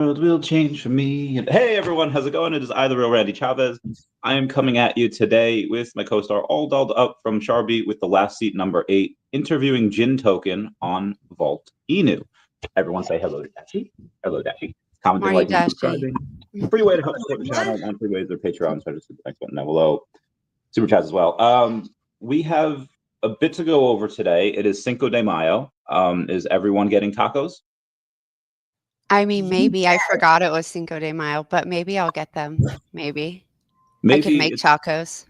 World will change for me. And hey, everyone, how's it going? It is I, the real Randy Chavez. I am coming at you today with my co-star, all dolled up from Sharby, with the last seat number 8, interviewing Gintoken on Vault Inu. Everyone say hello to Dashi. Hello, Dashi. Commenting, liking, subscribing. Free way to help support the channel. And free ways are Patreon. So just hit the next button down below. Super chats as well. We have a bit to go over today. It is Cinco de Mayo. Is everyone getting tacos? I mean, maybe. I forgot it was Cinco de Mayo, but maybe I'll get them. Maybe I can make tacos.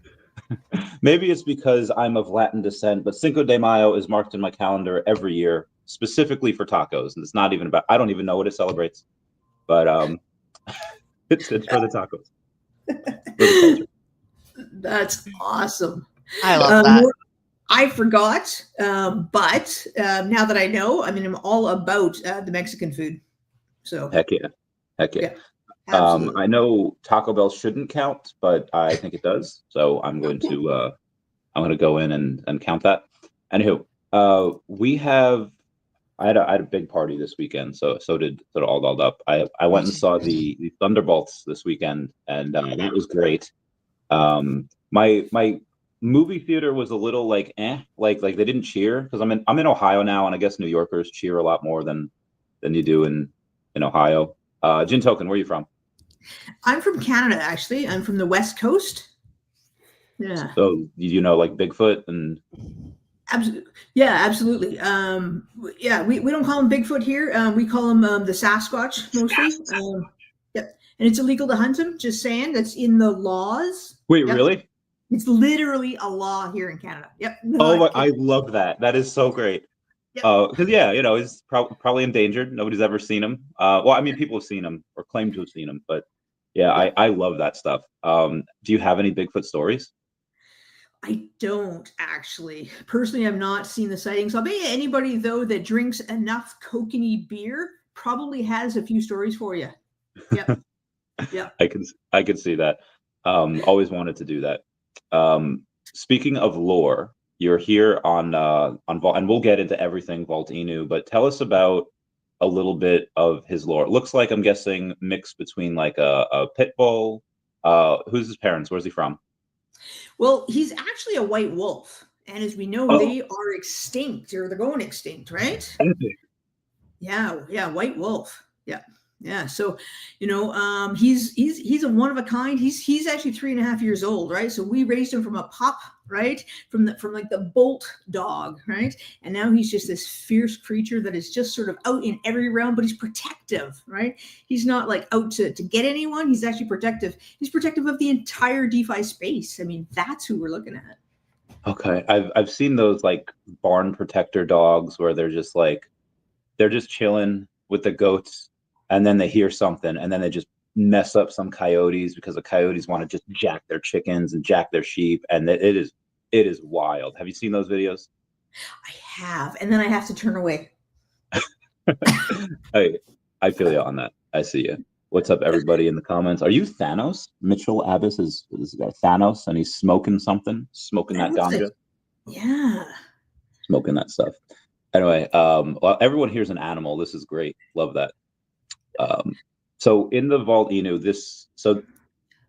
Maybe it's because I'm of Latin descent, but Cinco de Mayo is marked in my calendar every year, specifically for tacos. And it's not even about, I don't even know what it celebrates, but it's for the tacos. For the culture. That's awesome. I love that. I forgot, but now that I know, I mean, I'm all about the Mexican food. So heck yeah. I know Taco Bell shouldn't count, but I think it does. So I'm going to go in and count that. Anywho, I had a big party this weekend, so did all dolled up. I went and saw the Thunderbolts this weekend, and that was great. My movie theater was a little like like they didn't cheer, because I'm in Ohio now, and I guess New Yorkers cheer a lot more than you do in Ohio. Gintoken, where are you from? I'm from Canada, actually. I'm from the West Coast. Yeah. So you know, like Bigfoot and. Absolutely. Yeah, absolutely. Yeah, we don't call him Bigfoot here. We call him the Sasquatch mostly. Yep. And it's illegal to hunt him. Just saying, that's in the laws. Wait, yep. Really? It's literally a law here in Canada. Yep. Oh, I love that. That is so great. Because he's probably endangered. Nobody's ever seen him. Well, I mean, people have seen him or claim to have seen him, but yeah, I love that stuff. Do you have any Bigfoot stories? I don't actually. Personally, I've not seen the sightings. I'll bet you anybody though that drinks enough kokanee beer probably has a few stories for you. Yep. Yeah. I can see that. Always wanted to do that. Speaking of lore, you're here on Vault, and we'll get into everything Vault Inu, but tell us about a little bit of his lore. It looks like, I'm guessing, mixed between like a pit bull. Who's his parents? Where's he from? Well, he's actually a white wolf, and as we know, they are extinct, or they're going extinct, right? Yeah, white wolf. Yeah. So, he's a one of a kind. He's actually 3.5 years old, right? So we raised him from a pup, right? From like the Bolt dog, right? And now he's just this fierce creature that is just sort of out in every realm, but he's protective, right? He's not like out to get anyone. He's actually protective. He's protective of the entire DeFi space. I mean, that's who we're looking at. Okay, I've seen those like barn protector dogs where they're just chilling with the goats. And then they hear something, and then they just mess up some coyotes because the coyotes want to just jack their chickens and jack their sheep, and it is wild. Have you seen those videos? I have, and then I have to turn away. I feel you on that. I see you. What's up, everybody in the comments? Are you Thanos? Mitchell Abbas is Thanos, and he's smoking something, smoking that ganja. Yeah, smoking that stuff. Anyway, well, everyone here's an animal. This is great. Love that. So in the Vault Inu, so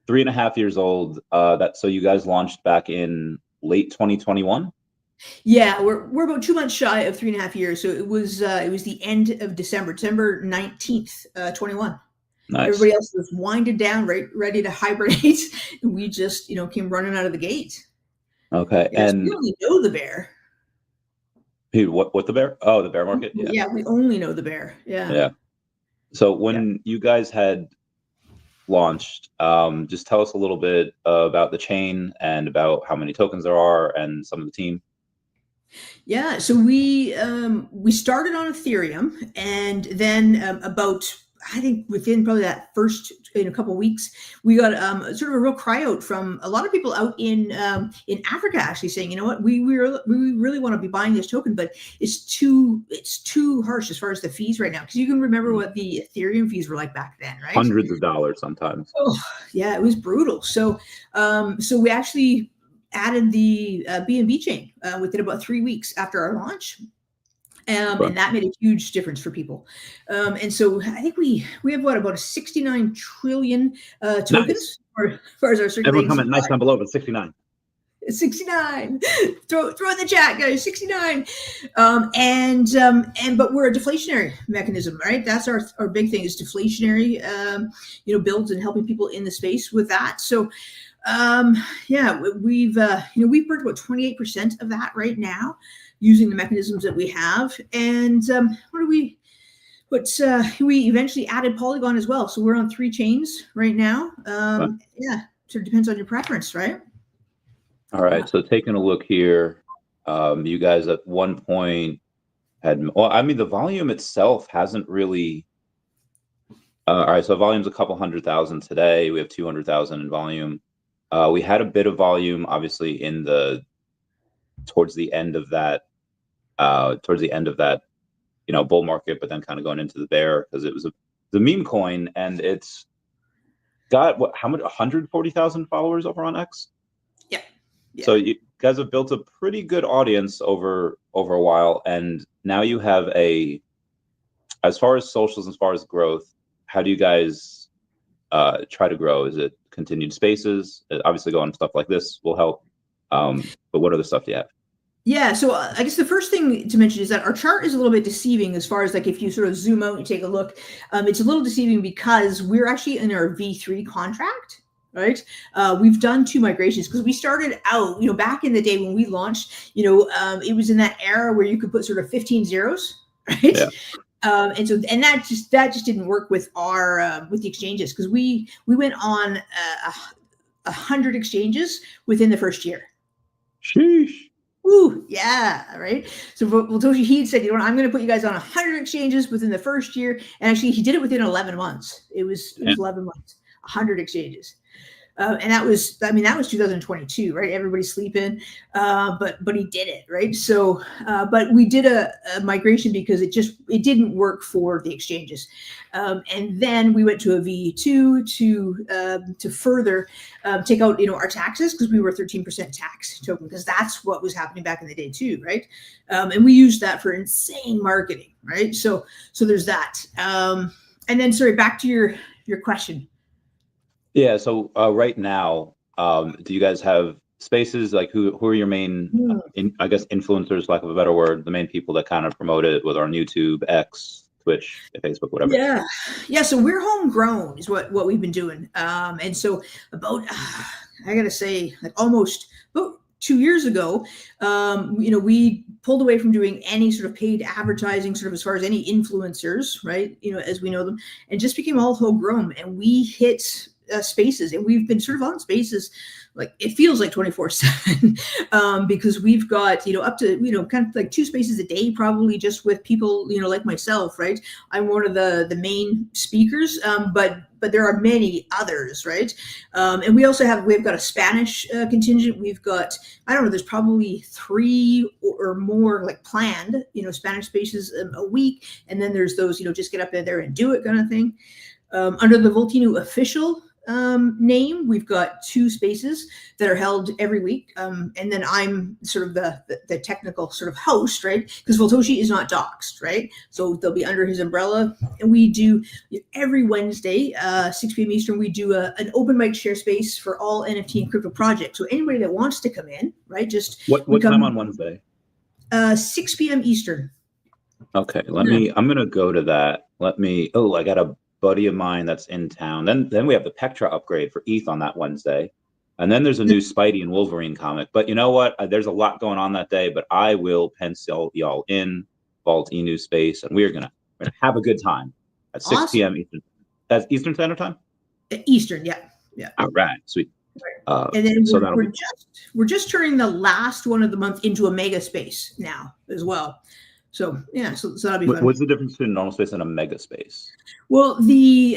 3.5 years old, so you guys launched back in late 2021? Yeah, we're about 2 months shy of 3.5 years. So it was the end of December 19th, 21. Nice. Everybody else was winded down, ready to hibernate. And we just, came running out of the gate. Okay. And we only know the bear. What the bear? Oh, the bear market? Yeah, we only know the bear. Yeah. So when you guys had launched, just tell us a little bit about the chain and about how many tokens there are and some of the team. Yeah, so we started on Ethereum, and then about, I think within probably that first in a couple of weeks, we got sort of a real cry out from a lot of people out in Africa, actually saying, you know what, we really want to be buying this token, but it's too harsh as far as the fees right now, because you can remember what the Ethereum fees were like back then, right? Hundreds of dollars sometimes. Oh yeah, it was brutal. So we actually added the BNB chain within about 3 weeks after our launch. And that made a huge difference for people. And so I think we have what, about 69 trillion tokens as far as our circulating. Everyone comment nice down below, but 69. 69. Throw in the chat, guys. 69. But we're a deflationary mechanism, right? That's our big thing, is deflationary, builds and helping people in the space with that. So we've burned about 28% of that right now, using the mechanisms that we have. And we eventually added Polygon as well. So we're on 3 chains right now. So it depends on your preference, right? All right. So taking a look here, you guys at one point the volume itself hasn't really. All right. So volume's a couple 100,000 today. We have 200,000 in volume. We had a bit of volume, obviously, towards the end of that, bull market, but then kind of going into the bear, because it was the meme coin, and it's got how much, 140,000 followers over on X. Yeah. So you guys have built a pretty good audience over a while, and now you have as far as socials, as far as growth, how do you guys try to grow? Is it continued spaces? Obviously, going stuff like this will help. But what other stuff do you have? Yeah, so I guess the first thing to mention is that our chart is a little bit deceiving, as far as like if you sort of zoom out and take a look. It's a little deceiving because we're actually in our V3 contract, right? We've done 2 migrations, because we started out, back in the day when we launched, it was in that era where you could put sort of 15 zeros, right? Yeah. And that just didn't work with our with the exchanges, because we went on 100 exchanges within the first year. Sheesh. Ooh, yeah, right. So Toshi, he said, I'm going to put you guys on 100 exchanges within the first year, and actually he did it within 11 months. It was 11 months, 100 exchanges. And that was 2022, right? Everybody's sleeping, but he did it, right? So, but we did a migration because it didn't work for the exchanges, and then we went to a V2 to further take out our taxes, because we were 13% tax token, because that's what was happening back in the day too, right? And we used that for insane marketing, right? So there's that. And then, sorry, back to your question. Yeah. So right now, do you guys have spaces? Like who are your main, influencers, lack of a better word, the main people that kind of promote it, whether on YouTube, X, Twitch, Facebook, whatever? Yeah. So we're homegrown is what we've been doing. And so about, I got to say, like almost about 2 years ago, we pulled away from doing any sort of paid advertising, sort of as far as any influencers, right? As we know them, and just became all homegrown, and we hit spaces, and we've been sort of on spaces, like it feels like 24/7, because we've got up to kind of like 2 spaces a day, probably, just with people like myself, right? I'm one of the main speakers, but there are many others, right? And we've got a Spanish contingent. We've got, I don't know, there's probably 3 or more like planned Spanish spaces a week, and then there's those just get up there and do it kind of thing. Under the Voltino official name, we've got 2 spaces that are held every week, and then I'm sort of the technical sort of host, right? Because Voltoshi is not doxed, right? So they'll be under his umbrella, and we do every Wednesday, 6 p.m. Eastern, we do an open mic share space for all NFT and crypto projects. So anybody that wants to come in, right? Just what time on Wednesday? 6 p.m. Eastern. Okay, I'm gonna go to that. I got a buddy of mine that's in town. Then we have the Pectra upgrade for ETH on that Wednesday, and then there's a new Spidey and Wolverine comic. But you know what? There's a lot going on that day. But I will pencil y'all in Vault Enu space, and we're gonna have a good time at 6 p.m. Eastern. That's Eastern Standard Time. Eastern, yeah. All right, sweet. And then we're just turning the last one of the month into a mega space now as well. So yeah, so that'll be fun. What's the difference between a normal space and a mega space? Well, the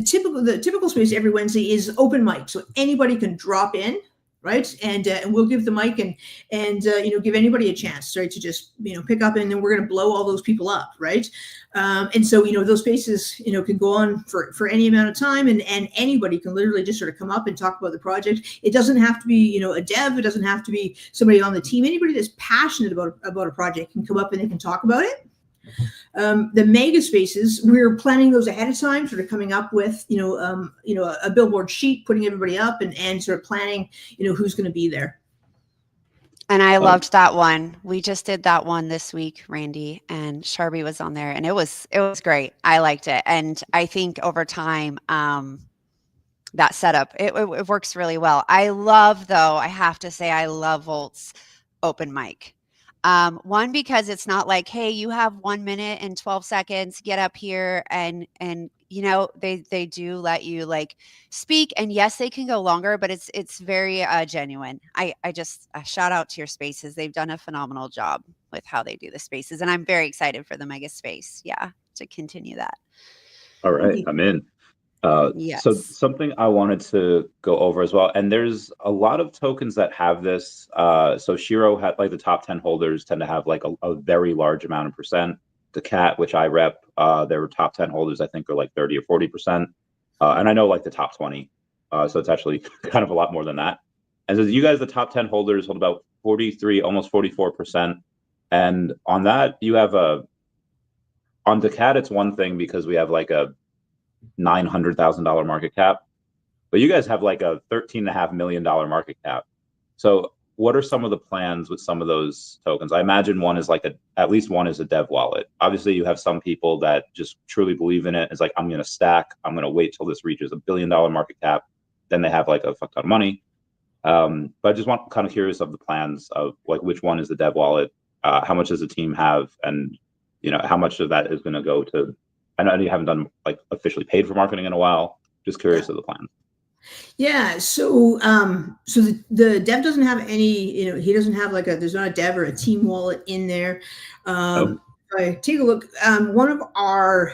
typical space every Wednesday is open mic, so anybody can drop in, right? And we'll give the mic and give anybody a chance, right, to just pick up, and then we're going to blow all those people up, right? And so those spaces can go on for any amount of time, and anybody can literally just sort of come up and talk about the project. It doesn't have to be a dev. It doesn't have to be somebody on the team. Anybody that's passionate about a project can come up and they can talk about it. The mega spaces, we're planning those ahead of time, sort of coming up with a billboard sheet, putting everybody up, and sort of planning who's going to be there. And I loved that one. We just did that one this week, Randy, and Sharby was on there, and it was great. I liked it, and I think over time, that setup it works really well. I love, though, I have to say, I love Volt's open mic. One, because it's not like, hey, you have 1 minute and 12 seconds, get up here, and they do let you like speak, and yes, they can go longer, but it's very genuine. I just shout out to your spaces. They've done a phenomenal job with how they do the spaces, and I'm very excited for the mega space. Yeah, to continue that. All right, I'm in. Yes. So something I wanted to go over as well, and there's a lot of tokens that have this. So SHIRO had like the top 10 holders tend to have like a very large amount of percent. daCAT, which I rep, their top 10 holders I think are like 30 or 40%, and I know like the top 20, so it's actually kind of a lot more than that. And so you guys, the top 10 holders, hold about 43, almost 44%, and on that you have on daCAT it's one thing because we have like a $900,000 market cap, but you guys have like a $13.5 million market cap. So what are some of the plans with some of those tokens? I imagine one is like at least one is a dev wallet. Obviously you have some people that just truly believe in it. It's like, I'm going to stack, I'm going to wait till this reaches $1 billion market cap. Then they have like a fuck ton of money. But I just kind of curious of the plans of like, which one is the dev wallet? How much does the team have? And how much of that is going to go to, I know you haven't done like officially paid for marketing in a while. Just curious of the plans. Yeah. So, the dev doesn't have any, he doesn't have like there's not a dev or a team wallet in there. If I take a look, one of our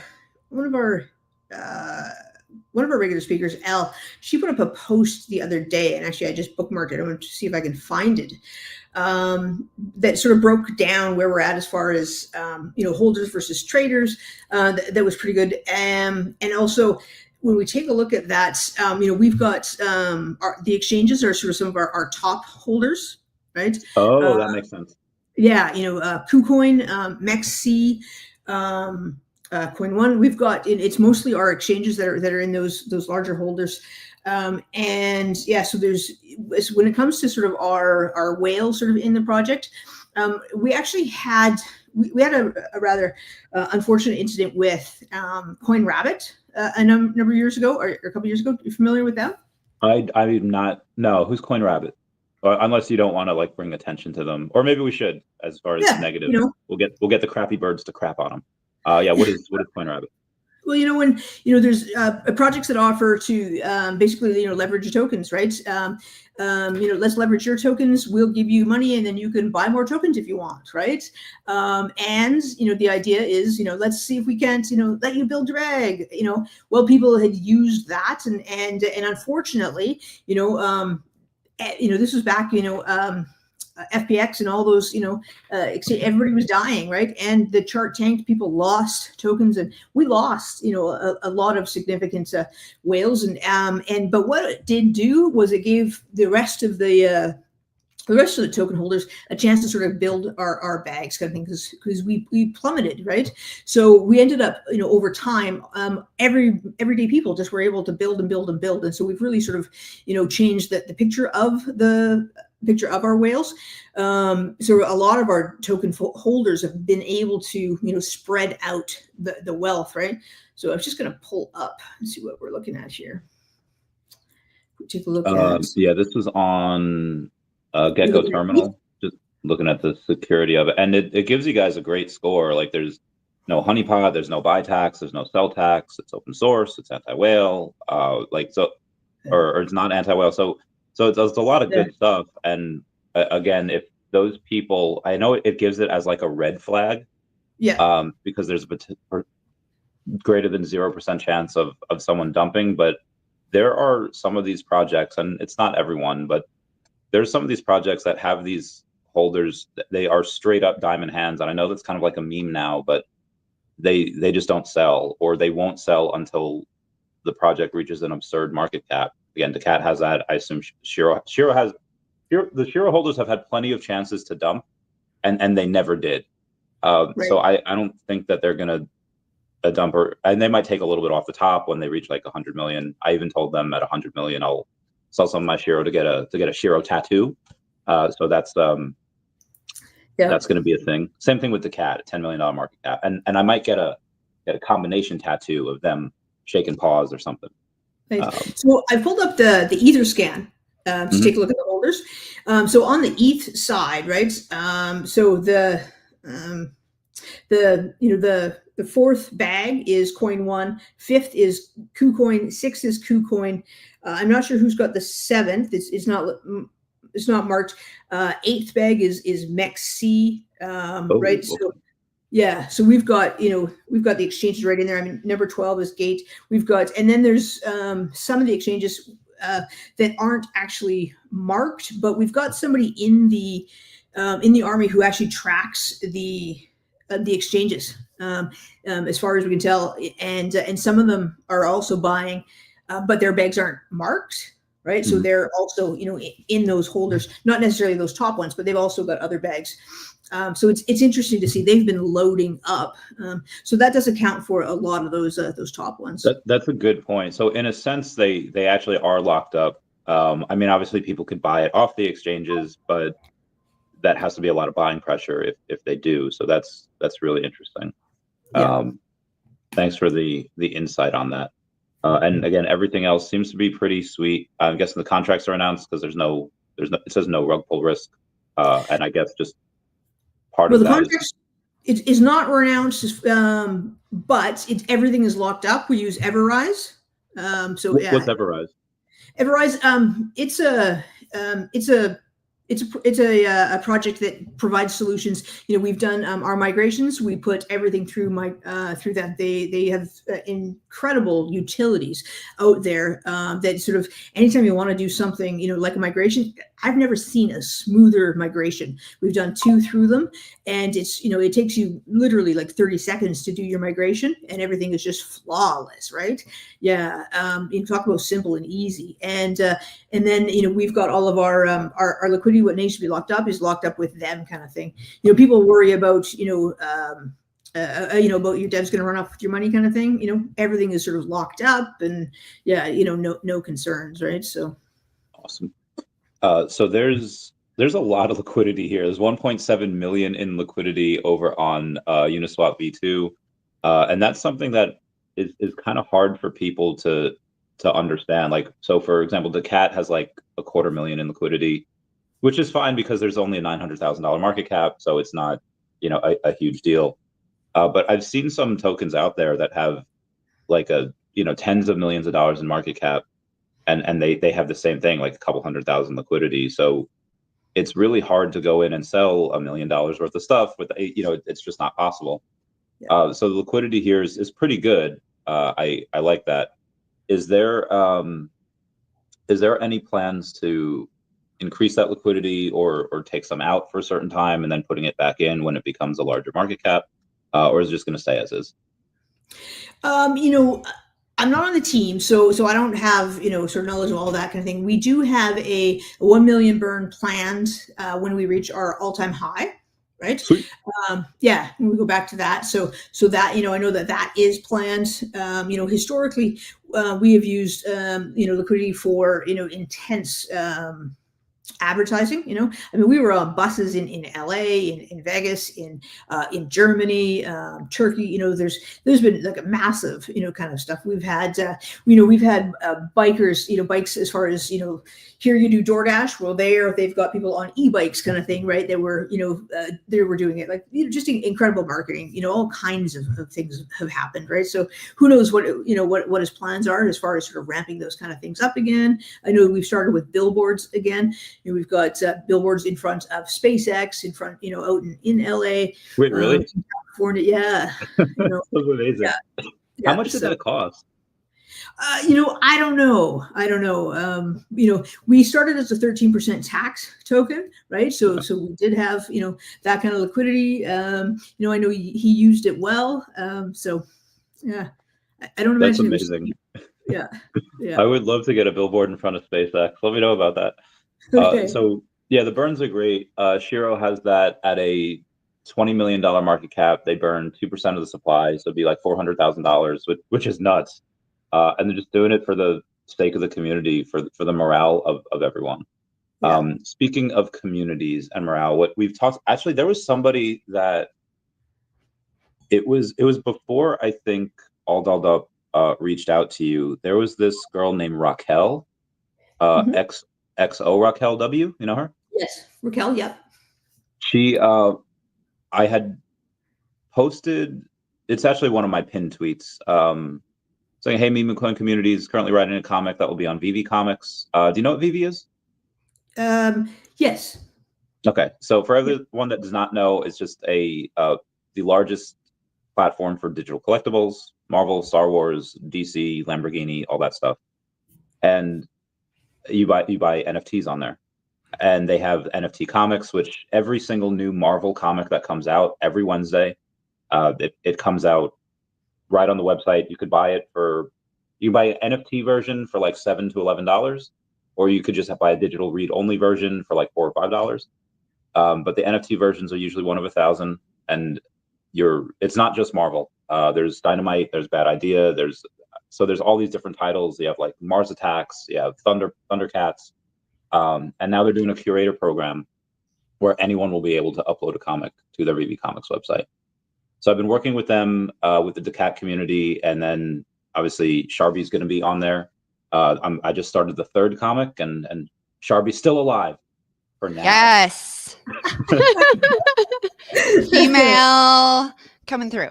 regular speakers, Elle, she put up a post the other day, and actually I just bookmarked it. I want to see if I can find it. That sort of broke down where we're at as far as holders versus traders. That was pretty good. And also when we take a look at that, we've got the exchanges are sort of some of our top holders, right? Oh, that makes sense. Yeah, KuCoin, MEXC, Coin One. We've got it's mostly our exchanges that are in those larger holders. And yeah, so when it comes to sort of our whale sort of in the project, we actually had a rather unfortunate incident with Coin Rabbit a number of years ago, or a couple of years ago. Are you familiar with them? I'm not. No, who's Coin Rabbit? Unless you don't want to like bring attention to them, or maybe we should. As far as negative, we'll get the crappy birds to crap on them. Yeah, what is Coin Rabbit? Well, when there's projects that offer to basically leverage your tokens, right? Let's leverage your tokens. We'll give you money, and then you can buy more tokens if you want, right? And the idea is let's see if we can't let you build drag. Well, people had used that, and unfortunately, this was back FPX and all those, everybody was dying, right? And the chart tanked, people lost tokens, and we lost, a lot of significant whales. But what it did do was it gave the rest of the token holders a chance to sort of build our bags, kind of thing, because we plummeted, right? So we ended up, over time, everyday people just were able to build and build and build, and so we've really sort of, changed the picture of our whales. So a lot of our token holders have been able to, spread out the wealth, right? So I was just going to pull up and see what we're looking at here. Take a look at. Yeah, this was on Gecko Terminal. Just looking at the security of it, and it gives you guys a great score. Like there's no honeypot, there's no buy tax, there's no sell tax. It's open source, it's anti-whale, or it's not anti-whale. So it's a lot of good stuff. And again, if those people, I know it gives it as like a red flag, because there's a greater than 0% chance of someone dumping. But there are some of these projects, and it's not everyone, but there's some of these projects that have these holders, they are straight up diamond hands. And I know that's kind of like a meme now, but they just don't sell, or they won't sell until the project reaches an absurd market cap. Again, daCAT has that. I assume SHIRO has, the SHIRO holders have had plenty of chances to dump, and they never did. Right. So I don't think that they're going to dump, and they might take a little bit off the top when they reach like 100 million. I even told them at 100 million, I'll sell some of my SHIRO to get a SHIRO tattoo. So that's that's going to be a thing. Same thing with daCAT, $10 million market cap, and I might get a combination tattoo of them shaking paws or something. Nice. So I pulled up the Ether scan to take a look at the holders. So on the ETH side, right? So the fourth bag is coin 1, fifth is KuCoin, sixth is KuCoin. I'm not sure who's got the seventh. It's not marked. Eighth bag is MEXC, right? So yeah, so we've got the exchanges right in there. I mean, number 12 is Gate. We've got, and then there's some of the exchanges that aren't actually marked, but we've got somebody in the army who actually tracks the exchanges, as far as we can tell, and some of them are also buying, but their bags aren't marked. Right. So they're also, in those holders, not necessarily those top ones, but they've also got other bags. So it's interesting to see they've been loading up. So that does account for a lot of those top ones. That's a good point. So in a sense, they actually are locked up. I mean, obviously people could buy it off the exchanges, but that has to be a lot of buying pressure if they do. So that's really interesting. Yeah. Thanks for the insight on that. And again, everything else seems to be pretty sweet. I'm guessing the contracts are announced because it says no rug pull risk. And I guess just part of the that contracts is not announced, but everything is locked up. We use Everrise. So what's Everrise? Everrise, it's a project that provides solutions. We've done our migrations. We put everything through them. They have incredible utilities out there that sort of anytime you want to do something, like a migration. I've never seen a smoother migration. We've done 2 through them, and it's it takes you literally like 30 seconds to do your migration, and everything is just flawless, right? Yeah, you talk about simple and easy, and then we've got all of our liquidity. What needs to be locked up is locked up with them, kind of thing. People worry about about your devs going to run off with your money, kind of thing. Everything is sort of locked up, and no concerns, right? So awesome. So there's a lot of liquidity here. There's 1.7 million in liquidity over on Uniswap V2, and that's something that is kind of hard for people to understand. Like, so for example, daCAT has like $250,000 in liquidity, which is fine because there's only a $900,000 market cap, so it's not a huge deal. But I've seen some tokens out there that have like tens of millions of dollars in market cap, and they have the same thing, like a couple 100,000 liquidity. So it's really hard to go in and sell $1 million worth of stuff with it's just not possible. Yeah. So the liquidity here is pretty good. I like that. Is there any plans to increase that liquidity or take some out for a certain time and then putting it back in when it becomes a larger market cap, or is it just going to stay as is? I'm not on the team, so I don't have sort of knowledge of all that kind of thing. We do have a 1 million burn planned when we reach our all-time high, right? Sweet. Yeah, when we go back to that. So that I know that is planned. Historically, we have used liquidity for intense advertising. I mean, we were on buses in LA, in Vegas, in Germany, Turkey. There's been like a massive kind of stuff. We've had we've had bikers, bikes as far as here you do DoorDash. Well, they've got people on e-bikes, kind of thing, right? They were they were doing it, like just incredible marketing. All kinds of things have happened, right? So who knows what what his plans are as far as sort of ramping those kind of things up again. I know we've started with billboards again. We've got billboards in front of SpaceX, in front, out in LA. Wait, really? In California, yeah. That's amazing. Yeah. How much did that cost? I don't know. We started as a 13% tax token, right? So we did have, that kind of liquidity. I know he used it well. So yeah, I don't That's imagine amazing. Yeah. I would love to get a billboard in front of SpaceX. Let me know about that. Okay. So yeah, the burns are great. SHIRO has that at a $20 million market cap. They burn 2% of the supply, so it'd be like $400,000, which is nuts. And they're just doing it for the sake of the community, for the morale of everyone. Yeah. Speaking of communities and morale, what we've talked, actually, there was somebody that it was before, I think, All Dolled Up reached out to you. There was this girl named Raquel, XO Raquel W. You know her? Yes, Raquel. Yep. She, I had posted. It's actually one of my pinned tweets, saying, "Hey, Meme and Coin Community is currently writing a comic that will be on VeVe Comics." Do you know what VeVe is? Yes. Okay, so for everyone that does not know, it's just the largest platform for digital collectibles: Marvel, Star Wars, DC, Lamborghini, all that stuff. And you buy NFTs on there, and they have NFT comics, which every single new Marvel comic that comes out every Wednesday, it comes out right on the website. You could buy it you buy an NFT version for like $7 to $11, or you could just buy a digital read-only version for like $4 or $5. But the NFT versions are usually one of 1,000, and it's not just Marvel. There's Dynamite, there's Bad Idea, there's all these different titles. You have like Mars Attacks, you have Thundercats, and now they're doing a curator program where anyone will be able to upload a comic to their VeVe Comics website. So I've been working with them, with the daCAT community, and then obviously Sharby's going to be on there. I just started the 3rd comic, and Sharby's still alive for now. Yes. Email coming through.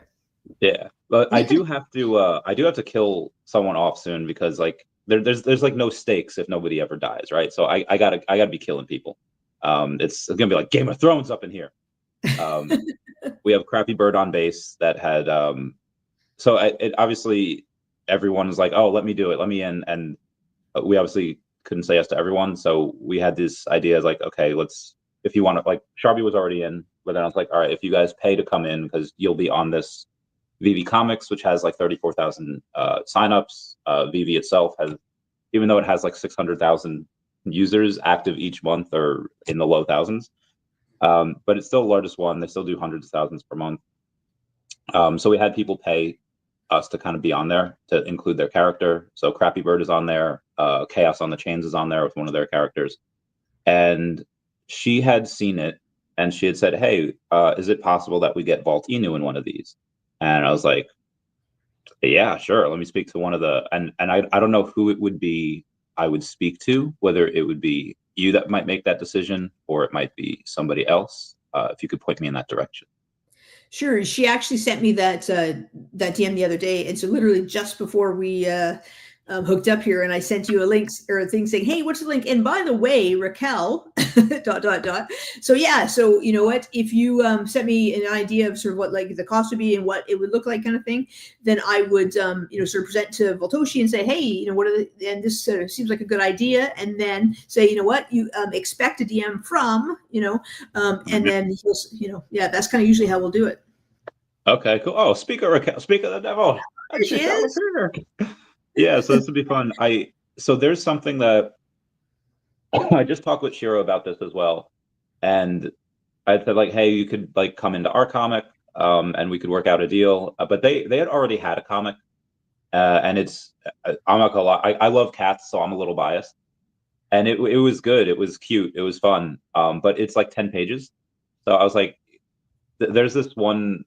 Yeah, but I do have to kill someone off soon, because like there's like no stakes if nobody ever dies, right? So I gotta be killing people. It's gonna be like Game of Thrones up in here. We have Crappy Bird on base that had so it obviously everyone is like, oh, let me do it, let me in, and we obviously couldn't say yes to everyone, so we had this idea like, okay, if you want to, like, Sharby was already in, but then I was like, all right, if you guys pay to come in, because you'll be on this VeVe Comics, which has like 34,000 signups. VeVe itself has, even though it has like 600,000 users active each month, or in the low thousands, but it's still the largest one. They still do hundreds of thousands per month. So we had people pay us to kind of be on there, to include their character. So Crappy Bird is on there. Chaos on the Chains is on there with one of their characters. And she had seen it, and she had said, hey, is it possible that we get Vault Inu in one of these? And I was like, yeah, sure. Let me speak to one of the, and I don't know who it would be I would speak to, whether it would be you that might make that decision, or it might be somebody else. If you could point me in that direction. Sure. She actually sent me that DM the other day, and so literally just before we hooked up here, and I sent you a link or a thing saying, hey, what's the link? And by the way, Raquel, ... So yeah, so you know what, if you sent me an idea of sort of what like the cost would be and what it would look like kind of thing, then I would sort of present to Voltoshi and say, hey, what are and this seems like a good idea, and then say, what, you expect a DM from, and then he'll, yeah, that's kind of usually how we'll do it. Okay, cool. Oh, speak of Raquel, speak of the devil. She is. Yeah, so this would be fun. So there's something that I just talked with SHIRO about this as well, and I said like, hey, you could like come into our comic, and we could work out a deal. But they had already had a comic, and I'm not gonna lie, I love cats, so I'm a little biased, and it was good, it was cute, it was fun, but it's like 10 pages. So I was like, there's this one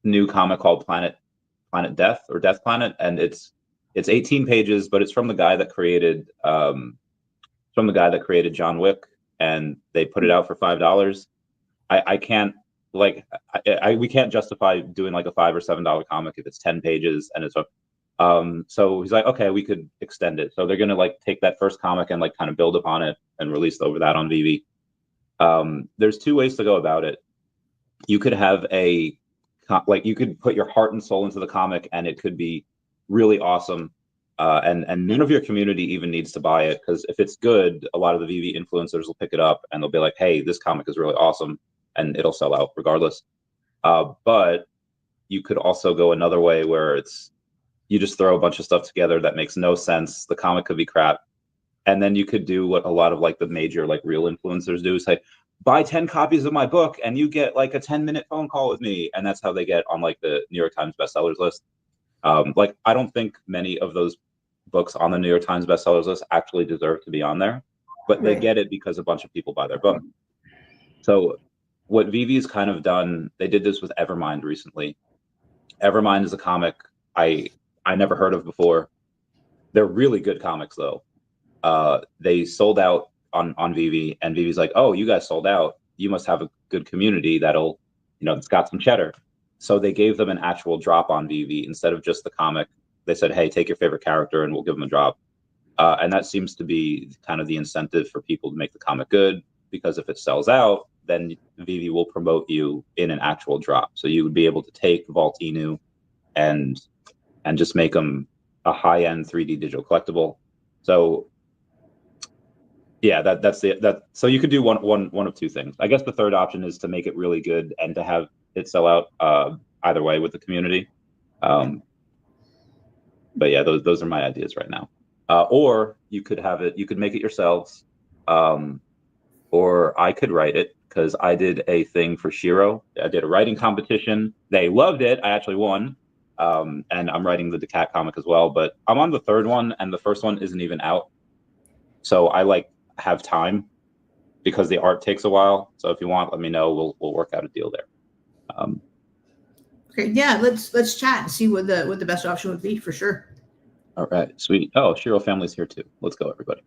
new comic called Planet Death, or Death Planet, and it's 18 pages, but it's from the guy that created John Wick, and they put it out for $5. I can't, like, we can't justify doing like a $5 or $7 comic if it's 10 pages and it's so he's like, okay, we could extend it. So they're gonna like take that first comic and like kind of build upon it and release over that on VeVe. There's 2 ways to go about it. You could have you could put your heart and soul into the comic, and it could be really awesome. and none of your community even needs to buy it, because if it's good, a lot of the VeVe influencers will pick it up and they'll be like, hey, this comic is really awesome, and it'll sell out regardless. But you could also go another way where you just throw a bunch of stuff together that makes no sense. The comic could be crap. And then you could do what a lot of like the major like real influencers do, say, buy 10 copies of my book and you get like a 10-minute phone call with me. And that's how they get on like the New York Times bestsellers list. Like, I don't think many of those books on the New York Times bestsellers list actually deserve to be on there, but they get it because a bunch of people buy their book. So what VeVe's kind of done, they did this with Evermind recently. Evermind is a comic I never heard of before. They're really good comics though. They sold out on VeVe, and VeVe's like, oh, you guys sold out. You must have a good community that'll, it's got some cheddar. So they gave them an actual drop on VeVe instead of just the comic. They said, hey, take your favorite character and we'll give them a drop. And that seems to be kind of the incentive for people to make the comic good, because if it sells out, then VeVe will promote you in an actual drop. So you would be able to take Vault Inu and just make them a high-end 3D digital collectible. So yeah, so you could do one of two things. I guess the third option is to make it really good and to have it sell out either way with the community. But yeah, those are my ideas right now. Or you could make it yourselves, or I could write it, because I did a thing for SHIRO. I did a writing competition. They loved it. I actually won. And I'm writing the daCAT comic as well, but I'm on the third one and the first one isn't even out. So I have time, because the art takes a while. So if you want, let me know. We'll work out a deal there. Okay, yeah, let's chat and see what the best option would be for sure. All right, sweet. Oh, SHIRO family's here too. Let's go, everybody.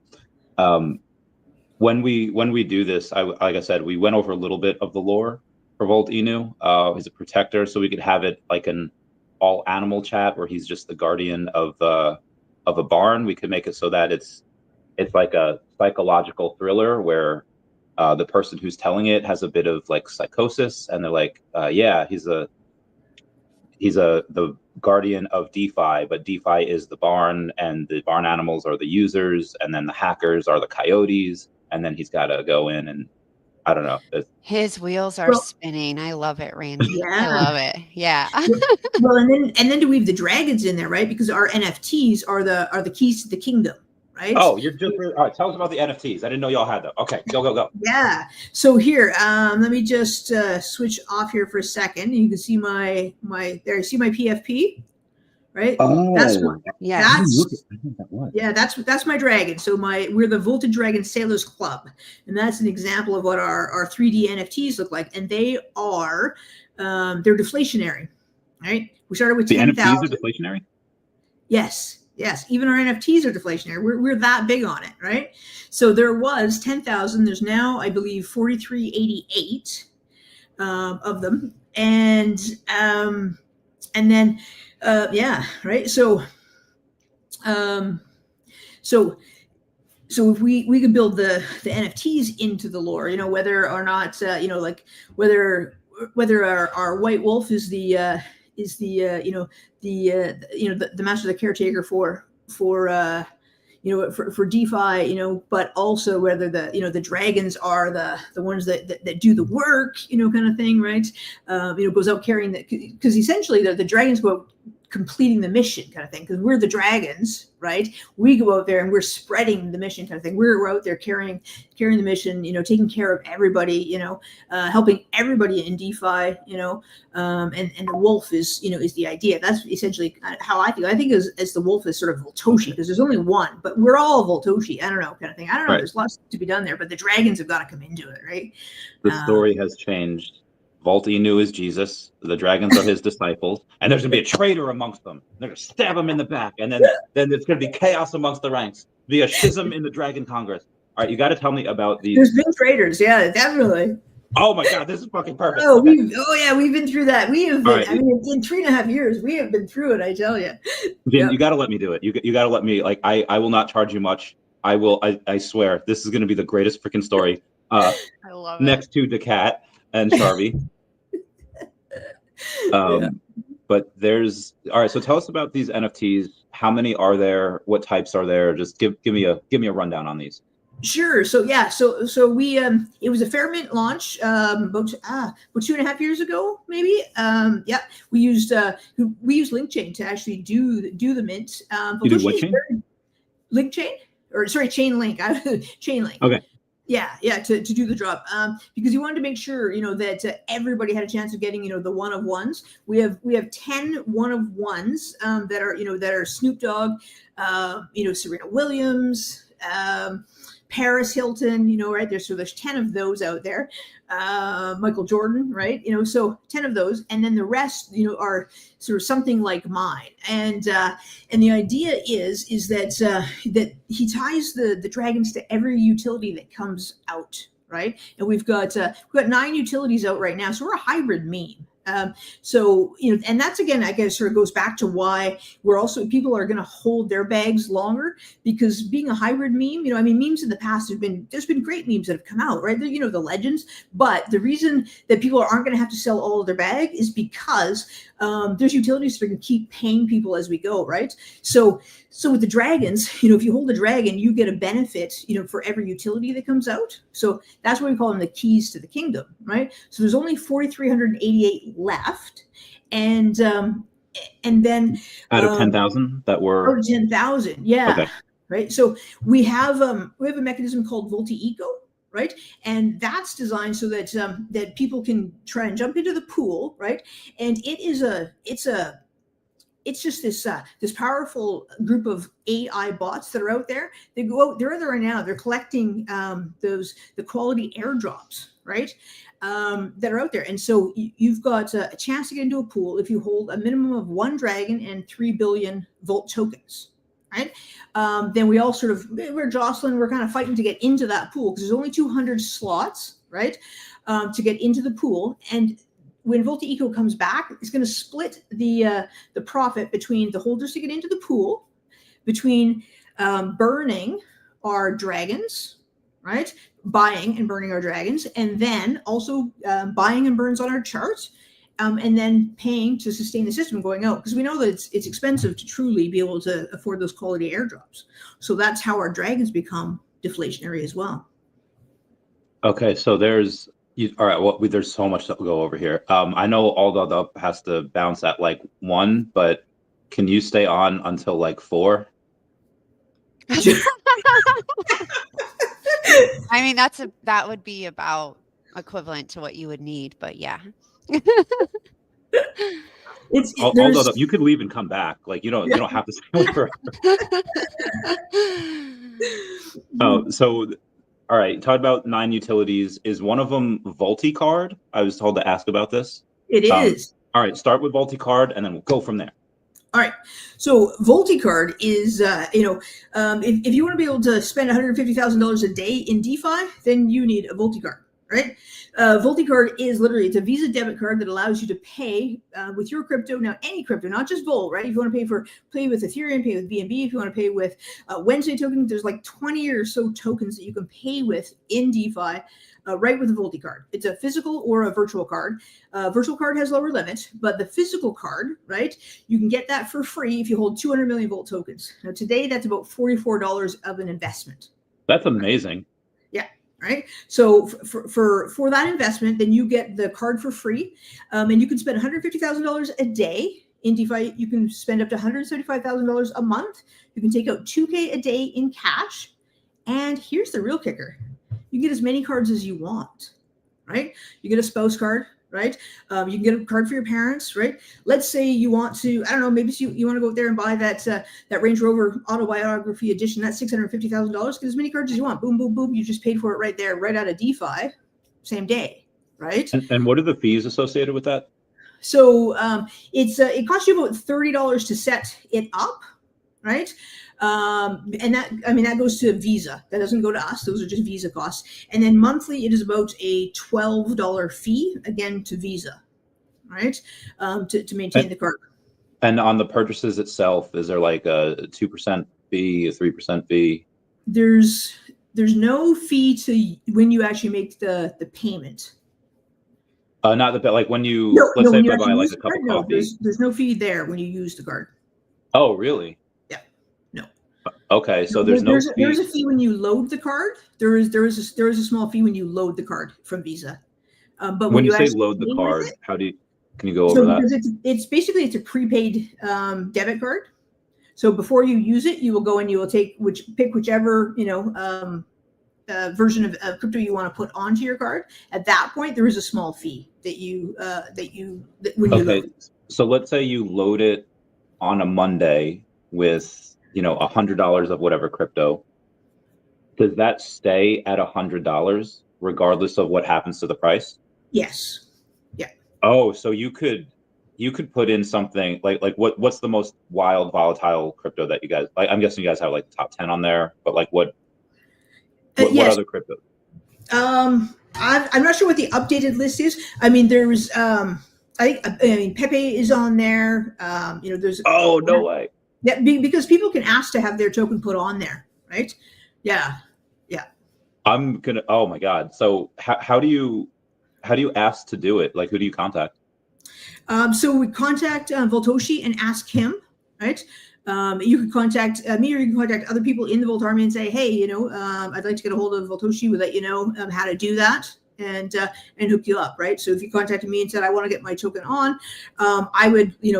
When we do this, like I said, we went over a little bit of the lore for Vault Inu. He's a protector, so we could have it like an all animal chat where he's just the guardian of a barn. We could make it so that it's like a psychological thriller where the person who's telling it has a bit of like psychosis, and they're like, yeah, he's the guardian of DeFi, but DeFi is the barn, and the barn animals are the users, and then the hackers are the coyotes, and then he's got to go in and, I don't know. His wheels are spinning. I love it, Randy. Yeah. I love it. Yeah. Well, and then to weave the dragons in there, right? Because our NFTs are the keys to the kingdom, right? Oh, you're just all right. Tell us about the NFTs. I didn't know y'all had them. Okay, go. Yeah. So here, let me just switch off here for a second. You can see my there. You see my PFP, right? Oh, that's one. Yeah. That's my dragon. So we're the Voltage Dragon Sailors Club, and that's an example of what our 3D NFTs look like, and they are they're deflationary, right? We started with 10,000. The NFTs are deflationary. Yes. Even our NFTs are deflationary. We're that big on it, right? So there was 10,000. There's now, I believe, 4,388 of them, and then right. So if we could build the NFTs into the lore, whether or not like whether our white wolf is the master, the caretaker for DeFi, but also whether the dragons are the ones that do the work, kind of thing, right? Goes out carrying because essentially the dragons go out completing the mission, kind of thing, because we're the dragons, right? We go out there and we're spreading the mission, kind of thing. We're out there carrying the mission, taking care of everybody, helping everybody in DeFi, and the wolf is the idea. That's essentially how I think as the wolf is sort of Voltoshi, because there's only one, but we're all Voltoshi. I don't know, kind of thing. I don't know. Right. There's lots to be done there, but the dragons have got to come into it, right? The story has changed. Vault Inu is Jesus. The dragons are his disciples, and there's gonna be a traitor amongst them. They're gonna stab him in the back, and then there's gonna be chaos amongst the ranks. Be a schism in the Dragon Congress. All right, you got to tell me about these. There's been traitors, yeah, definitely. Oh my God, this is fucking perfect. Oh, we've been through that. We have been. Right. I mean, in 3.5 years, we have been through it. I tell you. Jen, you got to let me do it. You got to let me. Like, I will not charge you much. I will. I swear, this is gonna be the greatest freaking story. I love it. Next to daCAT and Sharby. But there's all right. So tell us about these NFTs. how many are there? What types are there? Just give me a rundown on these. Sure. So yeah, so we it was a Fairmint launch about 2.5 years ago, maybe. Yeah, we used LinkChain to actually do the mint. You did what chain? LinkChain, or sorry, Chainlink. Chainlink. Okay. Yeah, to do the drop, because you wanted to make sure that everybody had a chance of getting the one of ones. We have 10 one of ones that are Snoop Dogg, Serena Williams, Paris Hilton, right? There's 10 of those out there. Michael Jordan, right? So 10 of those, and then the rest, are sort of something like mine. And the idea is that that he ties the dragons to every utility that comes out, right? And we've got 9 utilities out right now, so we're a hybrid meme. So, and that's, again, I guess sort of goes back to why people are going to hold their bags longer, because being a hybrid meme, memes in the past there's been great memes that have come out, right? The legends, but the reason that people aren't going to have to sell all of their bag is because there's utilities that are going to keep paying people as we go, right? So with the dragons, if you hold a dragon, you get a benefit, for every utility that comes out. So that's why we call them the keys to the kingdom, right? So there's only 4,388 left, and then out of 10,000 that were. Out of 10,000, yeah. Okay. Right. So we have a mechanism called Volti-Eco, right? And that's designed so that that people can try and jump into the pool, right? And it's just this powerful group of AI bots that are out there. They go out, they're out there right now. They're collecting the quality airdrops, right? That are out there. And so you've got a chance to get into a pool if you hold a minimum of 1 dragon and 3 billion Volt tokens, right? Then we all we're jostling, we're kind of fighting to get into that pool, because there's only 200 slots, right? To get into the pool. And when Volti-Eco comes back, it's going to split the profit between the holders to get into the pool, between burning our dragons, right? Buying and burning our dragons, and then also buying and burns on our charts, and then paying to sustain the system going out, because we know that it's expensive to truly be able to afford those quality airdrops. So that's how our dragons become deflationary as well. Okay, so there's. All right. Well, there's so much to go over here. I know all the up has to bounce at like 1, but can you stay on until like 4? I mean, that would be about equivalent to what you would need, but yeah. You could leave and come back. Like you don't have to stay forever. So. All right, talk about 9 utilities. Is one of them VoltiCard? I was told to ask about this. It is. All right, start with VoltiCard, and then we'll go from there. All right. So VoltiCard is, if you want to be able to spend $150,000 a day in DeFi, then you need a VoltiCard, right? VoltiCard is literally, it's a Visa debit card that allows you to pay with your crypto. Now, any crypto, not just Volt, right? If you want to pay with Ethereum, pay with BNB. If you want to pay with Wednesday token, there's like 20 or so tokens that you can pay with in DeFi, right with the VoltiCard. It's a physical or a virtual card. Virtual card has lower limit, but the physical card, right? You can get that for free if you hold 200 million Volt tokens. Now, today, that's about $44 of an investment. That's amazing. Right. So for that investment, then you get the card for free, and you can spend $150,000 a day in DeFi. You can spend up to $175,000 a month. You can take out $2K a day in cash, and here's the real kicker: you can get as many cards as you want. Right? You get a spouse card. Right? You can get a card for your parents, right? Let's say you want to, I don't know, maybe you want to go out there and buy that Range Rover autobiography edition. That's $650,000. Get as many cards as you want. Boom, boom, boom. You just paid for it right there, right out of DeFi, same day, right? And what are the fees associated with that? So it costs you about $30 to set it up, right? And that goes to Visa. That doesn't go to us. Those are just Visa costs. And then monthly, it is about a $12 fee, again, to Visa, right? To maintain the card. And on the purchases itself, is there like a 2% fee, a 3% fee? There's no fee to when you actually make the payment. Not the like when you let's say if I buy like a cup of coffee. There's no fee there when you use the card. Oh, really? Okay, so there's no fee. There's a fee when you load the card. There is a small fee when you load the card from Visa. But When you say actually load the pay with card, it, can you go so over that? because it's basically it's a prepaid debit card. So before you use it, you will go and you will pick whichever version of crypto you want to put onto your card. At that point, there is a small fee that when you load. So let's say you load it on a Monday with $100 of whatever crypto. Does that stay at $100 regardless of what happens to the price? Yes. Yeah. Oh, so you could put in something like what's the most wild volatile crypto that you guys like? I'm guessing you guys have like the top 10 on there, but like what other crypto? I'm not sure what the updated list is. I mean, there's I mean Pepe is on there. There's no way. Yeah, because people can ask to have their token put on there, right? Yeah. Oh my God. So how do you ask to do it? Like, who do you contact? So we contact Voltoshi and ask him, right? You can contact me, or you can contact other people in the Volt Army and say, hey, I'd like to get a hold of Voltoshi. We'll let you know how to do that and hook you up, right? So if you contacted me and said, I want to get my token on, I would, then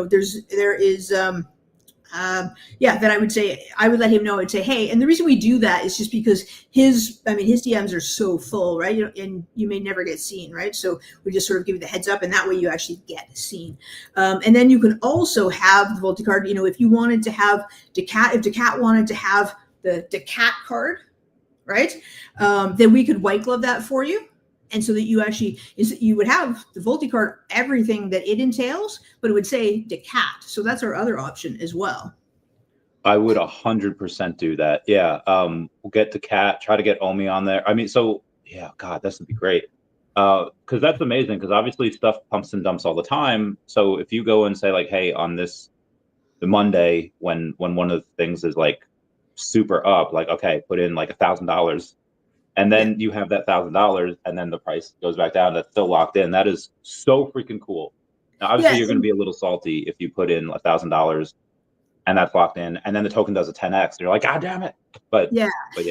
I would let him know. I'd say, hey, and the reason we do that is just because his DMs are so full, right? And you may never get seen, right? So we just sort of give you the heads up, and that way you actually get seen. And then you can also have the Volti card. If you wanted to have daCAT, if daCAT wanted to have the daCAT card, right? Then we could white glove that for you. And so that you would have the Volti card, everything that it entails, but it would say daCAT. So that's our other option as well. I would 100% do that. Yeah. We'll get daCAT, try to get Omi on there. I mean, so yeah, God, this would be great. Cause that's amazing. Cause obviously stuff pumps and dumps all the time. So if you go and say like, hey, on the Monday, when one of the things is like super up, like, okay, put in like $1,000. And then you have that $1,000, and then the price goes back down. That's still locked in. That is so freaking cool. Now, obviously, you're going to be a little salty if you put in $1,000, and that's locked in, and then the token does a 10x. And you're like, God damn it! But yeah.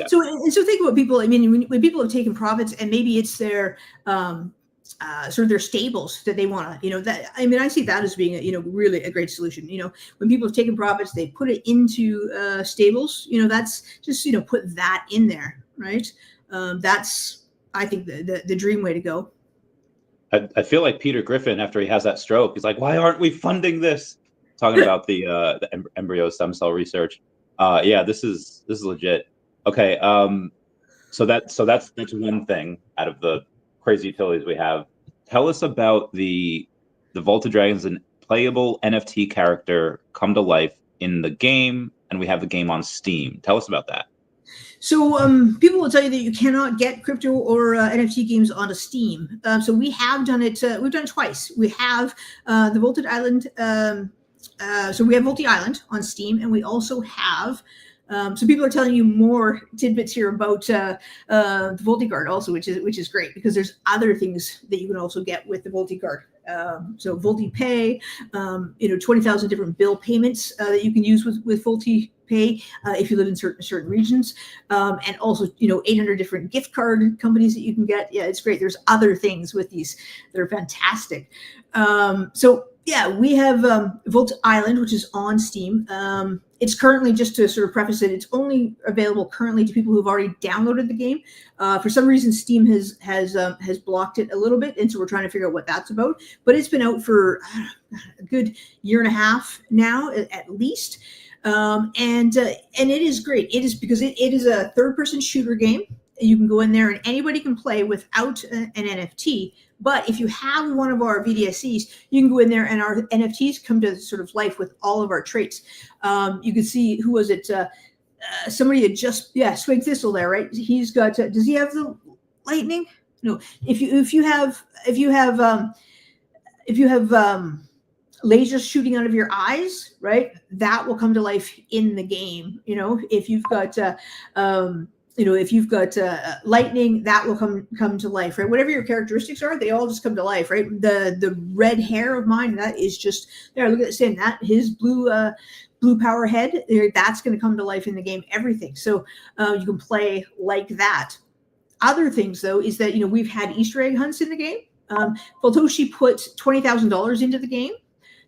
So think about people. I mean, when people have taken profits, and maybe it's their sort of their stables that they want to, that, I mean, I see that as being really a great solution. When people have taken profits, they put it into stables. That's just put that in there, right? That's, I think, the dream way to go. I feel like Peter Griffin, after he has that stroke, he's like, why aren't we funding this? Talking about the embryo stem cell research. Yeah, this is legit. Okay. So that's one thing out of the crazy utilities we have. Tell us about the Volta Dragons, and playable NFT character come to life in the game, and we have the game on Steam. Tell us about that. So people will tell you that you cannot get crypto or NFT games onto Steam. So we have done it. We've done it twice. We have the Volted Island. So we have Volti Island on Steam, and we also have. So people are telling you more tidbits here about the Volti card also, which is great, because there's other things that you can also get with the Volti card. So Volti Pay, 20,000 different bill payments that you can use with Volti Pay if you live in certain regions, and also 800 different gift card companies that you can get. Yeah, it's great. There's other things with these that are fantastic. So yeah, we have Volt Island, which is on Steam. It's currently, just to sort of preface it, it's only available currently to people who've already downloaded the game. For some reason, Steam has blocked it a little bit, and so we're trying to figure out what that's about. But it's been out for a good year and a half now, at least. And it is great. It is because it is a third-person shooter game. You can go in there and anybody can play without an NFT. But if you have one of our VDSCs, you can go in there and our NFTs come to sort of life with all of our traits. You can see, who was it? Somebody had just, Swig Thistle there, right? He's got. Does he have the lightning? No. If you have lasers shooting out of your eyes, right? That will come to life in the game. If you've got if you've got lightning, that will come to life, right? Whatever your characteristics are, they all just come to life, right? The red hair of mine, that is just there. Look at the same. That his blue blue power head, that's going to come to life in the game, everything. So you can play like that. Other things, though, is that, we've had Easter egg hunts in the game. Faltoshi put $20,000 into the game.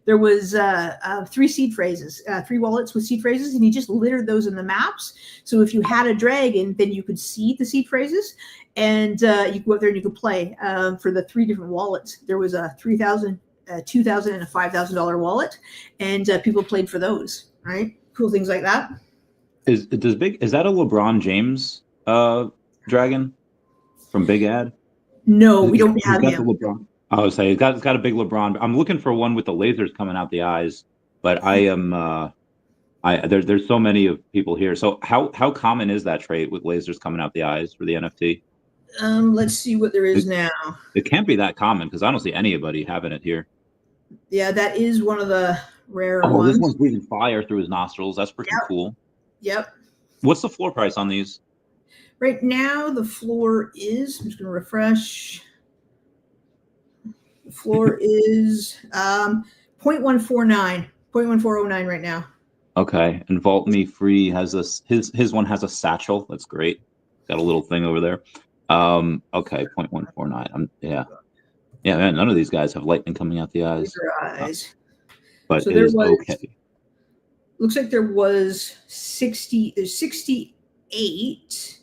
There was 3 seed phrases, 3 wallets with seed phrases, and he just littered those in the maps. So if you had a dragon, then you could see the seed phrases, and you could go up there and you could play for the 3 different wallets. There was a $3,000, $2,000, and a $5,000 wallet, and people played for those. Right, cool things like that. Is that a LeBron James dragon from Big Ad? No, we don't have him. I would say it's got a big LeBron. I'm looking for one with the lasers coming out the eyes, but there's so many of people here. So how common is that trait with lasers coming out the eyes for the NFT? Let's see what there is now. It can't be that common because I don't see anybody having it here. Yeah, that is one of the rare ones. This one's breathing fire through his nostrils. That's pretty cool. Yep. What's the floor price on these? Right now, the floor is, I'm just going to refresh. The floor is 0.149, 0.1409 right now. Okay. And Vault Me Free has this, his one has a satchel. That's great. Got a little thing over there. Okay, 0.149. Yeah, man, none of these guys have lightning coming out the eyes. But so it is okay. Looks like there was 68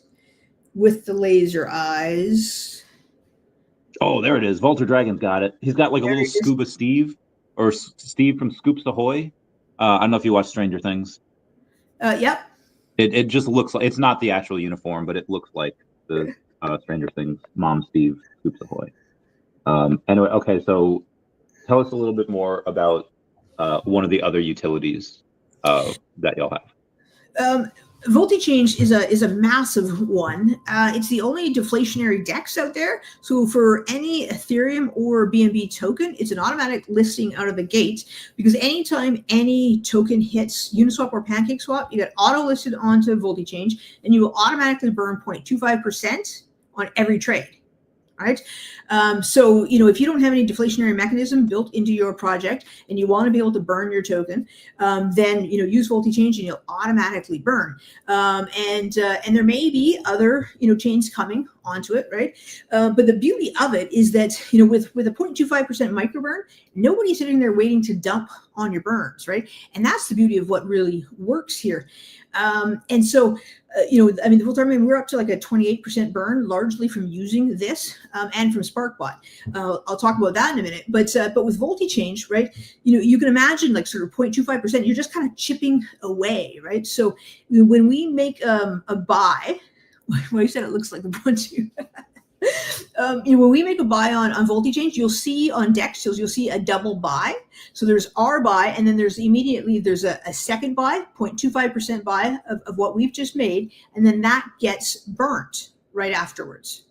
with the laser eyes. Oh, there it is. Volter Dragon's got it. He's got like a little Scuba Steve, or Steve from Scoops Ahoy. I don't know if you watch Stranger Things. Yep. It just looks like, it's not the actual uniform, but it looks like the Stranger Things Mom Steve Scoops Ahoy. Anyway, okay, so tell us a little bit more about one of the other utilities that y'all have. VoltiChange is a massive one. It's the only deflationary DEX out there. So for any Ethereum or BNB token, it's an automatic listing out of the gate, because anytime any token hits Uniswap or PancakeSwap, you get auto listed onto VoltiChange, and you will automatically burn 0.25% on every trade. Right. So, if you don't have any deflationary mechanism built into your project and you want to be able to burn your token, then, use VoltiChange and you'll automatically burn. And there may be other, chains coming onto it. Right. But the beauty of it is that, with a 0.25% microburn, nobody's sitting there waiting to dump on your burns. Right. And that's the beauty of what really works here. And so, the full time, we're up to like a 28% burn, largely from using this and from SparkBot. I'll talk about that in a minute. But with VoltiChange, right, you can imagine like sort of 0.25%, you're just kind of chipping away, right? So when we make a buy, well, you said it looks like a bunch of when we make a buy on VoltiChange, you'll see on DEX, you'll see a double buy. So there's our buy, and then there's a second buy, 0.25% buy of what we've just made, and then that gets burnt right afterwards,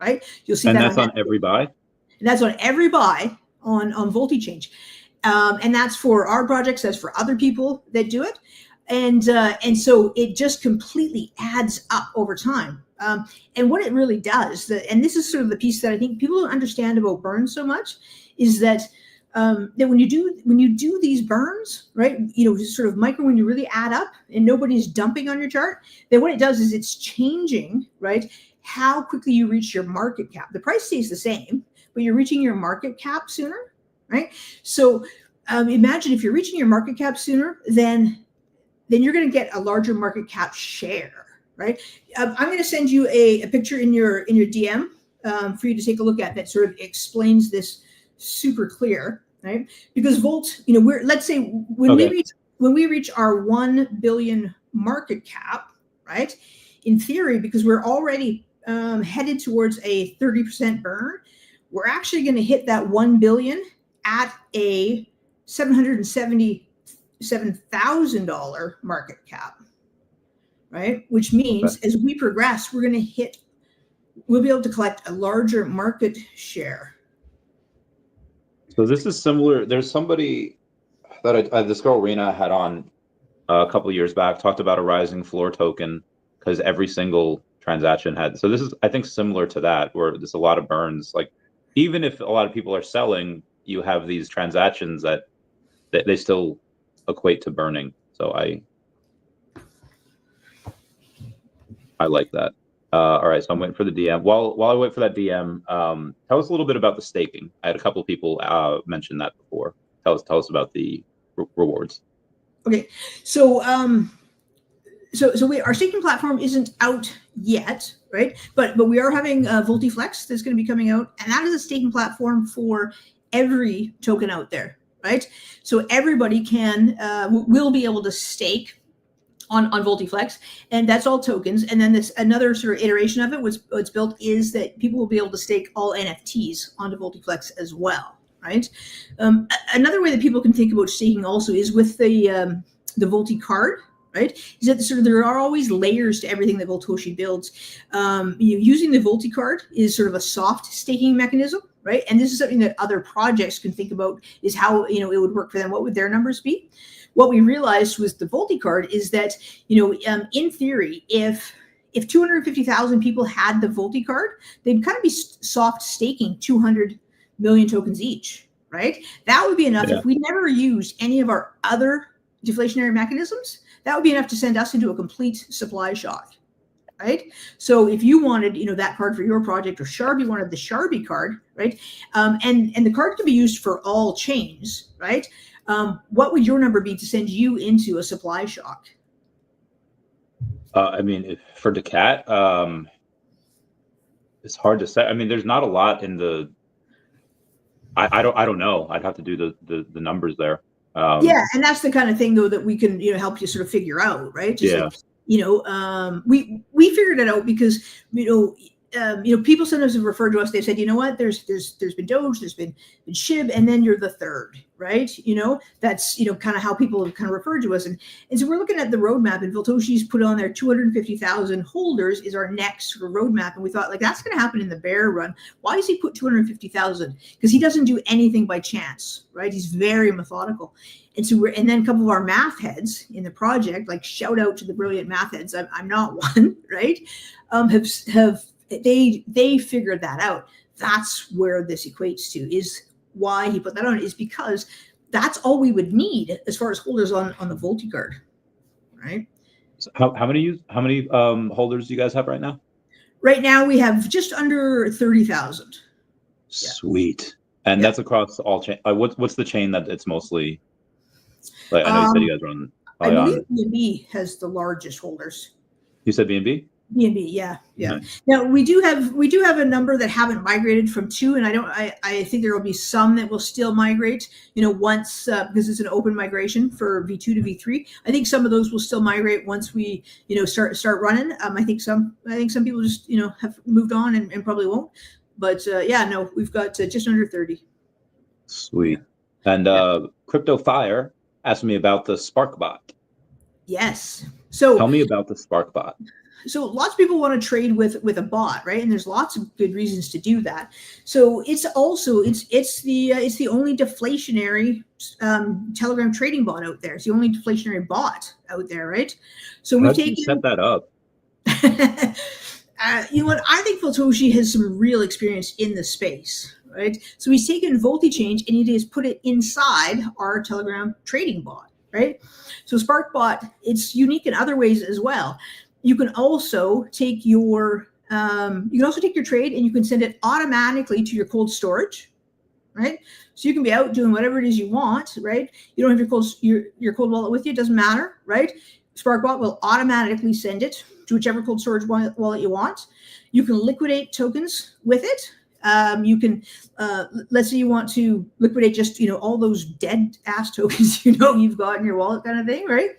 right? You'll see, and that's on every buy? And that's on every buy on VoltiChange. And that's for our projects, that's for other people that do it. And so it just completely adds up over time. And what it really does, and this is sort of the piece that I think people don't understand about burns so much, is that when you do these burns, right, sort of micro, when you really add up and nobody's dumping on your chart, then what it does is it's changing, right, how quickly you reach your market cap. The price stays the same, but you're reaching your market cap sooner, right? So imagine if you're reaching your market cap sooner, then you're going to get a larger market cap share. Right. I'm going to send you a picture in your DM for you to take a look at that sort of explains this super clear. Right. Because Volt, let's say when we reach our 1 billion market cap. Right. In theory, because we're already headed towards a 30% burn, we're actually going to hit that 1 billion at a $777,000 market cap. Right, which means as we progress, we'll be able to collect a larger market share. So this is similar. There's somebody that this girl Rena had on a couple of years back, talked about a rising floor token because every single transaction had. So this is, I think, similar to that, where there's a lot of burns. Like even if a lot of people are selling, you have these transactions that they still equate to burning. So I like that. All right, so I'm waiting for the DM. While I wait for that DM, tell us a little bit about the staking. I had a couple of people mention that before. Tell us about the rewards. Okay, so our staking platform isn't out yet, right? But we are having VoltiFlex that's going to be coming out, and that is a staking platform for every token out there, right? So everybody will be able to stake on VoltiFlex, and that's all tokens. And then this another sort of iteration of it, what's built is that people will be able to stake all NFTs onto VoltiFlex as well, right? Another way that people can think about staking also is with the Volti card, right? Is that sort of there are always layers to everything that Voltoshi builds. Using the Volti card is sort of a soft staking mechanism, right? And this is something that other projects can think about, is how it would work for them. What would their numbers be? What we realized with the Volti card is that in theory, if 250,000 people had the Volti card, they'd kind of be soft staking 200 million tokens each, right? That would be enough. Yeah. If we never used any of our other deflationary mechanisms, that would be enough to send us into a complete supply shock, right? So if you wanted, that card for your project, or Sharby wanted the Sharby card, right? And the card can be used for all chains, right? What would your number be to send you into a supply shock? I mean, for daCAT, it's hard to say. I mean, there's not a lot in the. I don't know. I'd have to do the numbers there. Yeah, and that's the kind of thing though that we can help you sort of figure out, right? Just yeah. Like, we figured it out because people sometimes have referred to us. They've said, you know what, there's been Doge, there's been SHIB, and then you're the third, right? That's kind of how people have kind of referred to us, and so we're looking at the roadmap, and Voltoshi's put on there 250,000 holders is our next sort of roadmap, and we thought, like, that's going to happen in the bear run. Why does he put 250,000? Because he doesn't do anything by chance, right? He's very methodical. And so and then a couple of our math heads in the project, like, shout out to the brilliant math heads, I'm not one, right? They figured that out. That's where this equates to, is why he put that on, is because that's all we would need as far as holders on the Volti card, right? So how many holders do you guys have right now? Right now we have just under 30,000. Sweet. And that's across all chain. What's the chain that it's mostly? Like, I know you said you guys are on. I believe BNB has the largest holders. You said BNB? BNB, yeah. Nice. Now we do have a number that haven't migrated from 2, and I think there will be some that will still migrate. Once because it's an open migration for V2 to V3. I think some of those will still migrate once we start running. I think some people just have moved on and probably won't. But we've got just under 30. Sweet. And Crypto Fire asked me about the SparkBot. Yes. So tell me about the SparkBot. So lots of people want to trade with a bot, right? And there's lots of good reasons to do that. So it's also it's the only deflationary Telegram trading bot out there. It's the only deflationary bot out there, right? So we've taken. You set that up. You know what? I think Voltoshi has some real experience in the space, right? So he's taken VoltiChange and he has put it inside our Telegram trading bot, right? So SparkBot, it's unique in other ways as well. You can also take your trade and you can send it automatically to your cold storage, right? So you can be out doing whatever it is you want, right? You don't have your cold wallet with you, it doesn't matter, right? SparkBot will automatically send it to whichever cold storage wallet you want. You can liquidate tokens with it. You can, let's say you want to liquidate just, all those dead ass tokens, you've got in your wallet kind of thing, right?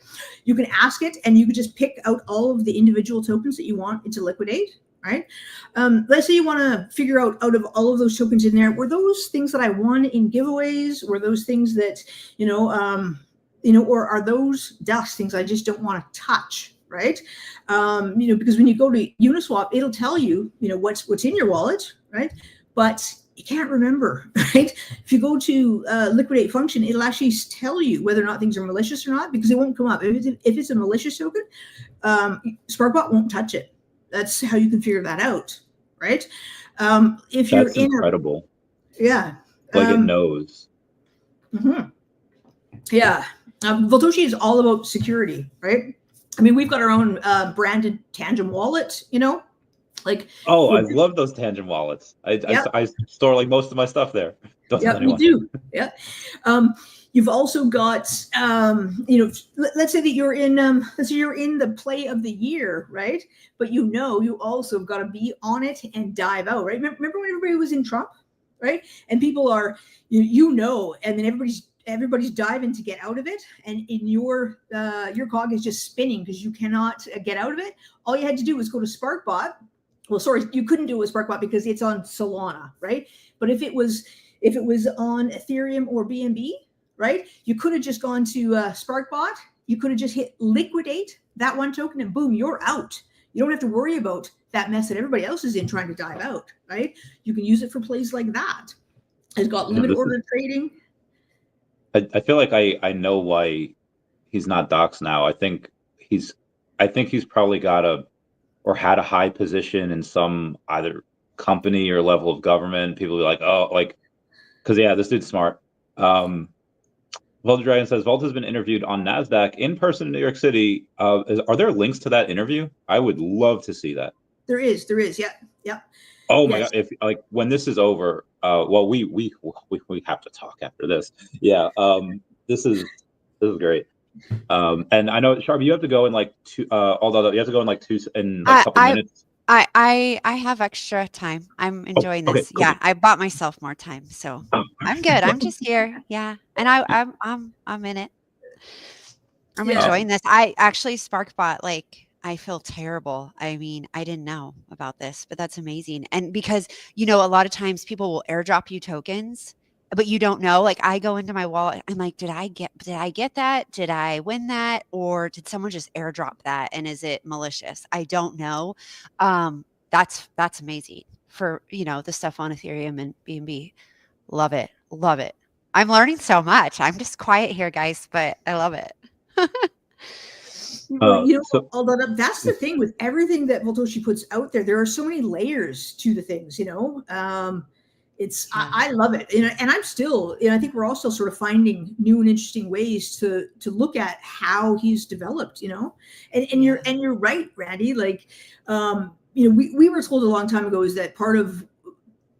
You can ask it and you can just pick out all of the individual tokens that you want it to liquidate, right? Let's say you want to figure out of all of those tokens in there, were those things that I won in giveaways? Were those things that, or are those dust things I just don't want to touch, right? Because when you go to Uniswap, it'll tell you, what's in your wallet, right? But you can't remember, right? If you go to liquidate function, it'll actually tell you whether or not things are malicious or not, because it won't come up. If it's a malicious token, SparkBot won't touch it. That's how you can figure that out, right? If That's you're in incredible. Yeah. Like it knows. Mm-hmm. Yeah. Voltoshi is all about security, right? I mean, we've got our own branded Tangent wallet, you know, like. Oh, I love those Tangent wallets. I store like most of my stuff there. Don't tell Yeah, we anyone. do. Yeah. You've also got, you know, let's say that you're in, let's say you're in the play of the year, right? But you know, you also got to be on it and dive out, right? Remember when everybody was in Trump, right? And people are, you know, and then everybody's diving to get out of it, and in your cog is just spinning because you cannot get out of it. All you had to do was go to SparkBot. Well, sorry, you couldn't do it with SparkBot because it's on Solana, right? But if it was on Ethereum or BNB, right, you could have just gone to SparkBot. You could have just hit liquidate that one token, and boom, you're out. You don't have to worry about that mess that everybody else is in trying to dive out, right? You can use it for plays like that. It's got limit order trading. I feel like I know why he's not doxxed now. I think he's probably got or had a high position in some either company or level of government. People be like, oh, like, because yeah, this dude's smart. Volta Dragon says Volta has been interviewed on NASDAQ in person in New York City. Are there links to that interview? I would love to see that. There is. Yeah. Oh my God! If like when this is over, well, we have to talk after this. Yeah. This is great. And I know, Sharp, you have to go in like two. Although you have to go in like a couple minutes. I have extra time. I'm enjoying this. Cool. Yeah, I bought myself more time, so I'm good. I'm just here. Yeah, and I'm in it. I'm enjoying this. I actually SparkBot, like, I feel terrible. I mean, I didn't know about this, but that's amazing. And because, you know, a lot of times people will airdrop you tokens, but you don't know. Like, I go into my wallet, I'm like, did I get that? Did I win that? Or did someone just airdrop that? And is it malicious? I don't know. That's amazing for, you know, the stuff on Ethereum and BNB. Love it. I'm learning so much. I'm just quiet here, guys, but I love it. Well, you know, although that's the thing with everything that Voltoshi puts out there. There are so many layers to the things, you know. I love it, and I'm still, I think we're all still sort of finding new and interesting ways to look at how he's developed, you know. And you're right, Randy. Like, you know, we were told a long time ago is that part of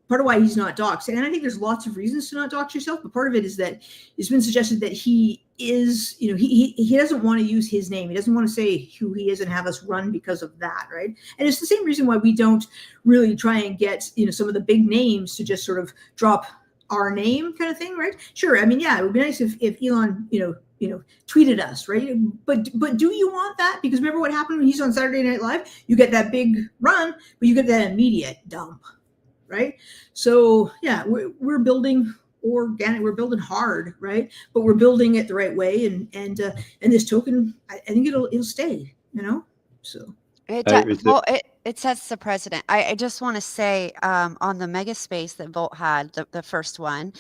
why he's not doxxed, and I think there's lots of reasons to not dox yourself, but part of it is that it's been suggested that he is, you know, he doesn't want to use his name. He doesn't want to say who he is and have us run because of that, right? And it's the same reason why we don't really try and get, you know, some of the big names to just sort of drop our name kind of thing, right? Sure, I mean, yeah, it would be nice if Elon, you know, tweeted us, right? But do you want that? Because remember what happened when he's on Saturday Night Live? You get that big run, but you get that immediate dump. Right. So, yeah, we're building organic, we're building hard. Right. But we're building it the right way. And this token, I think it'll stay, you know, so. It sets the precedent. I just want to say on the mega space that Volt had, the first one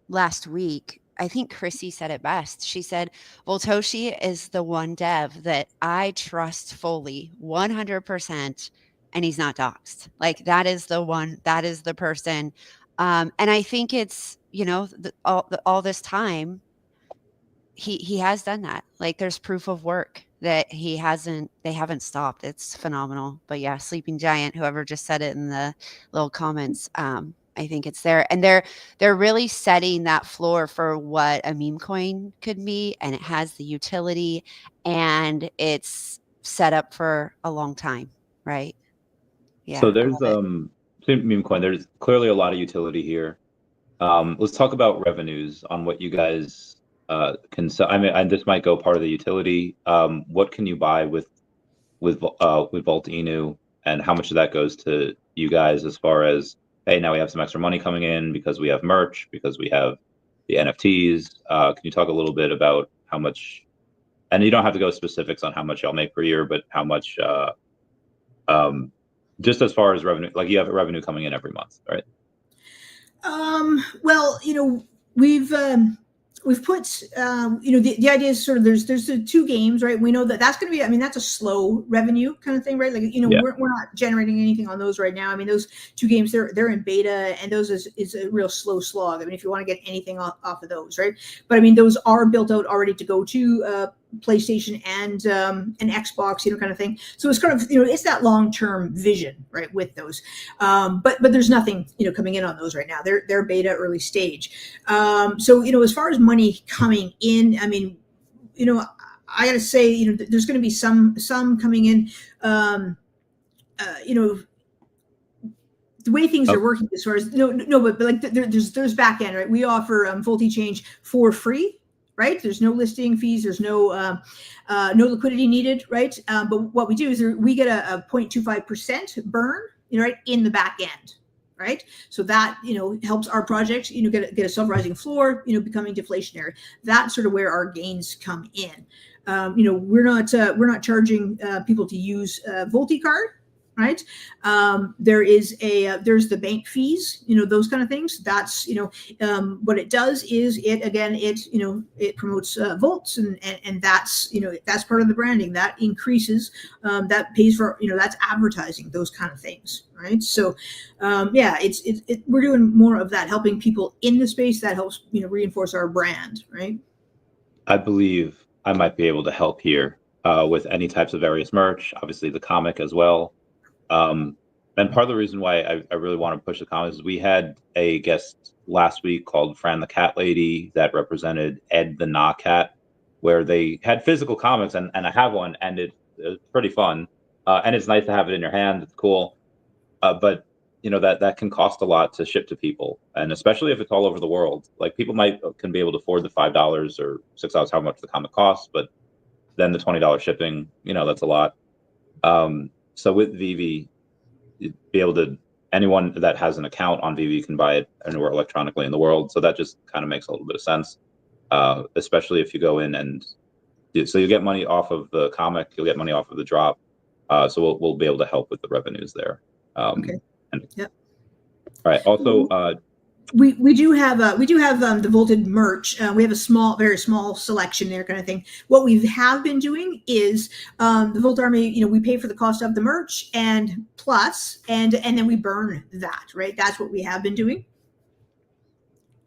last week, I think Chrissy said it best. She said, Voltoshi is the one dev that I trust fully 100%. And he's not doxxed. Like, that is the one, that is the person. And I think it's, you know, all this time, he has done that. Like, there's proof of work that they haven't stopped. It's phenomenal. But yeah, Sleeping Giant, whoever just said it in the little comments, I think it's there. And they're really setting that floor for what a meme coin could be. And it has the utility, and it's set up for a long time, right? Yeah, so there's meme coin. There's clearly a lot of utility here. Let's talk about revenues on what you guys can sell. I mean, and this might go part of the utility. What can you buy with Volt Inu, and how much of that goes to you guys as far as, hey, now we have some extra money coming in because we have merch, because we have the NFTs. Can you talk a little bit about how much? And you don't have to go specifics on how much y'all make per year, but how much just as far as revenue, like you have revenue coming in every month, right? Well, you know, we've we've put, the idea is sort of there's the two games, right? We know that that's going to be, I mean, that's a slow revenue kind of thing, right? Like, Yeah. we're not generating anything on those right now. I mean, those two games, they're in beta, and those is a real slow slog. I mean, if you want to get anything off of those, right? But I mean, those are built out already to go to PlayStation and an Xbox, kind of thing. So it's kind of, it's that long-term vision, right, with those. But there's nothing, coming in on those right now. They're beta, early stage. So, as far as money coming in, I mean, I got to say, there's going to be some coming in, the way things are working as far as but like there's back end, right? We offer VoltiChange for free, right? There's no listing fees. There's no liquidity needed, right? But what we do is we get a 0.25% burn, right, in the back end, right? So that helps our project, get a self-rising floor, becoming deflationary. That's sort of where our gains come in. We're not charging people to use VoltiCard. Right. There's the bank fees, those kind of things. That's, what it does is it promotes volts and that's, that's part of the branding that increases, that pays for, that's advertising, those kind of things. Right. So, we're doing more of that, helping people in the space that helps, reinforce our brand. Right. I believe I might be able to help here with any types of various merch, obviously the comic as well. And part of the reason why I really want to push the comics is we had a guest last week called Fran the Cat Lady that represented Ed the daCAT, where they had physical comics, and I have one, and it's pretty fun. And it's nice to have it in your hand. It's cool. But that can cost a lot to ship to people, and especially if it's all over the world. Like people can be able to afford the $5 or $6, how much the comic costs, but then the $20 shipping, that's a lot. So with VeVe, you'd be able to, anyone that has an account on VeVe can buy it anywhere electronically in the world. So that just kind of makes a little bit of sense, especially if you go in and so you get money off of the comic, you'll get money off of the drop. So we'll be able to help with the revenues there. Okay. Yep. All right. Also, we do have the Volted merch. We have a very small selection there, kind of thing. What we have been doing is the Volt Army. We pay for the cost of the merch and then we burn that. Right. That's what we have been doing.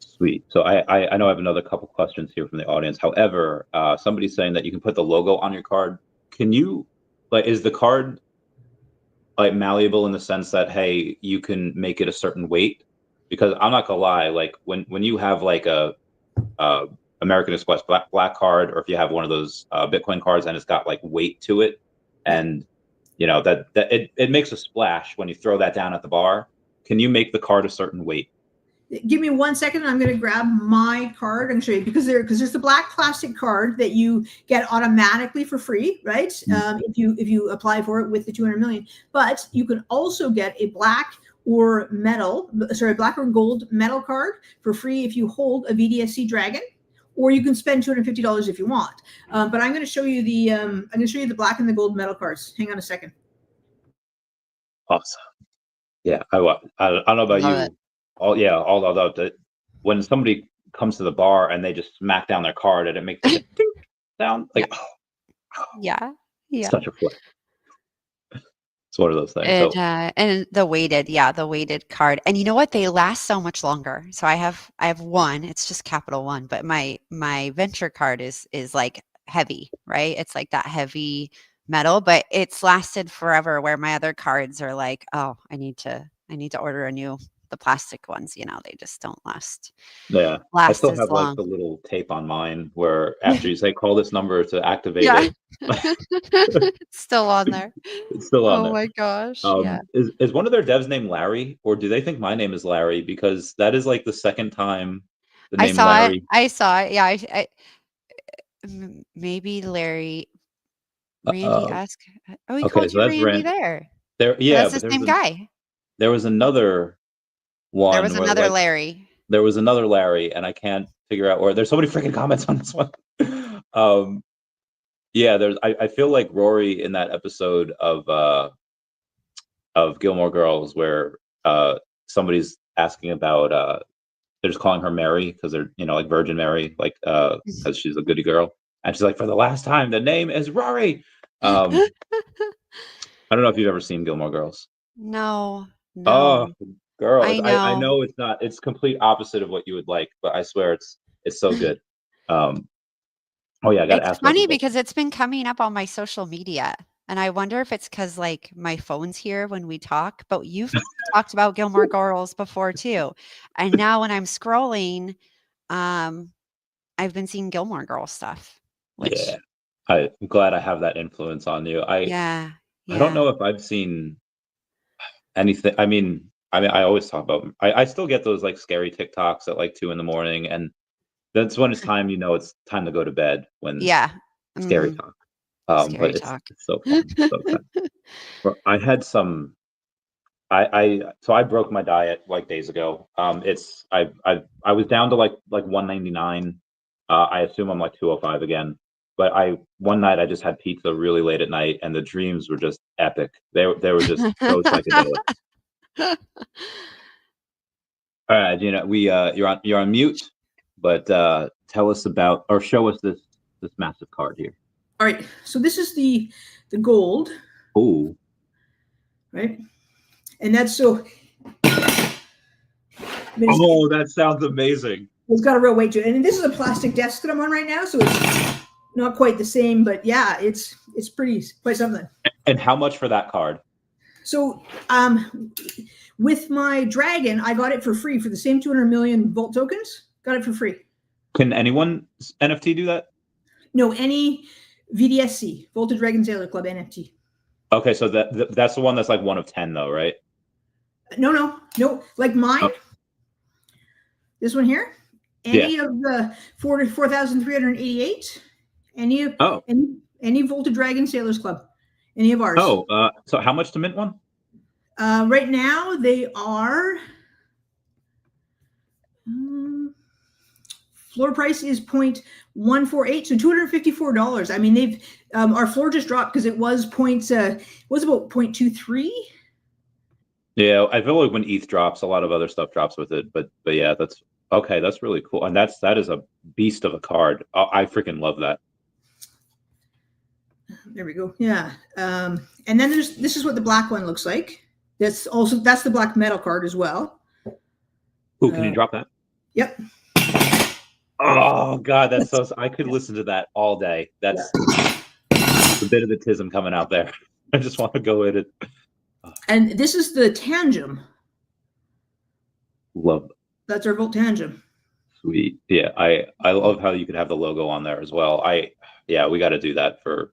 Sweet. So I know I have another couple questions here from the audience. However, somebody's saying that you can put the logo on your card. Can you, is the card malleable in the sense that, hey, you can make it a certain weight? Because I'm not gonna lie, when you have a American Express black card, or if you have one of those Bitcoin cards and it's got weight to it, and that it makes a splash when you throw that down at the bar. Can you make the card a certain weight? Give me 1 second. I'm going to grab my card and show you because there's the black plastic card that you get automatically for free, right? If you apply for it with the 200 million, but you can also get a black or gold metal card for free if you hold a VDSC Dragon, or you can spend $250 if you want. But I'm going to show you the black and the gold metal cards. Hang on a second. Awesome. Yeah, I don't know about you. All about that. When somebody comes to the bar and they just smack down their card and it makes a ding sound, yeah. Such a flip. It's one of those things. And the weighted card. And you know what? They last so much longer. So I have one. It's just Capital One, but my venture card is heavy, right? It's that heavy metal, but it's lasted forever. Where my other cards are oh, I need to order the plastic ones. They just don't last. Yeah, I still have long. The little tape on mine where after you say call this number to activate it, it's still on there. It's still on there. Oh my gosh! Is one of their devs named Larry, or do they think my name is Larry? Because that is the second time the name Larry. I saw it. Yeah, I maybe Larry. Randy asked. Oh, he called you Randy there. That's the same guy. There was another one. There was another Larry. There was another Larry, and I can't figure out where. There's so many freaking comments on this one. I feel like Rory in that episode of Gilmore Girls where somebody's asking about they're just calling her Mary because they're, you know, like Virgin Mary, like because she's a goody girl. And she's like, for the last time, the name is Rory. I don't know if you've ever seen Gilmore Girls. No, Oh, no. girl, I I know. know it's not. It's complete opposite of what you would like, but I swear it's so good. Oh yeah, I got to It's ask about the funny book. because it's been coming up on my social media, and I wonder if it's because like, my phone's here when we talk, but you've talked about Gilmore Girls before too, and now when I'm scrolling, um, I've been seeing Gilmore Girls stuff, Yeah, which I'm glad I have that influence on you. yeah, I don't yeah. know if I've seen anything. I mean, I always talk about. I still get those like scary TikToks at like 2 in the morning, and that's when it's time. You know, it's time to go to bed when Yeah. scary Mhm. talk. Scary But talk. it's so fun. So fun. But I had some. So I broke my diet like days ago. It's I was down to like 199. I assume I'm like 205 again. But I one night I just had pizza really late at night, and the dreams were just epic. They were just so psychedelic. All right, Gina, we you're on mute, but tell us about or show us this massive card here. All right. So this is the gold, Oh, right? And that's so. oh, that sounds amazing. It's got a real weight to it, and this is a plastic desk that I'm on right now, so it's not quite the same, but yeah, it's pretty quite something. And how much for that card? So, with my dragon, I got it for free for the same 200 million Volt tokens. Got it for free. Can anyone NFT do that? No, any VDSC, Voltage Dragon Sailor Club NFT. Okay, so that's the one that's like 1 of 10 though, right? No. Like mine, this one here. Any of the 4,388. Any of any Voltage Dragon Sailors Club. Any of ours. Oh, so how much to mint one? Right now they are. Floor price is 0.148, so $254. I mean, they've our floor just dropped because it was about 0.23. Yeah, I feel like when ETH drops, a lot of other stuff drops with it. But yeah, that's okay. That's really cool, and that is a beast of a card. I freaking love that. There we go. Yeah, and then this is what the black one looks like. That's the black metal card as well. Ooh, can you drop that? Yep. Oh God, that's so. I could listen to that all day. That's a bit of the tism coming out there. I just want to go in it. And this is the tangem. Love. That's our Volt tangem. Sweet. Yeah, I love how you could have the logo on there as well. Yeah, we got to do that for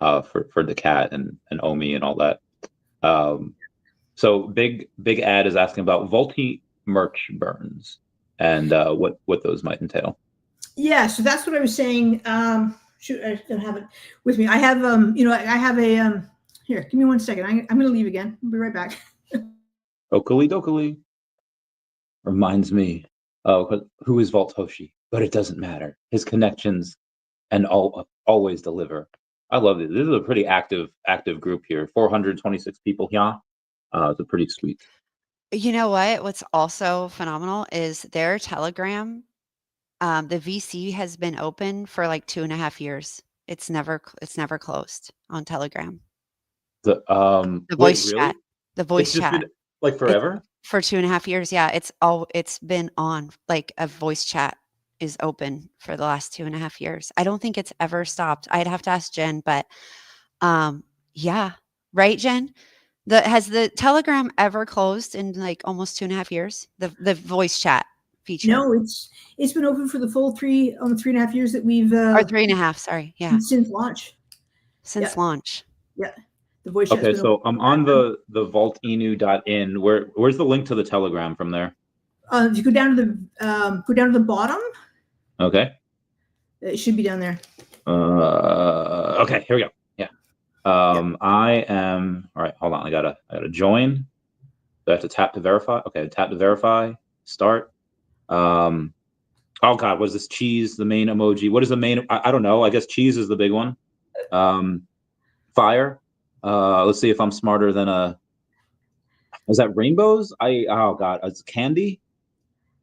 daCAT and Omi and all that. So big ad is asking about Volty merch burns and what those might entail. Yeah, so that's what I was saying. Shoot, I don't have it with me. I have I have a here. Give me 1 second. I'm going to leave again. I'll be right back. Oakley Dokley reminds me of who is Vault Hoshi, but it doesn't matter. His connections and always deliver. I love it. This is a pretty active group here. 426 people here. It's a pretty sweet. You know what? What's also phenomenal is their Telegram. The VC has been open for like 2.5 years. It's never closed on Telegram. The voice really? chat. The voice it's just chat. been like forever? For 2.5 years. Yeah. It's been on, like, a voice chat is open for the last 2.5 years. I don't think it's ever stopped. I'd have to ask Jen, but yeah. Right, Jen? Has the Telegram ever closed in like almost 2.5 years? The voice chat feature. No, it's been open for the full 3.5 years that we've or 3.5, sorry. Yeah. Since launch. Since launch. Yeah. The voice chat's Okay, been so open. I'm on the vaultinu.in. Where's the link to the Telegram from there? If you go down to the bottom. Okay. It should be down there. Okay, here we go. Yeah. I am all right. Hold on. I gotta join. Do I have to tap to verify? Okay, tap to verify. Start. Oh God, was this cheese the main emoji? What is the main? I don't know. I guess cheese is the big one. Fire. Let's see if I'm smarter than a. Is that rainbows? Oh God, it's candy.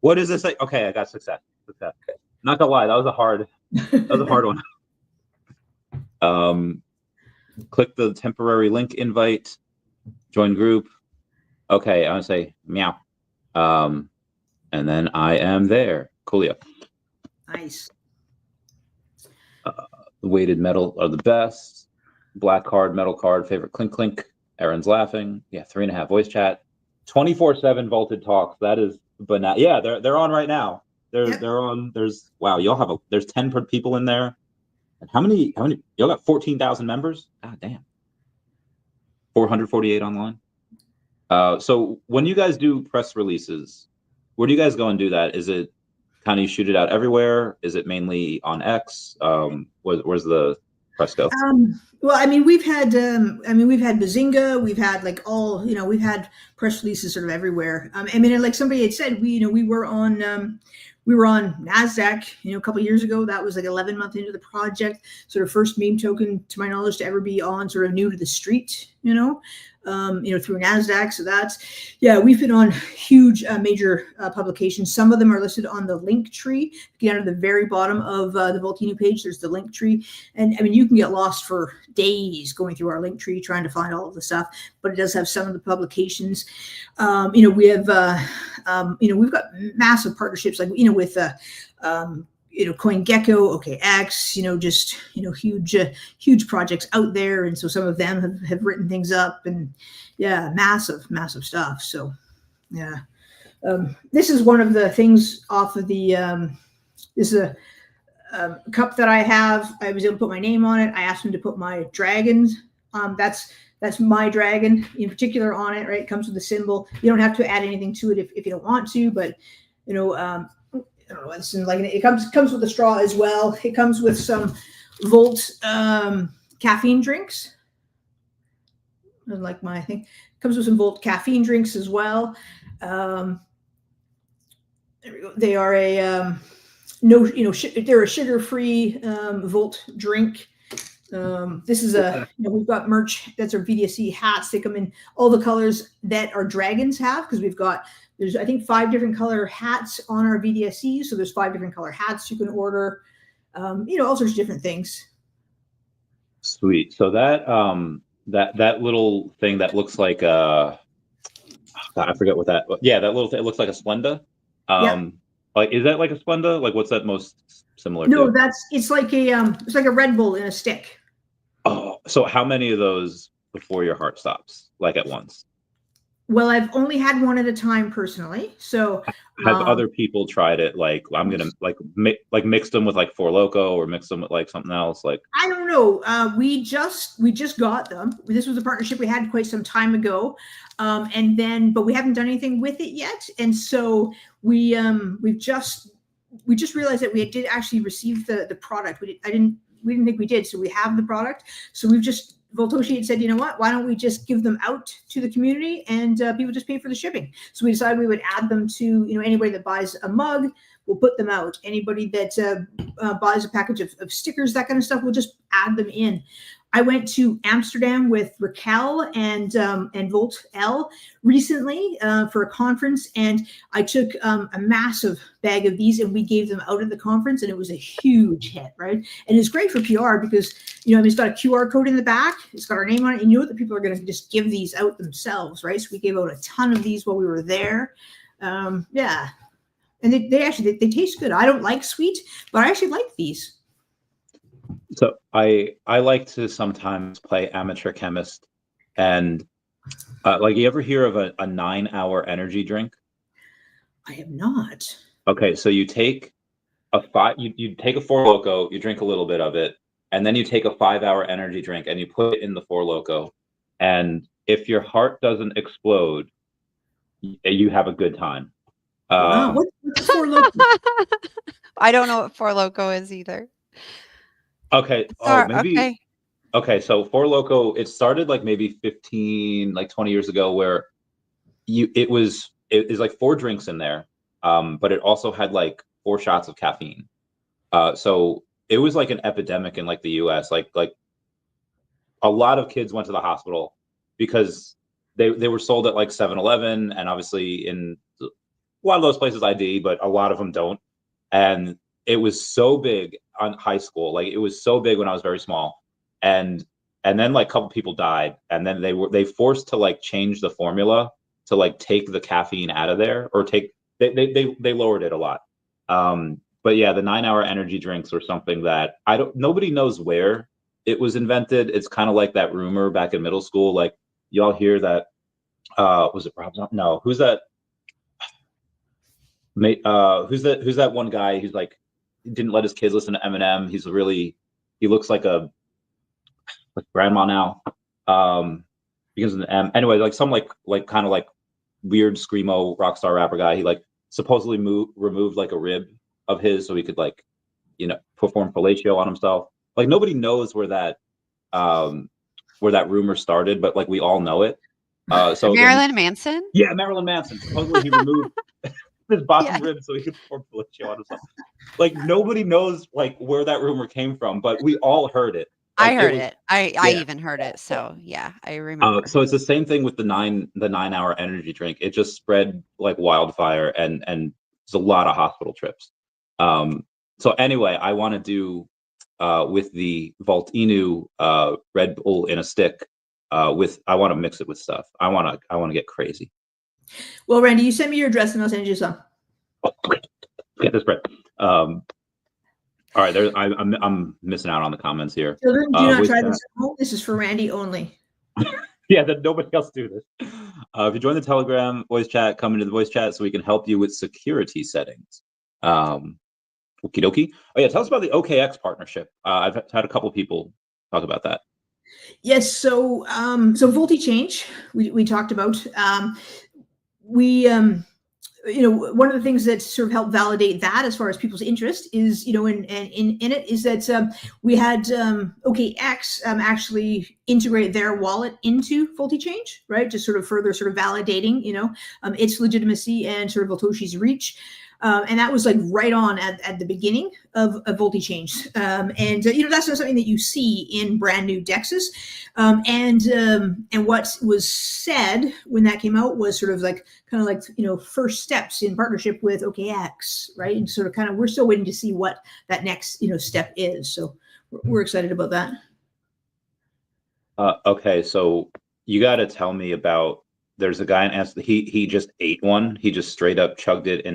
What is this? Like? Okay, I got success. Success. Not gonna lie, that was a hard one. Click the temporary link invite, join group. Okay, I'm gonna say meow. And then I am there. Coolio. Nice. Weighted metal are the best. Black card, metal card, favorite clink clink. Aaron's laughing. Yeah, 3.5 voice chat. 24/7 vaulted talks. That is banana. Yeah, they're on right now. They're on. There's wow. Y'all have there's 10 people in there. And how many? Y'all got 14,000 members? God damn. 448 online. So when you guys do press releases, where do you guys go and do that? Is it kind of you shoot it out everywhere? Is it mainly on X? Where's the press go? Well, I mean, we've had Bazinga, we've had like all, we've had press releases sort of everywhere. I mean, like somebody had said, we were on NASDAQ, a couple of years ago. That was like 11 months into the project, sort of first meme token, to my knowledge, to ever be on sort of new to the street, through NASDAQ. So that's, we've been on huge major publications. Some of them are listed on the link tree. Get down to the very bottom of the Voltini page, there's the link tree. And I mean, you can get lost for days going through our link tree, trying to find all of the stuff, but it does have some of the publications. We have, we've got massive partnerships, like, with CoinGecko, OKX, huge projects out there. And so some of them have written things up, and massive stuff. So this is one of the things off of the, this is a cup that I have. I was able to put my name on it. I asked him to put my dragons. That's my dragon in particular on it, right? It comes with a symbol. You don't have to add anything to it if you don't want to, but I don't know. It's like it comes with a straw as well. It comes with some Volt caffeine drinks. Like my thing, it comes with some Volt caffeine drinks as well. There we go. They are a they're a sugar-free Volt drink. This is we've got merch. That's our VDSC hats. They come in all the colors that our dragons have, because there's I think 5 different color hats on our VDSC. So there's 5 different color hats you can order. All sorts of different things. Sweet. So that that little thing that looks like I forget what that. Yeah, that little thing. It looks like a Splenda. Like, is that like a Splenda? Like, what's that most similar to? No, it's like a Red Bull in a stick. Oh, so how many of those before your heart stops, like at once? Well, I've only had one at a time personally. So have other people tried it? Like, I'm gonna mix them with like Four Loko, or mix them with like something else. Like, I don't know. We just got them. This was a partnership we had quite some time ago, but we haven't done anything with it yet. And so we just realized that we did actually receive the product. We didn't think we did. So we have the product. So we've just. Voltoshi had said, you know what, why don't we just give them out to the community, and people just pay for the shipping. So we decided we would add them to, anybody that buys a mug, we'll put them out. Anybody that buys a package of stickers, that kind of stuff, we'll just add them in. I went to Amsterdam with Raquel and Volt L recently for a conference, and I took a massive bag of these, and we gave them out at the conference, and it was a huge hit, right? And it's great for PR because, it's got a QR code in the back, it's got our name on it, and that people are going to just give these out themselves, right? So we gave out a ton of these while we were there. And they actually taste good. I don't like sweet, but I actually like these. So I like to sometimes play amateur chemist, and like, you ever hear of a 9-hour energy drink? I have not. Okay, so you take you take a Four Loko, you drink a little bit of it, and then you take a 5-hour energy drink and you put it in the Four Loko, and if your heart doesn't explode, you have a good time. Wow. What's Four Loko? I don't know what Four Loko is either. Okay. Okay. Okay. So Four Loko, it started like maybe 20 years ago, where it was like 4 drinks in there, but it also had like 4 shots of caffeine. So it was like an epidemic in like the US. Like a lot of kids went to the hospital because they were sold at like 7-Eleven, and obviously in a lot of those places ID, but a lot of them don't. And it was so big on high school. Like it was so big when I was very small. And then like a couple people died. And then they forced to like change the formula to like take the caffeine out of there, or they lowered it a lot. But yeah, the 9-hour energy drinks were something that nobody knows where it was invented. It's kind of like that rumor back in middle school. Like y'all hear that, was it Rob? No, who's that? Who's that one guy who's like, didn't let his kids listen to Eminem. He looks like a grandma now. Begins with an M. Anyway, like some like kind of like weird screamo rock star rapper guy. He like supposedly removed like a rib of his so he could like, perform fellatio on himself. Like nobody knows where that rumor started, but like we all know it. So Marilyn Manson? Yeah, Marilyn Manson. Supposedly he removed his bottom rib so he could perform fellatio on himself. Like nobody knows like where that rumor came from, but we all heard it. Like, I heard it. I even heard it. So yeah, I remember. So it's the same thing with the 9-hour energy drink. It just spread like wildfire, and there's a lot of hospital trips. So anyway, I want to do with the Volt Inu Red Bull in a stick. I want to mix it with stuff. I want to get crazy. Well, Randy, you send me your address and I'll send you some. Get this bread. All right, I'm missing out on the comments here. Children, do not try this at home. This is for Randy only. Yeah, that nobody else do this. If you join the Telegram voice chat, come into the voice chat so we can help you with security settings. Okie dokie. Oh yeah, tell us about the OKX partnership. I've had a couple people talk about that. Yes, so VoltiChange we talked about. One of the things that sort of helped validate that as far as people's interest is, in it is that we had OKX actually integrate their wallet into VoltiChange, right? Just sort of further sort of validating, its legitimacy and sort of Voltoshi's reach. And that was like right on at the beginning of VoltiChange. And that's not something that you see in brand new DEXs. And what was said when that came out was sort of like, first steps in partnership with OKX, right? And sort of we're still waiting to see what that next, step is. So we're excited about that. Okay. So you got to tell me about, there's a guy in Aston, he just ate one. He just straight up chugged it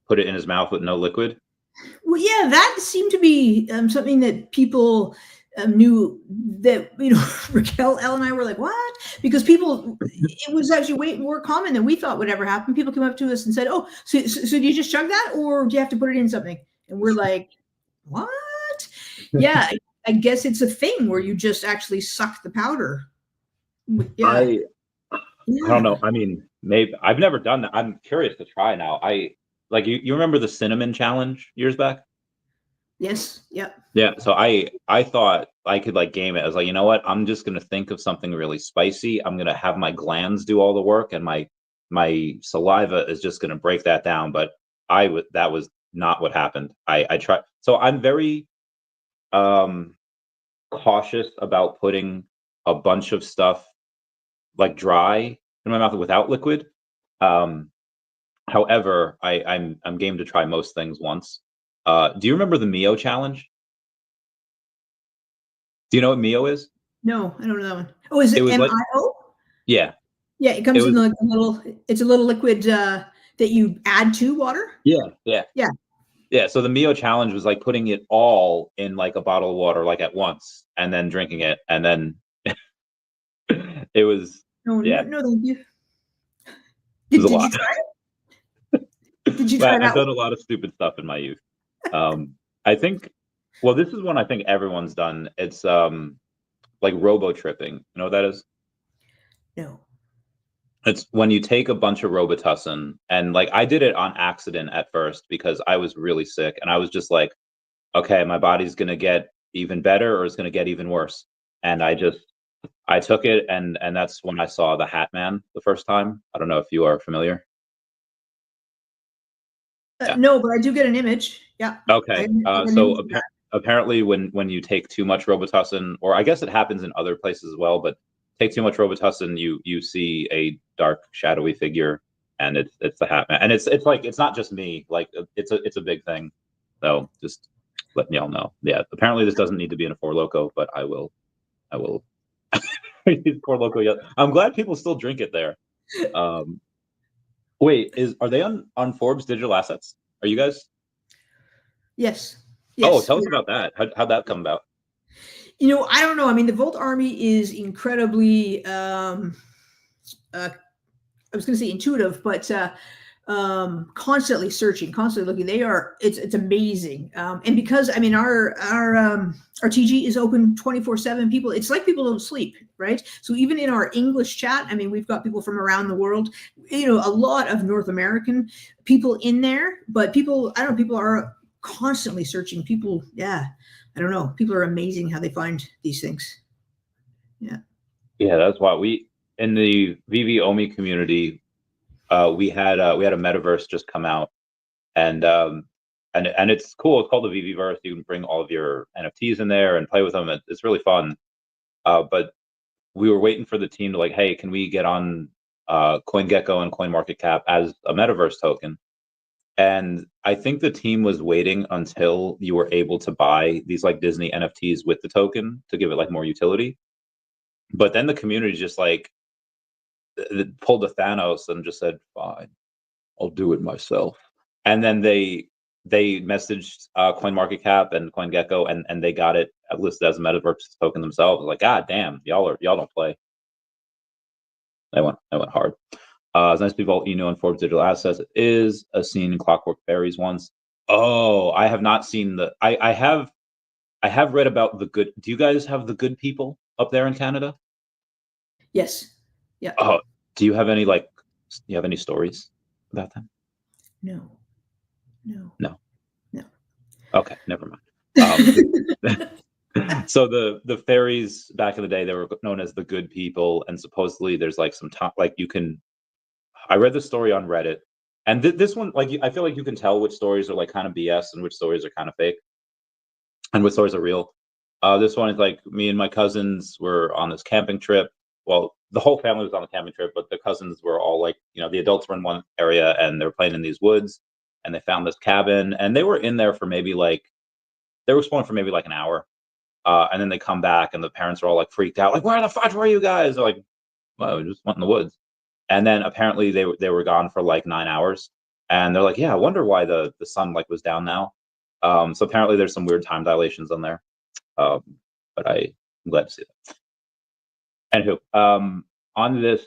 put it in his mouth with no liquid. Well, yeah, that seemed to be something that people knew that, Raquel, Elle, and I were like, what? Because it was actually way more common than we thought would ever happen. People came up to us and said, oh, so do you just chug that, or do you have to put it in something? And we're like, what? Yeah, I guess it's a thing where you just actually suck the powder. Yeah. I don't know. I mean, maybe I've never done that. I'm curious to try now. Like you remember the cinnamon challenge years back? Yes. Yep. Yeah. So I thought I could like game it. I was like, you know what? I'm just gonna think of something really spicy. I'm gonna have my glands do all the work, and my saliva is just gonna break that down. But that was not what happened. I tried. So I'm very cautious about putting a bunch of stuff like dry in my mouth without liquid. However, I'm game to try most things once. Do you remember the Mio challenge? Do you know what Mio is? No, I don't know that one. Oh, is it MIO? Yeah. Yeah, it comes in like a little liquid that you add to water. Yeah. So the Mio challenge was like putting it all in like a bottle of water like at once and then drinking it, and then it was no, thank you. Did you try it? Did you try it out? I've done a lot of stupid stuff in my youth. I think, well, this is one I think everyone's done. It's like robo tripping. You know what that is? No. It's when you take a bunch of Robitussin, and like I did it on accident at first because I was really sick, and I was just like, okay, my body's gonna get even better or it's gonna get even worse. And I took it, and that's when I saw the Hat Man the first time. I don't know if you are familiar. No, but I do get an image. Yeah. Okay. So apparently when you take too much Robitussin, or I guess it happens in other places as well, but take too much Robitussin, you see a dark, shadowy figure and it's the hat man, and it's like it's not just me. Like it's a big thing. So just letting y'all know. Yeah, apparently this doesn't need to be in a Four Loko, but I will. Four Loko. Yeah, I'm glad people still drink it there. Wait, are they on Forbes Digital Assets? Are you guys? Yes. Oh, tell us about that. How'd that come about? I don't know. I mean, the Volt Army is incredibly, I was going to say intuitive, but constantly searching, constantly looking. It's amazing. And because I mean, our TG is open 24/7. It's like people don't sleep, right? So even in our English chat, I mean, we've got people from around the world. A lot of North American people in there, but people are constantly searching. People, yeah. I don't know. People are amazing how they find these things. Yeah. Yeah, that's why we in the VeVe Omi community, we had a metaverse just come out, and it's cool. It's called the VeVeverse. You can bring all of your NFTs in there and play with them. It's really fun. But we were waiting for the team to hey, can we get on CoinGecko and CoinMarketCap as a metaverse token? And I think the team was waiting until you were able to buy these Disney NFTs with the token to give it more utility. But then the community just pulled the Thanos and just said, "Fine, I'll do it myself." And then they messaged CoinMarketCap and CoinGecko, and they got it listed as a metaverse token themselves. God damn, y'all don't play. They went hard. It's nice to be Vault on Forbes Digital Assets. It is a scene in Clockwork Fairies once. Oh, I have not seen I have read about the good. Do you guys have the good people up there in Canada? Yes. Yeah. Oh, do you have any stories about them? No. Okay, never mind. So the fairies back in the day, they were known as the good people, and supposedly there's some you can. I read the story on Reddit, and this one, I feel like you can tell which stories are kind of BS and which stories are kind of fake, and which stories are real. This one is me and my cousins were on this camping trip. Well, the whole family was on the camping trip, but the cousins were all the adults were in one area and they were playing in these woods, and they found this cabin, and they were in there for maybe they were exploring for maybe an hour, and then they come back and the parents are all freaked out, where the fudge were you guys? They're well, we just went in the woods. And then apparently they were gone for 9 hours, and they're yeah, I wonder why the sun was down now. So apparently there's some weird time dilations on there, but I'm glad to see that. Anywho, on this,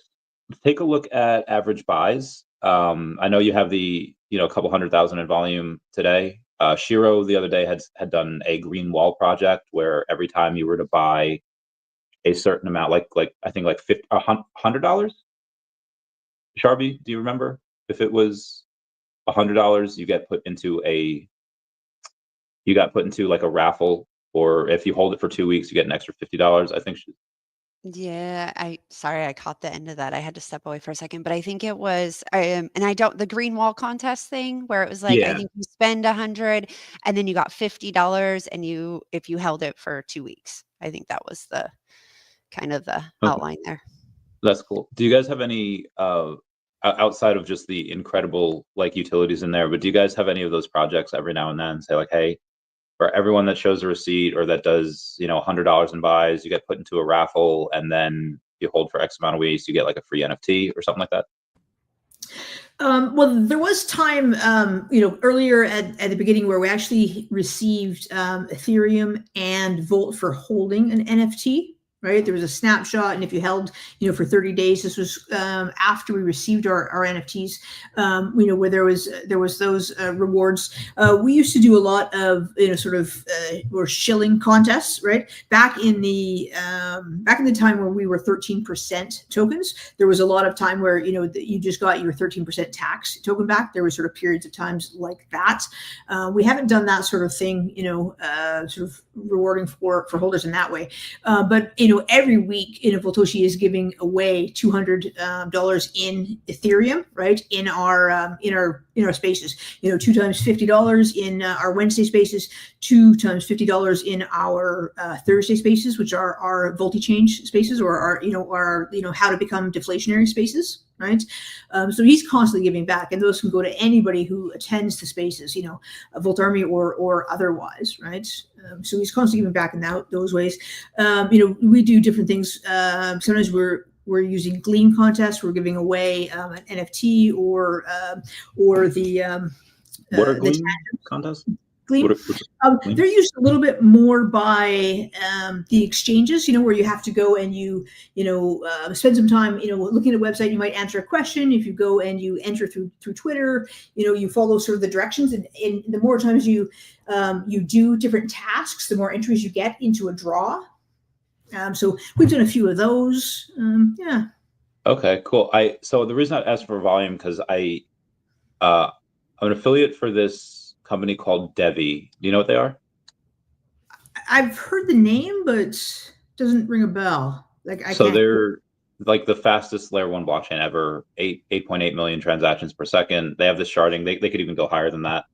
take a look at average buys. I know you have the a couple 100,000 in volume today. SHIRO the other day had done a green wall project where every time you were to buy a certain amount, I think $100. Sharby, do you remember? If it was $100, you got put into a raffle, or if you hold it for 2 weeks, you get an extra $50. I think. Yeah, sorry, I caught the end of that. I had to step away for a second, but I think it was, and I don't, the green wall contest thing where it was I think you spend 100 and then you got $50, and if you held it for 2 weeks. I think that was the kind of the outline there. That's cool. Do you guys have any outside of just the incredible utilities in there, but do you guys have any of those projects every now and then say hey, for everyone that shows a receipt or that does $100 in buys, you get put into a raffle, and then you hold for X amount of weeks, you get a free NFT or something like that? Well, there was time, earlier at the beginning where we actually received Ethereum and Volt for holding an NFT. Right, there was a snapshot, and if you held, for 30 days, this was after we received our NFTs. Where there was those rewards. We used to do a lot of or shilling contests, right? Back in the time where we were 13% tokens, there was a lot of time where you just got your 13% tax token back. There were sort of periods of times like that. We haven't done that sort of thing, sort of rewarding for holders in that way, but every week, Voltoshi is giving away $200 in Ethereum, right? In our spaces, 2 times $50 in our Wednesday spaces, 2 times $50 in our Thursday spaces, which are our Volti Change spaces, or our how to become deflationary spaces. right? So he's constantly giving back, and those can go to anybody who attends the spaces, Volt Army or otherwise, right? So he's constantly giving back in those ways. We do different things. Sometimes we're using Gleam contests. We're giving away an NFT or the what are Gleam contests? Gleam. They're used a little bit more by the exchanges, where you have to go and you spend some time, looking at a website. You might answer a question. If you go and you enter through Twitter, you follow sort of the directions, and the more times you do different tasks, the more entries you get into a draw. So we've done a few of those. Yeah. Okay, cool. So the reason I asked for volume because I'm an affiliate for this company called DEVVE. Do you know what they are? I've heard the name, but it doesn't ring a bell. They're like the fastest layer 1 blockchain ever, 8.8 million transactions per second. They have this sharding. They could even go higher than that.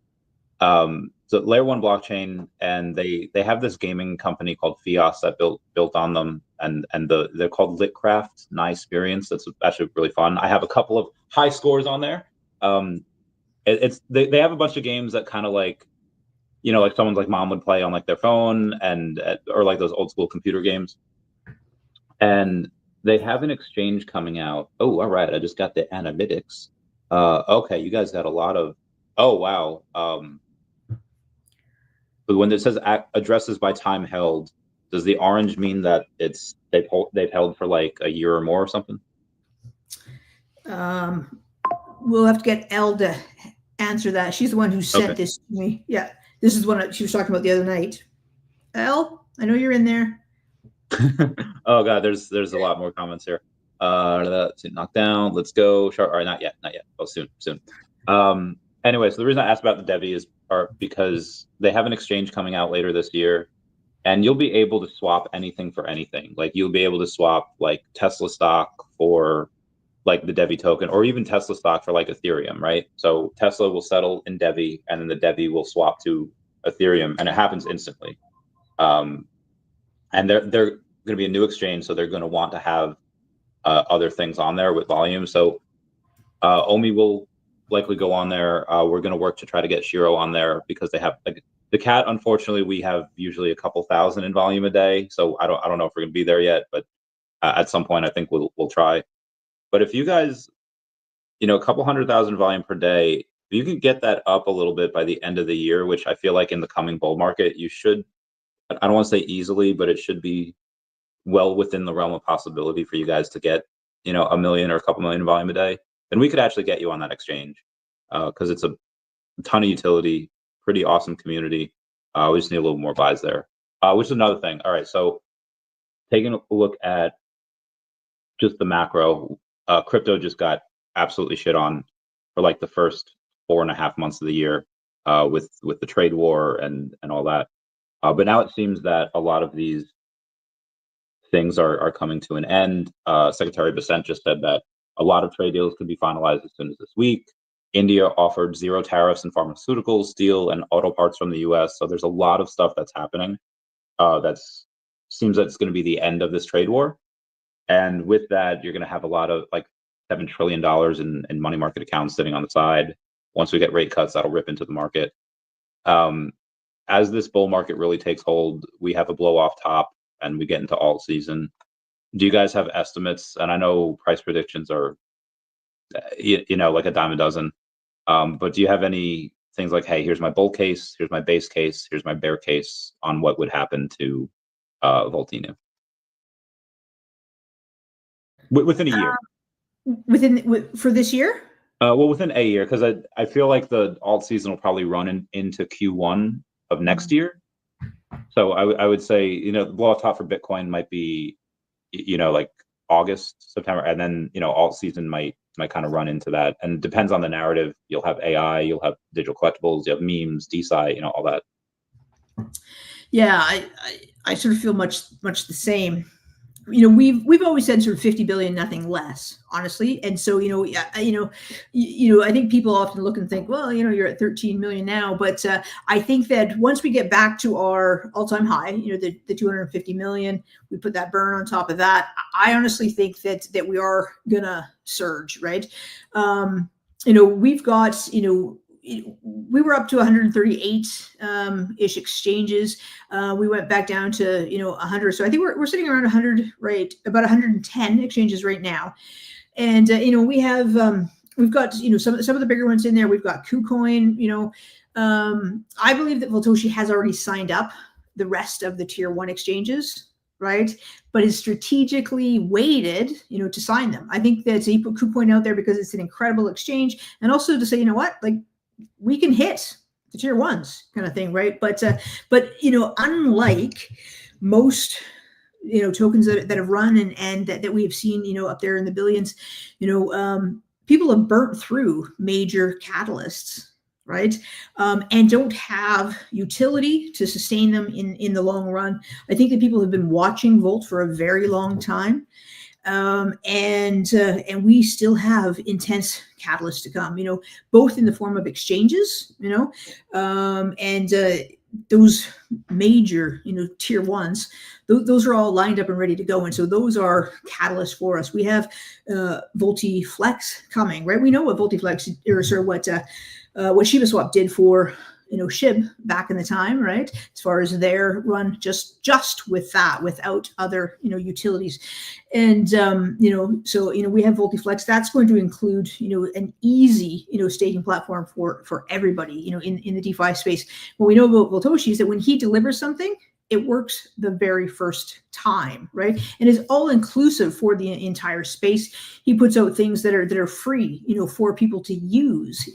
So layer 1 blockchain, and they have this gaming company called Fios that built on them, and they're called Litcraft Experience. That's actually really fun. I have a couple of high scores on there. They have a bunch of games that kind of like someone's like mom would play on like their phone or like those old school computer games. And they have an exchange coming out. Oh, all right. I just got the analytics. Okay, you guys got a lot of. Oh, wow. But when it says addresses by time held, does the orange mean that they've held for like a year or more or something? We'll have to get Elle to answer that. She's the one who sent this to me. Yeah, this is what she was talking about the other night. Elle, I know you're in there. Oh God, there's a lot more comments here. Let's knock down. Let's go. All right, not yet. Oh, soon. Anyway, so the reason I asked about the DEVVE is because they have an exchange coming out later this year, and you'll be able to swap anything for anything. Like you'll be able to swap like Tesla stock for like the DEVVE token, or even Tesla stock for like Ethereum, right? So Tesla will settle in DEVVE, and then the DEVVE will swap to Ethereum, and it happens instantly. And they're going to be a new exchange, so they're going to want to have other things on there with volume. So Omi will likely go on there. We're going to work to try to get SHIRO on there because they have like daCAT. Unfortunately, we have usually a couple thousand in volume a day, so I don't know if we're going to be there yet, but at some point I think we'll try. But if you guys, a couple 100,000 volume per day, if you can get that up a little bit by the end of the year, which I feel like in the coming bull market, you should, I don't want to say easily, but it should be well within the realm of possibility for you guys to get, 1 million or a couple million volume a day, then we could actually get you on that exchange because it's a ton of utility, pretty awesome community. We just need a little more buys there, which is another thing. All right, so taking a look at just the macro, crypto just got absolutely shit on for like the first 4.5 months of the year with the trade war and all that. But now it seems that a lot of these things are coming to an end. Secretary Bessent just said that a lot of trade deals could be finalized as soon as this week. India offered 0 tariffs in pharmaceuticals, steel, and auto parts from the US. So there's a lot of stuff that's happening. Seems that it's going to be the end of this trade war. And with that, you're going to have a lot of like $7 trillion in money market accounts sitting on the side. Once we get rate cuts, that'll rip into the market. As this bull market really takes hold, we have a blow off top and we get into alt season. Do you guys have estimates? And I know price predictions are, like a dime a dozen. But do you have any things like, hey, here's my bull case, here's my base case, here's my bear case on what would happen to Voltinu within a year? For this year? Well, within a year, because I feel like the alt season will probably run into Q1 of next year. So I would say, the blow off top for Bitcoin might be, like August, September, and then, alt season might kind of run into that. And depends on the narrative. You'll have AI, you'll have digital collectibles, you have memes, DeSci, all that. Yeah, I sort of feel much the same. We've always said sort of 50 billion, nothing less, honestly. And so, I think people often look and think, well, you're at 13 million now. But I think that once we get back to our all-time high, the 250 million, we put that burn on top of that. I honestly think that we are gonna surge, right? We've got, we were up to 138 ish exchanges. We went back down to 100. So I think we're sitting around 100, right? About 110 exchanges right now. And we've got some of the bigger ones in there. We've got KuCoin. I believe that Voltoshi has already signed up the rest of the tier 1 exchanges, right? But is strategically weighted, to sign them. I think that he put KuCoin out there because it's an incredible exchange, and also to say, like, we can hit the tier 1s kind of thing, right? But unlike most tokens that have run and that we have seen up there in the billions, people have burnt through major catalysts, right? And don't have utility to sustain them in the long run. I think that people have been watching Volt for a very long time. And we still have intense catalysts to come, both in the form of exchanges, and those major, tier 1s, those are all lined up and ready to go. And so those are catalysts for us. We have VoltiFlex coming, right? We know what VoltiFlex, what ShibaSwap did for SHIB back in the time, right? As far as their run, just with that, without other utilities. And so we have VoltiFlex. That's going to include an easy staking platform for everybody in the DeFi space. What we know about Voltoshi is that when he delivers something, it works the very first time, right? And is all inclusive for the entire space. He puts out things that are free, for people to use,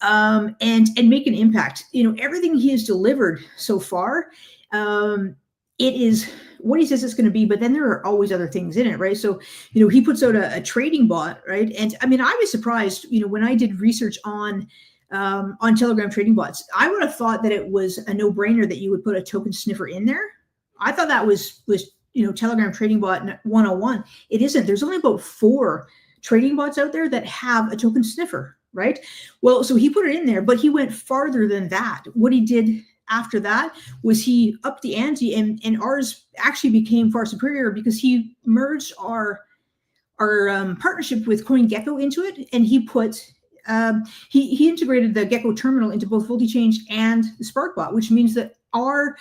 and make an impact. Everything he has delivered so far, it is what he says it's going to be, but then there are always other things in it, right? So, he puts out a trading bot, right? And I mean, I was surprised, when I did research on Telegram trading bots, I would have thought that it was a no-brainer that you would put a token sniffer in there. I thought that was Telegram trading bot 101. It isn't. There's only about 4 trading bots out there that have a token sniffer, right? Well, so he put it in there, but he went farther than that. What he did after that was he upped the ante, and ours actually became far superior because he merged our partnership with CoinGecko into it, and he put he integrated the Gecko terminal into both VoltiChange and the SparkBot, which means that our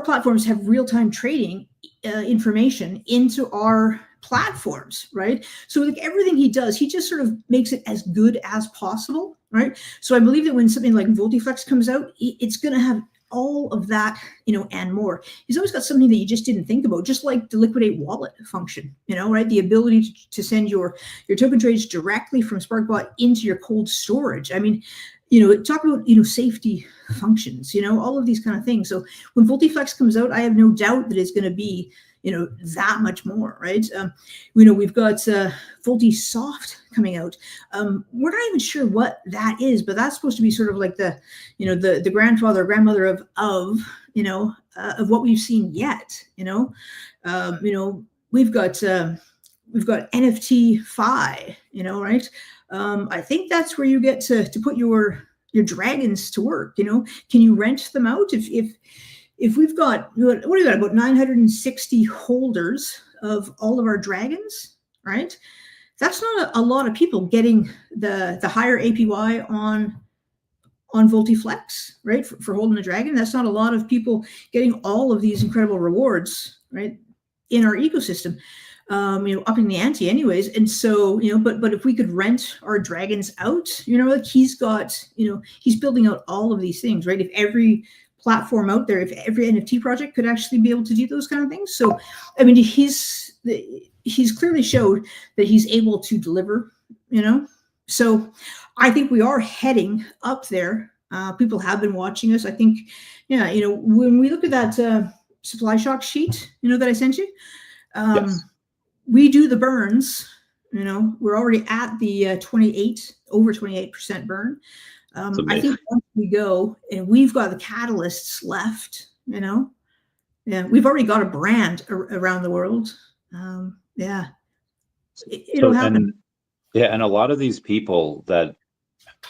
platforms have real-time trading information into our platforms, right? So like everything he does, he just sort of makes it as good as possible, right? So I believe that when something like VoltiFlex comes out, it's going to have all of that, and more. He's always got something that you just didn't think about, just like the liquidate wallet function, right? The ability to send your token trades directly from SparkBot into your cold storage. I mean, talk about, safety functions, all of these kind of things. So when VoltiFlex comes out, I have no doubt that it's going to be, that much more, right? We've got VoltiSoft coming out. We're not even sure what that is, but that's supposed to be sort of like the, the grandfather or grandmother of what we've seen yet. We've got NFT Fi, right? I think that's where you get to put your dragons to work. Can you rent them out? If we've got, what do we got, about 960 holders of all of our dragons, right? That's not a lot of people getting the higher APY on VoltiFlex, right? For holding a dragon. That's not a lot of people getting all of these incredible rewards, right, in our ecosystem. Upping the ante anyways. And so, but if we could rent our dragons out, like he's got, he's building out all of these things, right? If every platform out there, if every NFT project could actually be able to do those kind of things. So, I mean, he's clearly showed that he's able to deliver, So I think we are heading up there. People have been watching us. I think, when we look at that supply shock sheet, that I sent you, Yes. We do the burns, we're already at the over 28% burn. I think once we go and we've got the catalysts left, we've already got a brand around the world. It'll happen. And a lot of these people that,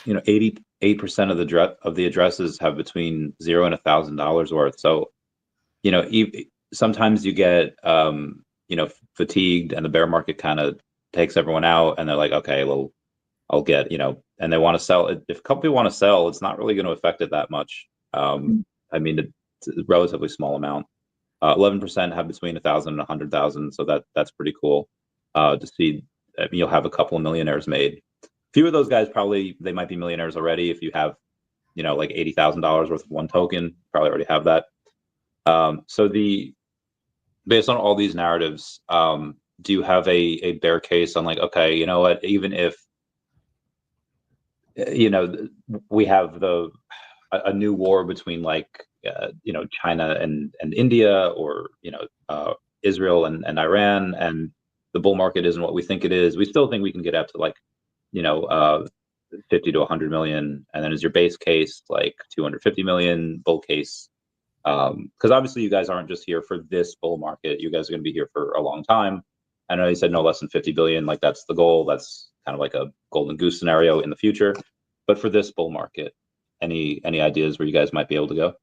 88% of the addresses have between $0 and $1,000 worth. So, sometimes you get, fatigued and the bear market kind of takes everyone out, and they're like, okay, well, I'll get, and they want to sell. If a company want to sell, it's not really going to affect it that much. I mean, it's a relatively small amount. 11% have between 1,000 and 100,000, so that's pretty cool to see. You'll have a couple of millionaires made. A few of those guys probably they might be millionaires already. If you have, like $80,000 worth of one token, probably already have that. So based on all these narratives, do you have a bear case on like, okay, you know what, even if we have a new war between like China and India, or Israel and Iran, and the bull market isn't what we think it is, we still think we can get up to like 50 to 100 million, and then as your base case like 250 million bull case, because obviously you guys aren't just here for this bull market, you guys are going to be here for a long time. I know you said no less than 50 billion, like that's the goal, that's kind of like a golden goose scenario in the future. But for this bull market, any ideas where you guys might be able to go?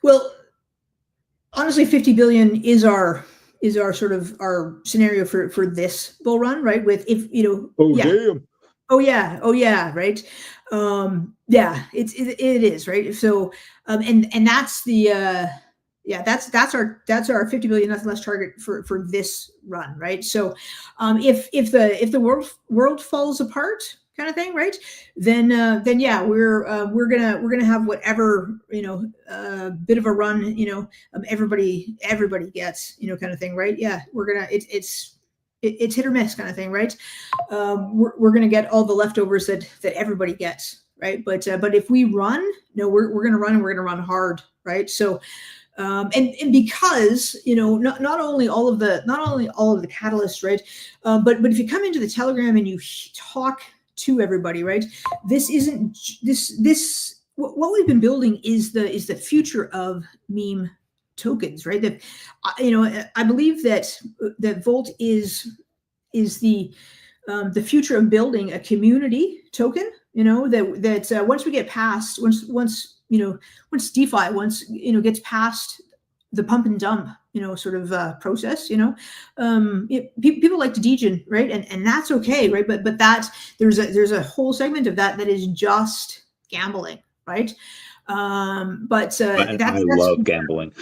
Well, honestly, 50 billion is our sort of our scenario for this bull run, right? With Damn. Oh yeah, right. It is, right? So and that's the that's our 50 billion, nothing less target for this run, right? So if the world falls apart, kind of thing, right? Then yeah, we're gonna have whatever bit of a run, everybody gets, kind of thing, right? Yeah, we're gonna it's hit or miss kind of thing, right? We're gonna get all the leftovers that everybody gets, right? But if we run, no, we're gonna run, and we're gonna run hard, right? So and because not only all of the catalysts, right? But if you come into the Telegram and you talk to everybody, right? This isn't this what we've been building is the future of meme tokens, right? That I believe that Volt is the future of building a community token. That once we get past once DeFi gets past the pump and dump sort of process, people like to degen, right? And that's okay, right? But that there's a whole segment of that is just gambling, right? But I love gambling.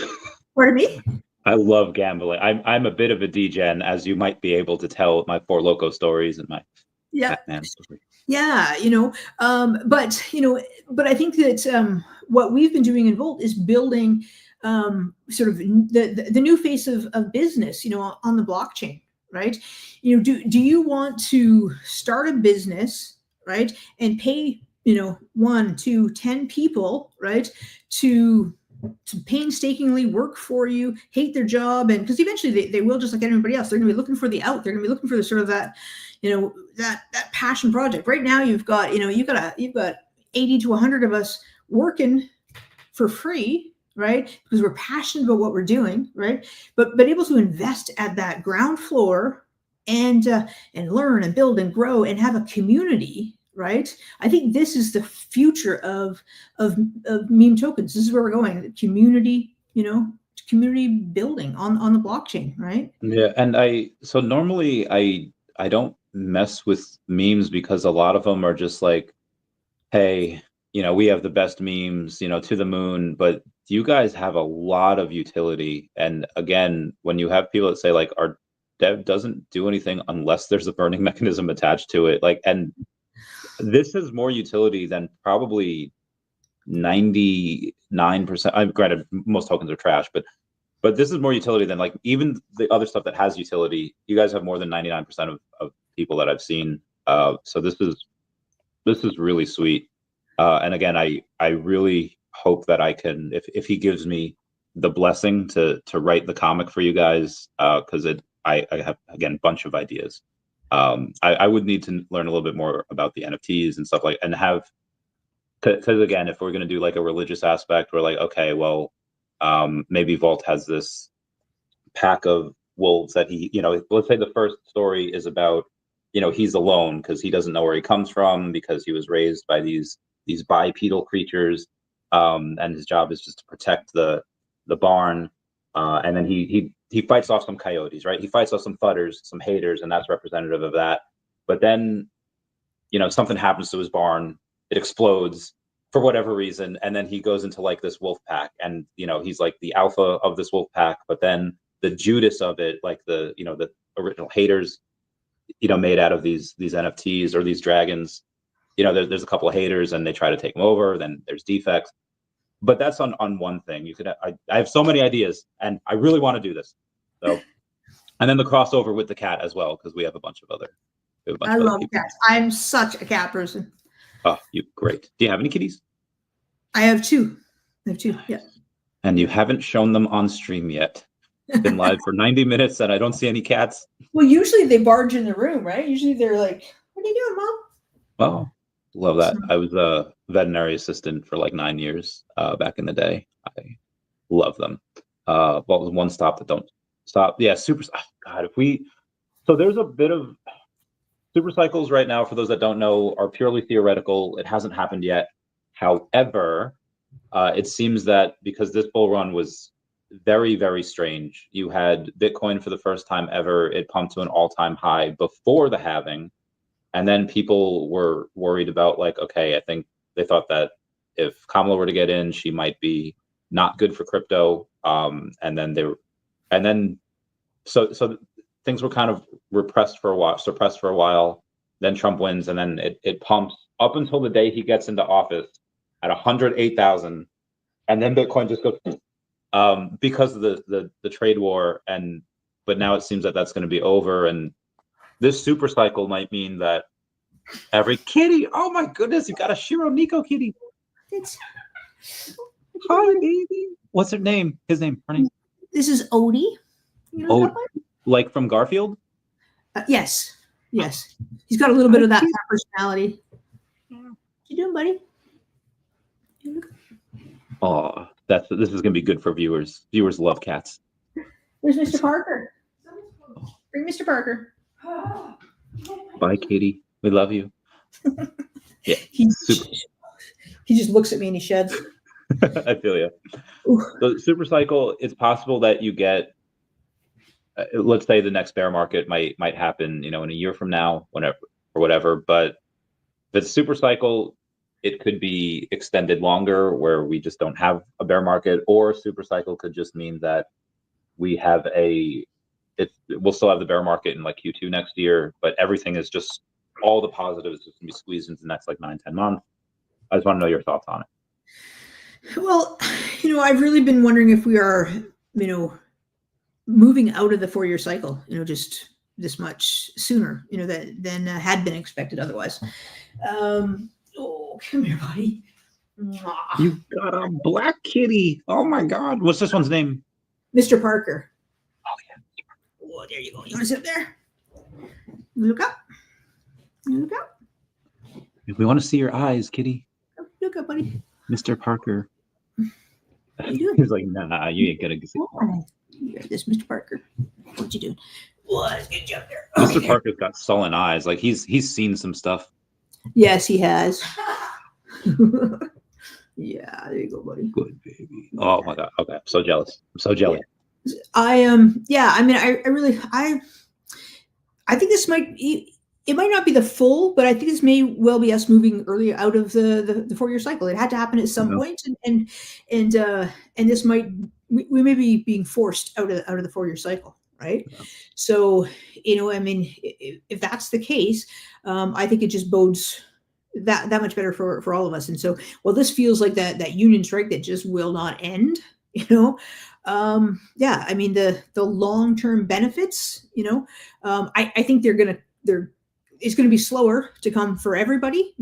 Pardon me? I love gambling. I'm a bit of a degen, as you might be able to tell with my Four Loko stories and my Batman story. Yeah, but I think that what we've been doing in Volt is building sort of the new face of business, on the blockchain, right? Do you want to start a business, right, and pay 1, 2, 10 people, right, to painstakingly work for you, hate their job, and because eventually they will, just like everybody else, they're going to be looking for the out. They're going to be looking for the sort of that that passion project. Right now, you've got 80 to 100 of us working for free, right? Because we're passionate about what we're doing, right? But able to invest at that ground floor and learn and build and grow and have a community, right? I think this is the future of meme tokens. This is where we're going. Community, community building on the blockchain, right? Yeah, and so normally I don't mess with memes because a lot of them are just like, hey, we have the best memes, to the moon, but you guys have a lot of utility. And again, when you have people that say like our dev doesn't do anything unless there's a burning mechanism attached to it, like, and this has more utility than probably 99%. I'm granted most tokens are trash, but this is more utility than like even the other stuff that has utility. You guys have more than 99% of people that I've seen. So this is really sweet. And again, I really hope that I can, if he gives me the blessing to write the comic for you guys, because I have, again, a bunch of ideas. I would need to learn a little bit more about the NFTs and stuff like, and have, because again, if we're going to do like a religious aspect, we're like, okay, well, maybe Vault has this pack of wolves that he, let's say the first story is about, he's alone because he doesn't know where he comes from because he was raised by these bipedal creatures, and his job is just to protect the barn. And then he fights off some coyotes, right? He fights off some fudders, some haters, and that's representative of that. But then, something happens to his barn. It explodes for whatever reason, and then he goes into like this wolf pack, and he's like the alpha of this wolf pack. But then the Judas of it, like the original haters, made out of these NFTs or these dragons. There's a couple of haters, and they try to take them over. Then there's defects. But that's on one thing. I have so many ideas, and I really want to do this. So, and then the crossover with the cat as well, because we have a bunch of other. I love cats. I'm such a cat person. Oh, great. Do you have any kitties? I have two. Yeah. And you haven't shown them on stream yet. It's been live for 90 minutes, and I don't see any cats. Well, usually they barge in the room, right? Usually they're like, "What are you doing, Mom?" Oh, love that. I was a veterinary assistant for like 9 years back in the day. I love them. What was one stop that don't stop? Yeah, super. Oh, God, so there's a bit of super cycles right now. For those that don't know, are purely theoretical. It hasn't happened yet. However, it seems that because this bull run was very, very strange. You had Bitcoin for the first time ever. It pumped to an all-time high before the halving. And then people were worried about like, okay, I think they thought that if Kamala were to get in, she might be not good for crypto. So things were kind of suppressed for a while. Then Trump wins, and then it pumps up until the day he gets into office at 108,000, and then Bitcoin just goes because of the trade war. But now it seems that that's going to be over, and this super cycle might mean that every kitty. Oh my goodness, you got a SHIRO Nico kitty. Hi, baby. What's her name? Her name. This is Odie. Like from Garfield? Yes. He's got a little bit of that personality. What you doing, buddy? Oh, this is gonna be good for viewers. Viewers love cats. Where's Mr. Parker? Bring Mr. Parker. Bye, Katie. We love you. Yeah. He just looks at me and he sheds. I feel you. So super cycle, it's possible that you get let's say the next bear market might happen, in a year from now, whatever. But the super cycle, it could be extended longer where we just don't have a bear market, or super cycle could just mean that we have we'll still have the bear market in like Q2 next year, but everything is just all the positives is gonna be squeezed into the next like 9-10 months. I just want to know your thoughts on it. Well, I've really been wondering if we are, moving out of the 4-year cycle, just this much sooner, than had been expected otherwise. Oh, come here, buddy. You got a black kitty. Oh my God. What's this one's name? Mr. Parker. Oh yeah. Oh, there you go. You want to sit there? Look up. Look up. We want to see your eyes, kitty. Look up, buddy. Mr. Parker. What are you doing? He's like, nah, you ain't gonna see. You got this, Mr. Parker. What you doing? Let's get you up there. Mr. Okay. Parker's got sullen eyes. Like he's seen some stuff. Yes, he has. Yeah, there you go, buddy. Good baby. Oh my God. Okay, I'm so jealous. I'm so jelly. Yeah. I think this it might not be the full, but I think this may well be us moving early out of the 4-year cycle. It had to happen at some point, and this we may be being forced out of the 4-year cycle, right? Yeah. So, if that's the case, I think it just bodes that much better for all of us. And so, well, this feels like that union strike that just will not end. The long-term benefits, I think it's going to be slower to come for everybody.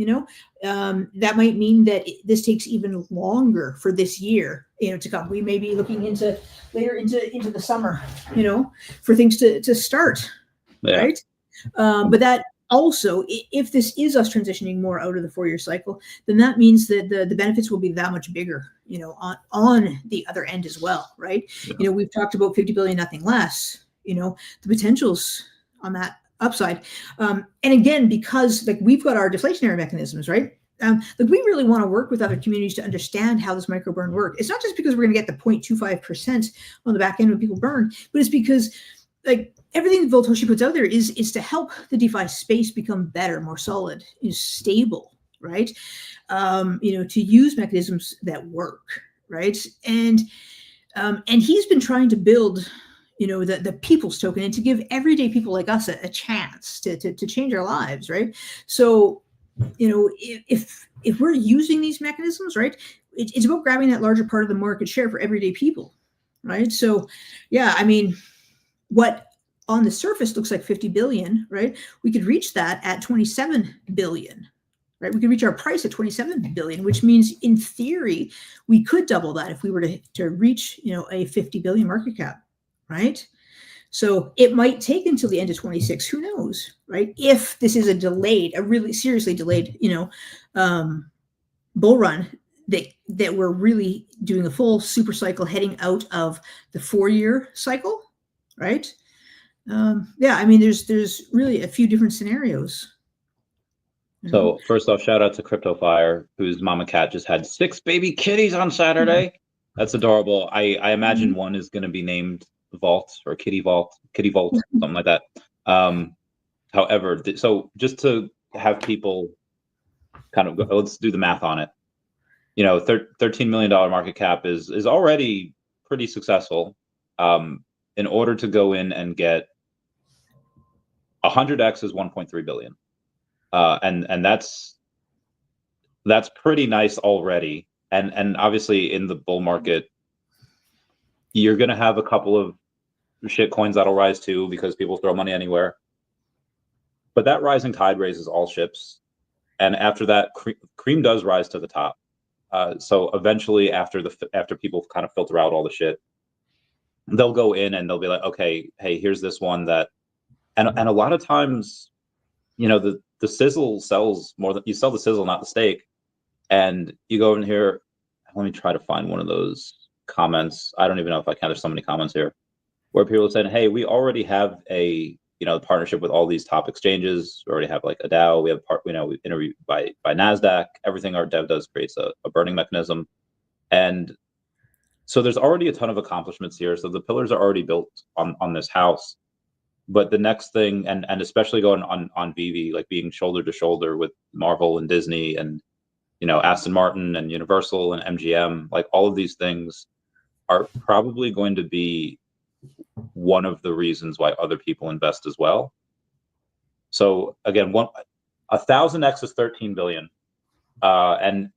That might mean that this takes even longer for this year, to come. We may be looking later into the summer, for things to start. Yeah. Right. But that also, if this is us transitioning more out of the 4-year cycle, then that means that the benefits will be that much bigger, on the other end as well. Right. Yeah. We've talked about 50 billion, nothing less, the potentials on that upside. And again, because like we've got our deflationary mechanisms, right? Like we really want to work with other communities to understand how this microburn works. It's not just because we're going to get the 0.25% on the back end when people burn, but it's because like everything that Voltoshi puts out there is to help the DeFi space become better, more solid, is stable, right? To use mechanisms that work, right? And he's been trying to build, the people's token and to give everyday people like us a chance to change our lives, right? So, if we're using these mechanisms, right, it's about grabbing that larger part of the market share for everyday people, right? So, yeah, I mean, what on the surface looks like 50 billion, right? We could reach that at 27 billion, right? We could reach our price at 27 billion, which means in theory, we could double that if we were to reach, a 50 billion market cap, right? So it might take until the end of 26, who knows, right? If this is a really seriously delayed, bull run that we're really doing a full super cycle heading out of the 4-year cycle, right? Yeah, I mean, there's really a few different scenarios. So first off, shout out to Crypto Fire, whose mama cat just had 6 baby kitties on Saturday. That's adorable. I imagine one is going to be named Vault or Kitty Vault, something like that. However, so just to have people kind of go, let's do the math on it. $13 million market cap is already pretty successful. In order to go in and get 100x is 1.3 billion. And that's pretty nice already. And obviously in the bull market, you're going to have a couple of shit coins that'll rise too, because people throw money anywhere. But that rising tide raises all ships. And after that, cream does rise to the top. So eventually after people kind of filter out all the shit, they'll go in and they'll be like, okay, hey, here's this one that, and a lot of times, the sizzle sells more than you sell the sizzle, not the steak. And you go in here, let me try to find one of those comments. I don't even know if I can. There's so many comments here where people are saying, hey, we already have a, partnership with all these top exchanges. We already have like a DAO. We have we interview by NASDAQ. Everything our dev does creates a burning mechanism. And so there's already a ton of accomplishments here. So the pillars are already built on this house. But the next thing, and especially going on VeVe, like being shoulder to shoulder with Marvel and Disney and, Aston Martin and Universal and MGM, like all of these things are probably going to be one of the reasons why other people invest as well. So again, 1,000x is 13 billion. And,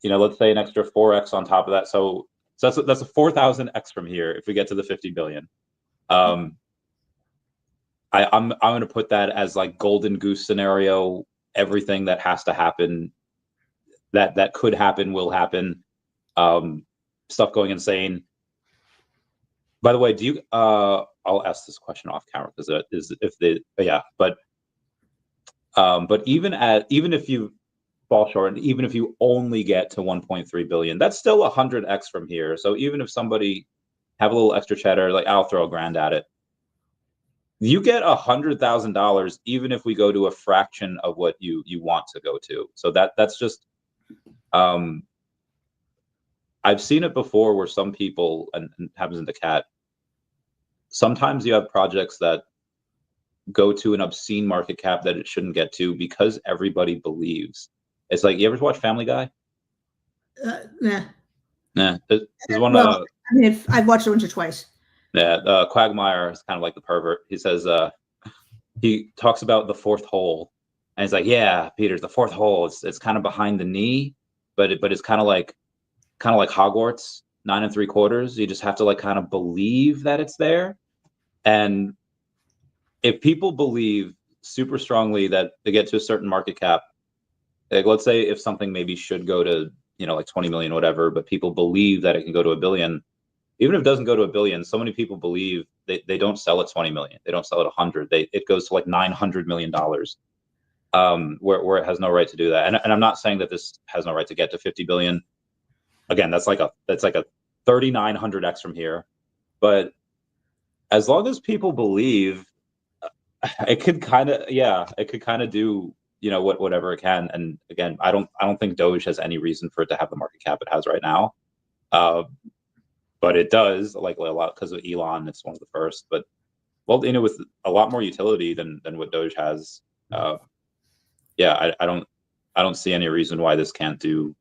let's say an extra 4x on top of that. So that's a 4,000x from here if we get to the 50 billion. I'm going to put that as like golden goose scenario. Everything that has to happen, that could happen, will happen. Stuff going insane. By the way, do you? I'll ask this question off camera because but even if you fall short, and even if you only get to 1.3 billion, that's still 100x from here. So even if somebody have a little extra cheddar, like I'll throw $1,000 at it. You get $100,000 even if we go to a fraction of what you want to go to. So that's just I've seen it before where some people, and it happens in daCAT, sometimes you have projects that go to an obscene market cap that it shouldn't get to because everybody believes. It's like, you ever watch Family Guy? Nah. Nah. There's one. Well, I mean, I've watched it once or twice. Yeah, Quagmire is kind of like the pervert. He says, he talks about the fourth hole, and he's like, "Yeah, Peter, the fourth hole. It's kind of behind the knee, but it's kind of like Hogwarts, 9 3/4. You just have to like kind of believe that it's there, and if people believe super strongly that they get to a certain market cap, like let's say if something maybe should go to like 20 million, whatever, but people believe that it can go to 1 billion." Even if it doesn't go to 1 billion, so many people believe they don't sell at 20 million. They don't sell at 100. It goes to like $900 million, where it has no right to do that. And I'm not saying that this has no right to get to 50 billion. Again, that's like a 3,900x from here. But as long as people believe, it could kind of do whatever it can. And again, I don't think Doge has any reason for it to have the market cap it has right now. But it does, like a lot because of Elon. It's one of the first, but with a lot more utility than what Doge has. I don't see any reason why this can't do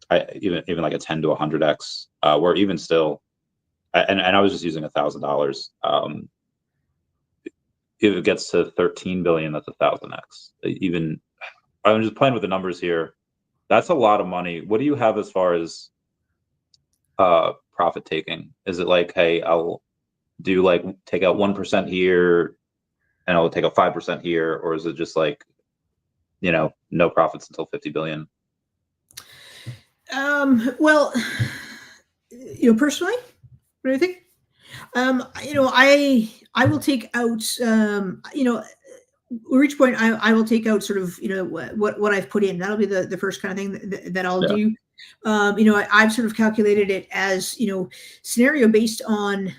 even like a 10 to 100x, where even still, and I was just using $1,000. If it gets to 13 billion, that's 1,000x. Even I'm just playing with the numbers here. That's a lot of money. What do you have as far as profit taking? Is it like, hey, I'll do like take out 1% here and I'll take out 5% here, or is it just like, no profits until 50 billion? Well, personally, what do you think? I will take out, at each point I will take out sort of, what I've put in. That'll be the first kind of thing that I'll do. I've sort of calculated it as, scenario based on,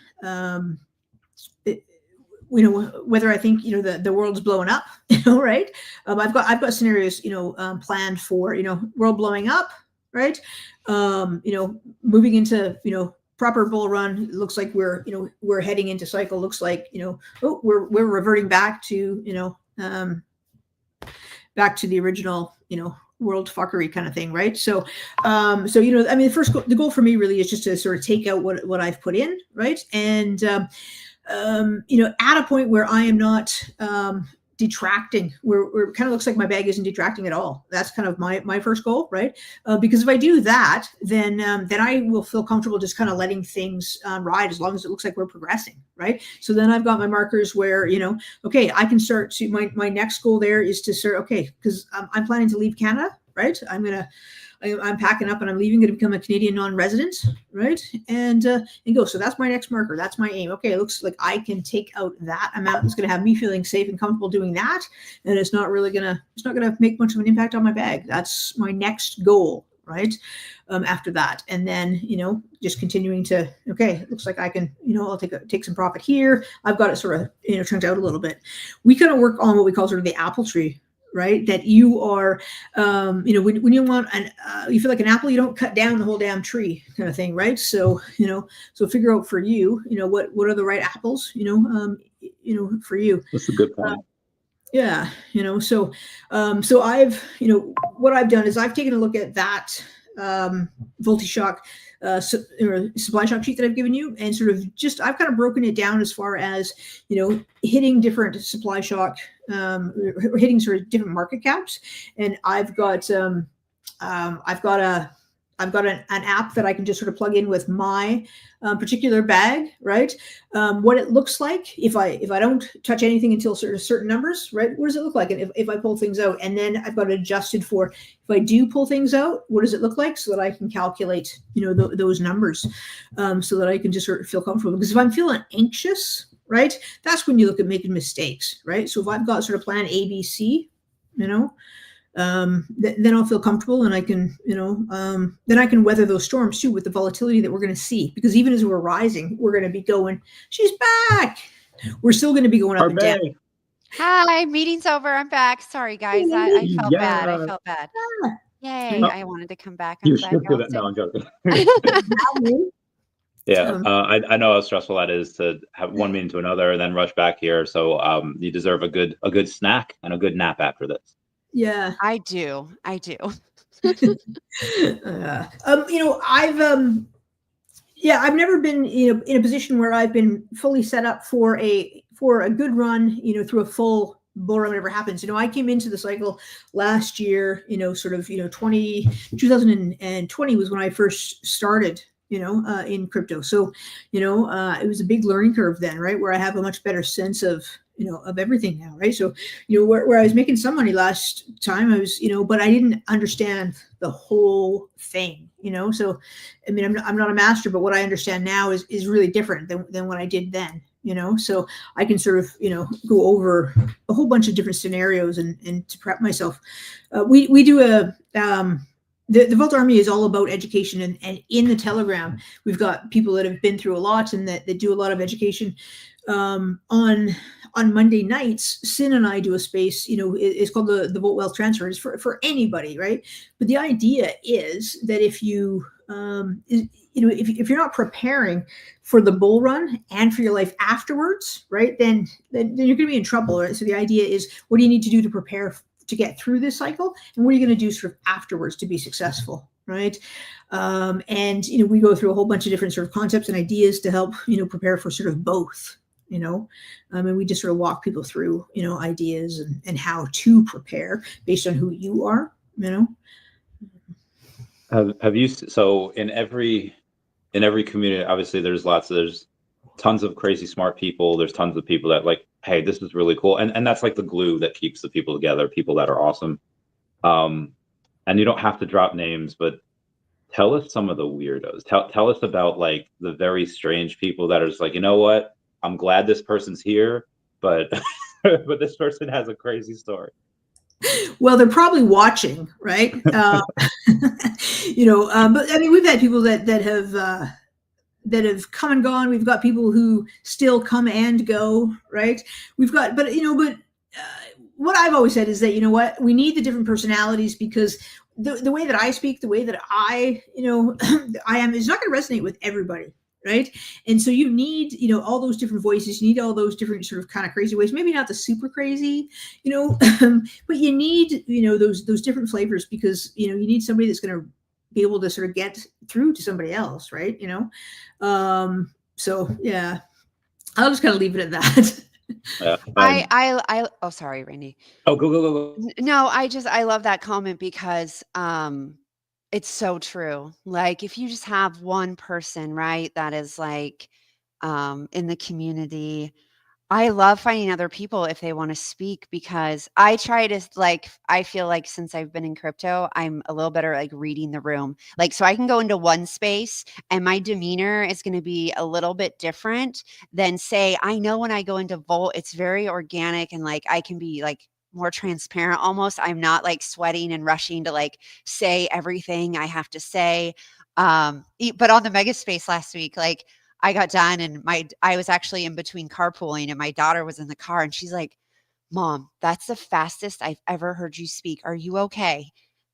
whether I think, the world's blowing up, right? I've got scenarios, planned for, world blowing up, right? Moving into, proper bull run. It looks like we're heading into cycle. Looks like, we're reverting back to, back to the original, world fuckery kind of thing, right? So, the goal for me really is just to sort of take out what I've put in, right? And, at a point where I am not, detracting, where it kind of looks like my bag isn't detracting at all. That's kind of my first goal, right? Because if I do that, then I will feel comfortable just kind of letting things ride as long as it looks like we're progressing, right? So then I've got my markers where, okay, I can start to, my next goal there is to start, okay, because I'm planning to leave Canada, right? I'm packing up and I'm leaving, going to become a Canadian non-resident, right? And go. So that's my next marker. That's my aim. Okay, it looks like I can take out that amount. It's going to have me feeling safe and comfortable doing that, and it's not gonna make much of an impact on my bag. That's my next goal, right? After that, and then just continuing to, okay, it looks like I can, I'll take some profit here. I've got it sort of turned out a little bit. We kind of work on what we call sort of the apple tree. Right, that you are, when you want you feel like an apple, you don't cut down the whole damn tree, kind of thing, right? So, so figure out for you, what are the right apples, for you. That's a good point. Yeah, so I've, what I've done is I've taken a look at that Multi-Shock supply shock sheet that I've given you, and sort of I've kind of broken it down as far as, hitting different supply shock, hitting sort of different market caps. And I've got an app that I can just sort of plug in with my particular bag, right? What it looks like if I don't touch anything until certain numbers, right? What does it look like? And if I pull things out, and then I've got it adjusted for if I do pull things out, what does it look like, so that I can calculate, those numbers, so that I can just sort of feel comfortable. Because if I'm feeling anxious, right, that's when you look at making mistakes, right? So if I've got sort of plan A, B, C, then I'll feel comfortable, and I can, then I can weather those storms too with the volatility that we're going to see. Because even as we're rising, we're going to be going, she's back. We're still going to be going up and down. Hi, meeting's over. I'm back. Sorry, guys. I felt bad. I felt bad. Yay. I wanted to come back. You should do that. No, I'm joking. Yeah, I know how stressful that is to have one meeting to another and then rush back here. So you deserve a good snack and a good nap after this. Yeah, I do. I've never been in a position where I've been fully set up for a good run, through a full bull run, whatever happens. I came into the cycle last year, 2020 was when I first started, in crypto. So, it was a big learning curve then, right? Where I have a much better sense of, of everything now, right? So, where I was making some money last time, I was, but I didn't understand the whole thing, So, I mean, I'm not a master, but what I understand now is really different than what I did then, So I can sort of, go over a whole bunch of different scenarios and to prep myself. We do the Vault Army is all about education, and in the Telegram, we've got people that have been through a lot and that do a lot of education on on Monday nights, Sin and I do a space, it's called the Vote Wealth Transfer. It's for anybody, right? But the idea is that if you, if you're not preparing for the bull run and for your life afterwards, right, then you're going to be in trouble, right? So the idea is, what do you need to do to prepare to get through this cycle, and what are you going to do sort of afterwards to be successful, right? And we go through a whole bunch of different sort of concepts and ideas to help prepare for sort of both, and we just sort of walk people through ideas and how to prepare based on who you are. Have you, so in every community, obviously there's tons of crazy smart people. There's tons of people that like, hey, this is really cool. And that's like the glue that keeps the people together, people that are awesome. And you don't have to drop names, but tell us some of the weirdos. Tell us about like the very strange people that are just like, you know what? I'm glad this person's here, but but this person has a crazy story. Well, they're probably watching, right? But I mean, we've had people that have come and gone. We've got people who still come and go, right? We've got, what I've always said is that, we need the different personalities, because the way that I speak, the way that I am, is not going to resonate with everybody. Right. And so you need, all those different voices, you need all those different sort of kind of crazy ways, maybe not the super crazy, but you need, those different flavors, because, you need somebody that's going to be able to sort of get through to somebody else. Right. So, yeah, I'll just kind of leave it at that. Oh, sorry, Randy. Oh, go. No, I love that comment, because, it's so true. Like, if you just have one person, right, that is like, in the community, I love finding other people if they want to speak, because I try to I feel like since I've been in crypto, I'm a little better at like reading the room. Like, so I can go into one space and my demeanor is going to be a little bit different than, say, I know when I go into Volt, it's very organic, and like I can be like more transparent almost. I'm not like sweating and rushing to like say everything I have to say. But on the mega space last week, like, I got done and I was actually in between carpooling, and my daughter was in the car, and she's like, "Mom, that's the fastest I've ever heard you speak. Are you okay?"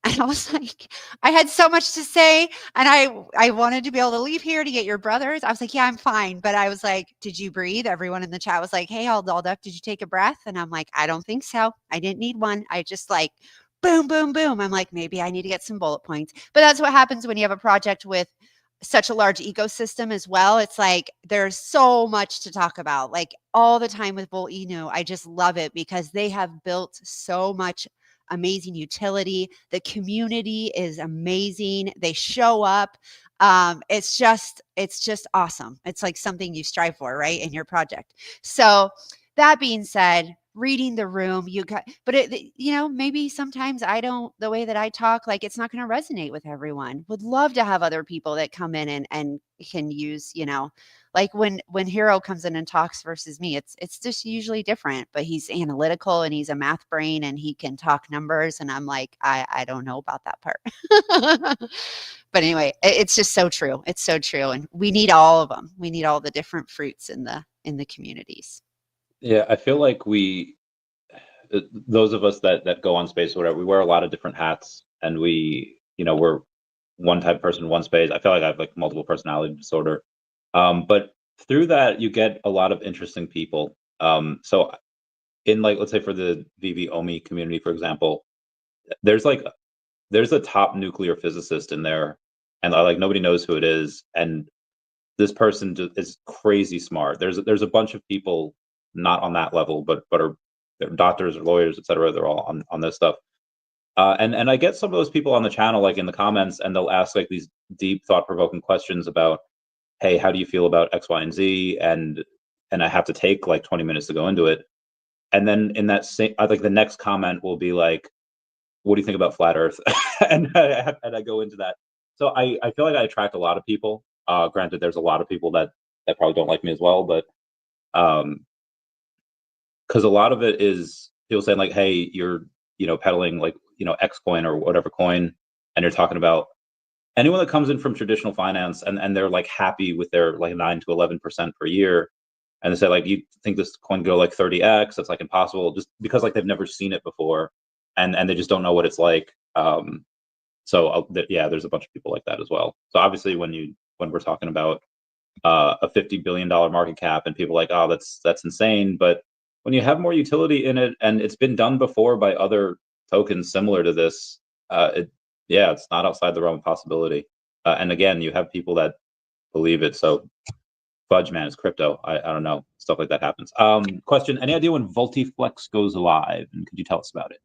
And I was like, I had so much to say, and I wanted to be able to leave here to get your brothers. I was like, yeah, I'm fine. But I was like, did you breathe? Everyone in the chat was like, hey, all dolled up. Did you take a breath? And I'm like, I don't think so. I didn't need one. I just like, boom, boom, boom. I'm like, maybe I need to get some bullet points. But that's what happens when you have a project with such a large ecosystem as well. It's like there's so much to talk about. Like all the time with Volt Inu, I just love it because they have built so much amazing utility. The community is amazing. They show up. It's just awesome. It's like something you strive for, right, in your project. So that being said, reading the room, but maybe sometimes the way that I talk, like it's not going to resonate with everyone. Would love to have other people that come in and can use, like when Hero comes in and talks versus me, it's just usually different, but he's analytical and he's a math brain and he can talk numbers. And I'm like, I don't know about that part. But anyway, it's just so true. It's so true. And we need all of them. We need all the different fruits in the communities. Yeah, I feel like those of us that go on space or whatever, we wear a lot of different hats, and we're one type of person in one space. I feel like I have like multiple personality disorder. But through that, you get a lot of interesting people. So in like, let's say for the VeVe Omi community, for example, there's a top nuclear physicist in there, and like nobody knows who it is. And this person is crazy smart. There's a bunch of people not on that level, but they're doctors or lawyers, etc. They're all on this stuff. And I get some of those people on the channel, like in the comments, and they'll ask like these deep, thought-provoking questions about, hey, how do you feel about X, Y, and Z? And I have to take like 20 minutes to go into it. And then in that same, I think the next comment will be like, what do you think about flat Earth? and I go into that. So I feel like I attract a lot of people. Granted, there's a lot of people that probably don't like me as well, but because a lot of it is people saying like, hey, you're peddling like X coin or whatever coin, and you're talking about anyone that comes in from traditional finance and they're like happy with their like 9 to 11% per year, and they say like, you think this coin go like 30x? That's like impossible, just because like they've never seen it before, and they just don't know what it's like. So yeah, there's a bunch of people like that as well. So obviously, when we're talking about a $50 billion market cap, and people are like, oh, that's insane, but when you have more utility in it, and it's been done before by other tokens similar to this, it's not outside the realm of possibility. And again, you have people that believe it. So fudge, man, it's crypto. I don't know, stuff like that happens. Question: any idea when Voltiflex goes live, and could you tell us about it?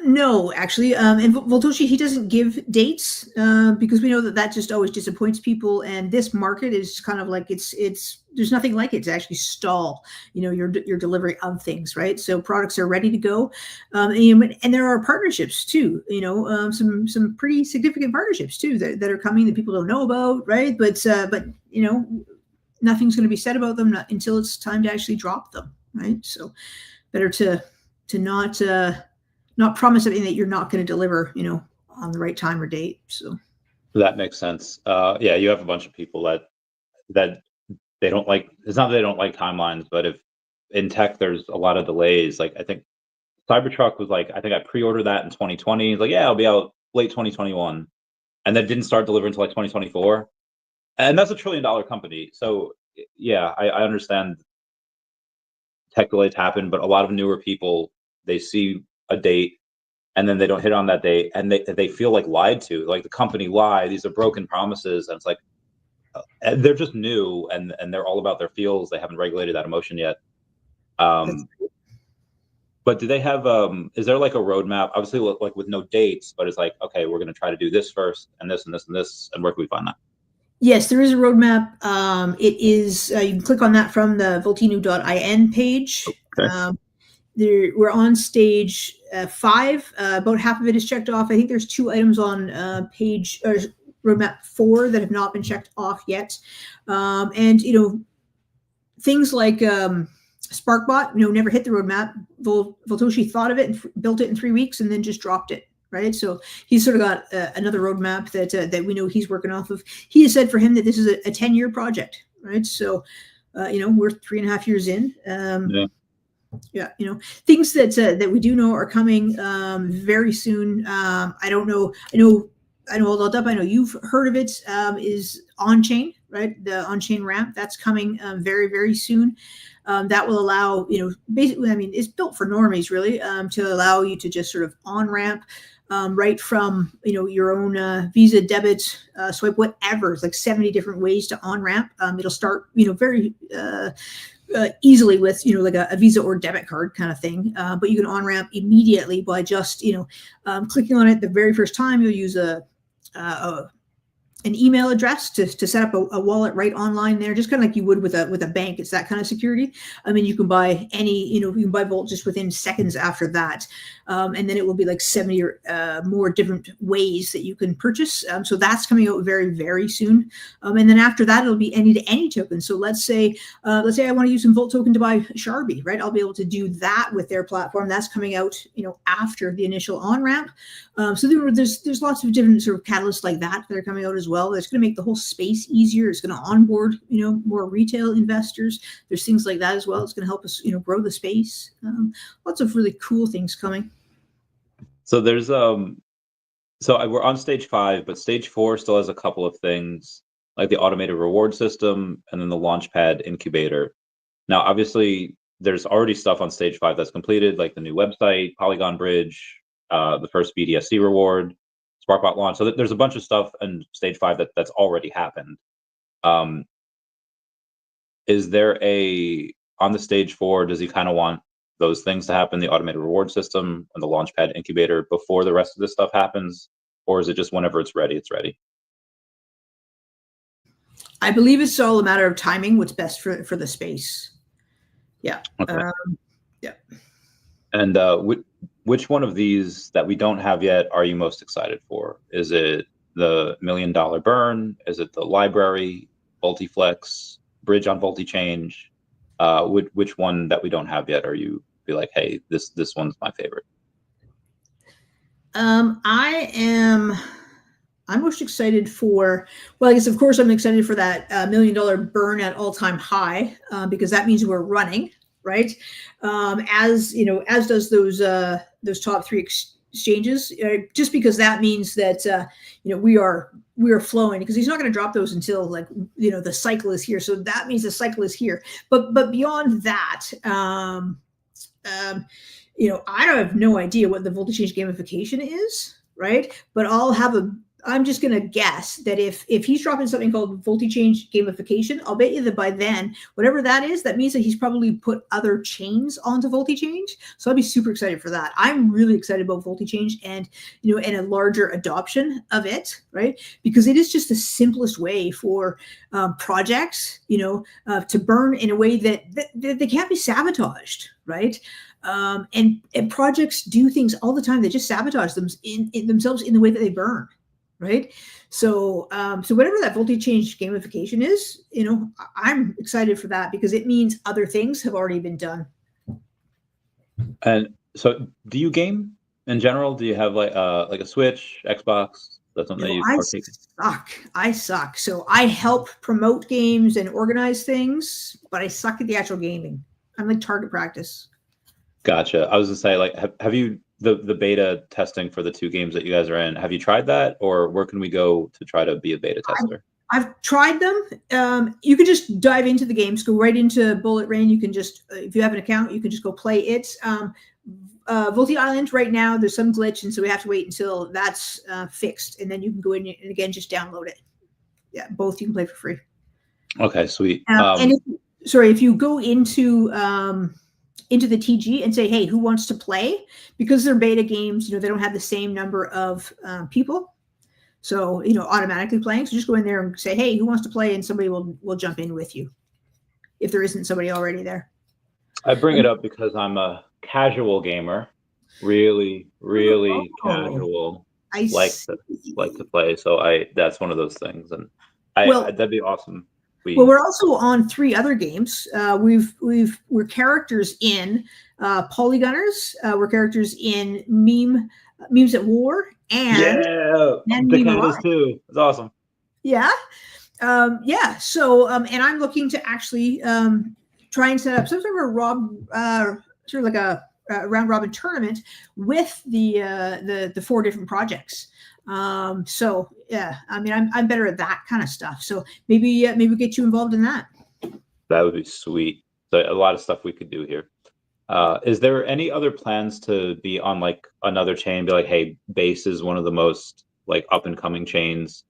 No, actually, and Voltoshi, he doesn't give dates because we know that just always disappoints people. And this market is kind of like it's there's nothing like it to actually stall, your delivery of things, right? So products are ready to go, and there are partnerships too. Some pretty significant partnerships too that are coming that people don't know about, right? But nothing's going to be said about them until it's time to actually drop them, right? So better to not promise something that you're not going to deliver, on the right time or date. So that makes sense. Yeah, you have a bunch of people that they don't like. It's not that they don't like timelines, but if in tech there's a lot of delays. Like I think Cybertruck was like, I think I pre-ordered that in 2020. It's like, yeah, it'll be out late 2021, and that didn't start delivering until like 2024. And that's a $1 trillion company. So yeah, I understand tech delays happen, but a lot of newer people, they see a date and then they don't hit on that date, and they feel like lied to, like the company lied, these are broken promises, and it's like they're just new, and they're all about their feels, they haven't regulated that emotion yet. But do they have is there like a roadmap, obviously like with no dates, but it's like, okay, we're going to try to do this first, and this and this and this, and where can we find that? Yes, there is a roadmap. It is you can click on that from the voltinu.in page. Okay. We're on stage 5. About half of it is checked off. I think there's 2 items on page or roadmap 4 that have not been checked off yet. And things like SparkBot, never hit the roadmap. Voltoshi thought of it and built it in 3 weeks, and then just dropped it. Right, so he's sort of got another roadmap that we know he's working off of. He has said for him that this is a 10-year project. Right, so we're 3.5 years in. Yeah, things that we do know are coming very soon. I don't know. I know All Up. I know you've heard of it. Is on-chain, right? The on-chain ramp that's coming very, very soon. That will allow, basically, I mean, it's built for normies really, to allow you to just sort of on-ramp right from, your own Visa, debit, swipe, whatever. It's like 70 different ways to on-ramp. It'll start, very easily with, like a Visa or debit card kind of thing. But you can on-ramp immediately by just, clicking on it the very first time. You'll use an email address to set up a wallet right online there, just kind of like you would with a bank. It's that kind of security. I mean, you can buy any, you can buy Volt just within seconds after that. And then it will be like 70 or more different ways that you can purchase. So that's coming out very, very soon. And then after that, it'll be any to any token. So let's say I want to use some Volt token to buy Sharby, right? I'll be able to do that with their platform. That's coming out, after the initial on-ramp. So there's lots of different sort of catalysts like that are coming out as well. It's going to make the whole space easier. It's going to onboard, more retail investors. There's things like that as well. It's going to help us, grow the space. Lots of really cool things coming. So there's we're on stage 5, but stage 4 still has a couple of things like the automated reward system and then the Launchpad incubator. Now, obviously, there's already stuff on stage 5 that's completed, like the new website, Polygon Bridge, the first BDSC reward, SparkBot launch. So there's a bunch of stuff in stage 5 that's already happened. Is there on the stage 4, does he kind of want those things to happen, the automated reward system and the Launchpad incubator, before the rest of this stuff happens? Or is it just whenever it's ready, it's ready? I believe it's all a matter of timing, what's best for the space. Yeah. Okay. Yeah. And which one of these that we don't have yet are you most excited for? Is it the $1 million burn? Is it the library, Voltiflex, bridge on VoltiChange? Which one that we don't have yet are you be like, hey, this one's my favorite? I am I'm most excited for, well, I guess, of course, I'm excited for that $1 million burn at all-time high, because that means we're running, right? As you know, as does those top three exchanges, just because that means that we are flowing, because he's not going to drop those until the cycle is here. So that means the cycle is here. But beyond that, I have no idea what the voltage change gamification is, right? But I'm just going to guess that if he's dropping something called voltage change gamification, I'll bet you that by then, whatever that is, that means that he's probably put other chains onto voltage change. So I'll be super excited for that. I'm really excited about voltage change and a larger adoption of it, right? Because it is just the simplest way for projects, to burn in a way that they can't be sabotaged, right? And projects do things all the time. They just sabotage them in themselves in the way that they burn. Right. So whatever that voltage change gamification is, I'm excited for that, because it means other things have already been done. And so do you game in general? Do you have like a Switch, Xbox? That's something that you partake in? I suck. So I help promote games and organize things, but I suck at the actual gaming. I'm like target practice. Gotcha. I was gonna say, like, have you the beta testing for the 2 games that you guys are in? Have you tried that, or where can we go to try to be a beta tester? I've tried them. You can just dive into the games, go right into Bullet Rain. You can just, if you have an account, you can just go play it. Volti Island right now, there's some glitch, and so we have to wait until that's fixed, and then you can go in and again just download it. Yeah, both you can play for free. Okay, sweet. And if you go into the TG and say, hey, who wants to play? Because they're beta games, they don't have the same number of people. So, automatically playing. So just go in there and say, hey, who wants to play? And somebody will jump in with you if there isn't somebody already there. I bring it up because I'm a casual gamer, really, really casual. I like to play. So that's one of those things. And that'd be awesome. Well, we're also on 3 other games. We're characters in Polygunners. We're characters in Memes at War, and daCAT is too. It's awesome. Yeah, yeah. So, and I'm looking to actually try and set up some sort of a round robin tournament with the 4 different projects. So yeah, I mean, I'm better at that kind of stuff. So maybe get you involved in that. That would be sweet. So a lot of stuff we could do here. Is there any other plans to be on like another chain? Be like, hey, Base is one of the most like up and coming chains,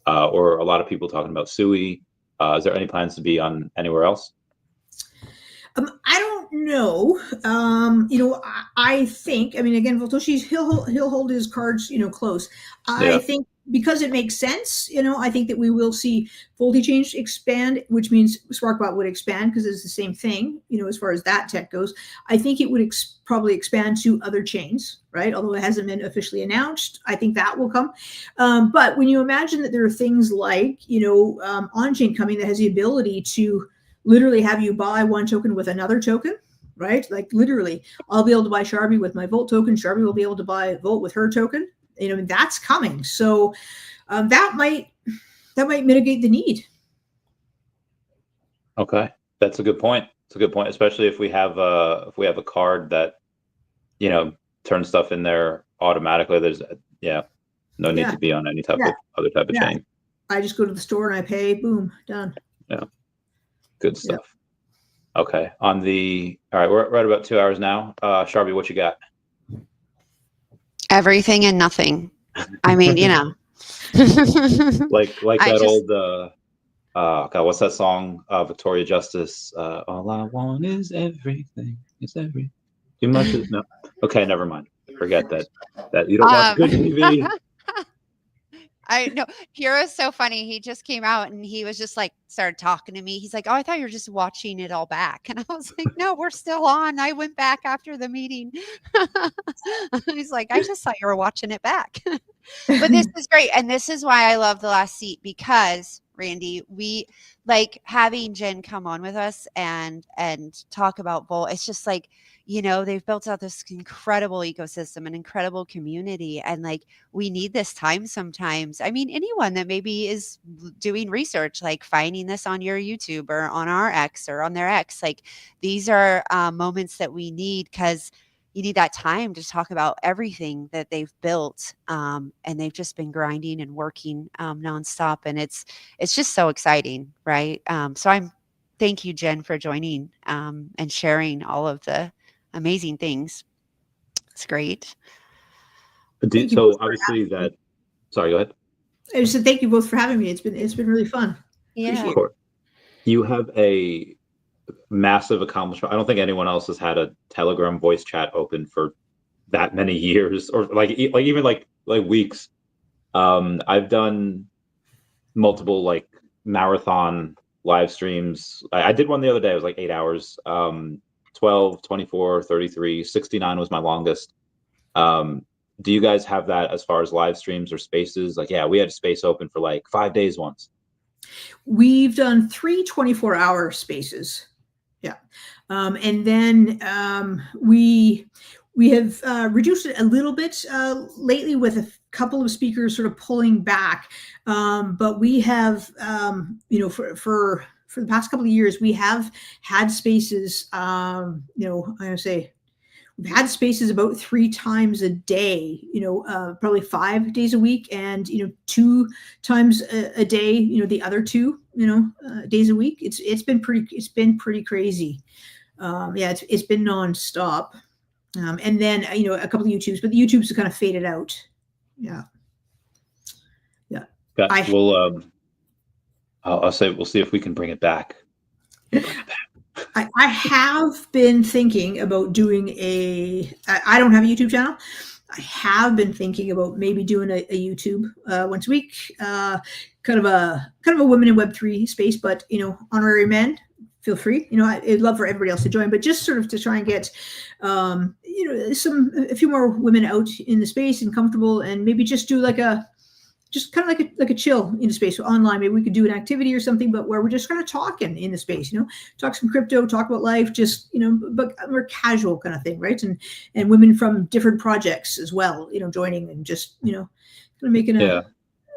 or a lot of people talking about Sui. Is there any plans to be on anywhere else? I don't know. I think, I mean, again, Voltoshi's, he'll hold his cards, close. I think because it makes sense, I think that we will see voltage change expand, which means SparkBot would expand because it's the same thing, as far as that tech goes. I think it would probably expand to other chains, right? Although it hasn't been officially announced, I think that will come. But when you imagine that there are things like, on-chain coming that has the ability to literally have you buy one token with another token, right? Like literally, I'll be able to buy Sharby with my Volt token. Sharby will be able to buy Volt with her token. That's coming. So that might mitigate the need. Okay, that's a good point. It's a good point, especially if we have a card that turns stuff in there automatically. There's no need to be on any type of other type of chain. I just go to the store and I pay. Boom, done. Yeah. Good stuff. Yep. Okay. All right, we're right about 2 hours now. Sharby, what you got? Everything and nothing. I mean, like that old God, what's that song? Victoria Justice. All I want is everything. It's everything. Too much is no. Okay, never mind. Forget that you don't watch good TV. I know. Hero's so funny. He just came out and he was just like, started talking to me. He's like, oh, I thought you were just watching it all back. And I was like, no, we're still on. I went back after the meeting. He's like, I just thought you were watching it back. But this is great. And this is why I love The Last Seat, because Randy, we like having Jen come on with us and talk about Volt. It's just like, you know, they've built out this incredible ecosystem, an incredible community. And like, we need this time sometimes. I mean, anyone that maybe is doing research, like finding this on your YouTube or on our X or on their X, like these are moments that we need, because you need that time to talk about everything that they've built. And they've just been grinding and working nonstop. And it's just so exciting, right? Thank you, Jen, for joining and sharing all of the amazing things. It's great. So obviously that, sorry, go ahead. I just said thank you both for having me. It's been really fun. Yeah. Of course. You have a massive accomplishment. I don't think anyone else has had a Telegram voice chat open for that many years, or like even like weeks. I've done multiple like marathon live streams. I did one the other day. It was like 8 hours. 12, 24, 33, 69 was my longest. Do you guys have that as far as live streams or spaces? Like, yeah, we had space open for like 5 days once. We've done 3 24-hour spaces. Yeah. And then we have reduced it a little bit lately, with a couple of speakers sort of pulling back. But we have, you know, for the past couple of years, we have had spaces, you know, I'm going to say we've had spaces about 3 times a day, you know, probably 5 days a week, and, you know, 2 times a day, you know, the other 2, you know, days a week. It's been pretty crazy. Yeah, it's been nonstop. And then, you know, a couple of YouTubes, but the YouTubes have kind of faded out. Yeah. Yeah. I'll say we'll see if we can bring it back. I have been thinking about doing I don't have a YouTube channel. I have been thinking about maybe doing a YouTube once a week, kind of a women in Web3 space, but, you know, honorary men, feel free. You know, I'd love for everybody else to join, but just sort of to try and get, you know, a few more women out in the space and comfortable, and maybe just do just kind of like a chill in the space. So online, maybe we could do an activity or something, but where we're just kind of talking in the space, you know, talk some crypto, talk about life, just, you know, but more casual kind of thing, right? And women from different projects as well, you know, joining and just, you know, kind of making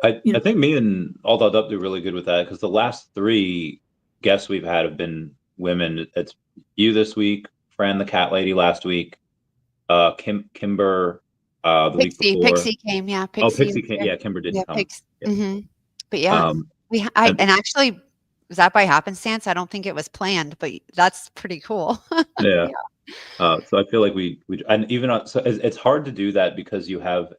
I think me and All Dolled Up do really good with that, because the last 3 guests we've had have been women. It's you this week, Fran the cat lady last week, Kimber the week before. Pixie came, yeah. Pixie came, yeah. Kimber did come. Yeah. Mm-hmm. But yeah, and actually, was that by happenstance? I don't think it was planned, but that's pretty cool. Yeah. So I feel like we and even so it's hard to do that, because you have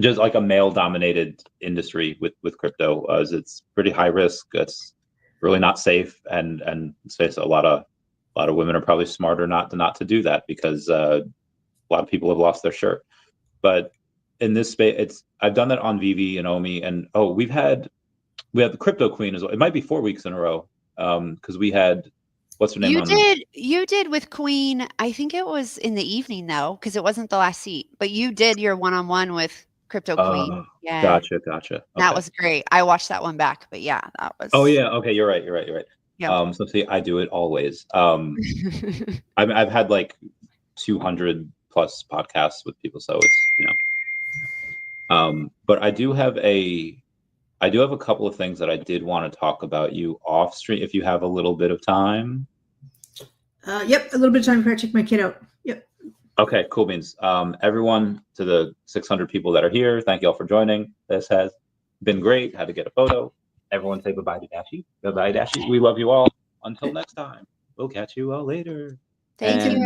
just like a male dominated industry with crypto, as it's pretty high risk. It's really not safe, and a lot of women are probably smarter not to do that, because a lot of people have lost their shirt. But in this space, I've done that on VeVe and Omi, and we had the Crypto Queen as well. It might be 4 weeks in a row, because we had, what's her name? You did with Queen. I think it was in the evening though, because it wasn't the last seat. But you did your one-on-one with Crypto Queen. Yeah. Gotcha. Okay. That was great. I watched that one back, but yeah, that was. Oh yeah. Okay. You're right. Yeah. So see, I do it always. I've had like 200 plus podcasts with people, so it's, you know. But I do have a couple of things that I did want to talk about you off stream, if you have a little bit of time. Yep, a little bit of time before I check my kid out. Yep. Okay, cool beans. Everyone, to the 600 people that are here, thank you all for joining. This has been great. Had to get a photo. Everyone say bye-bye to Dashi. Bye-bye, Dashi. We love you all. Until next time, we'll catch you all later. Thank you.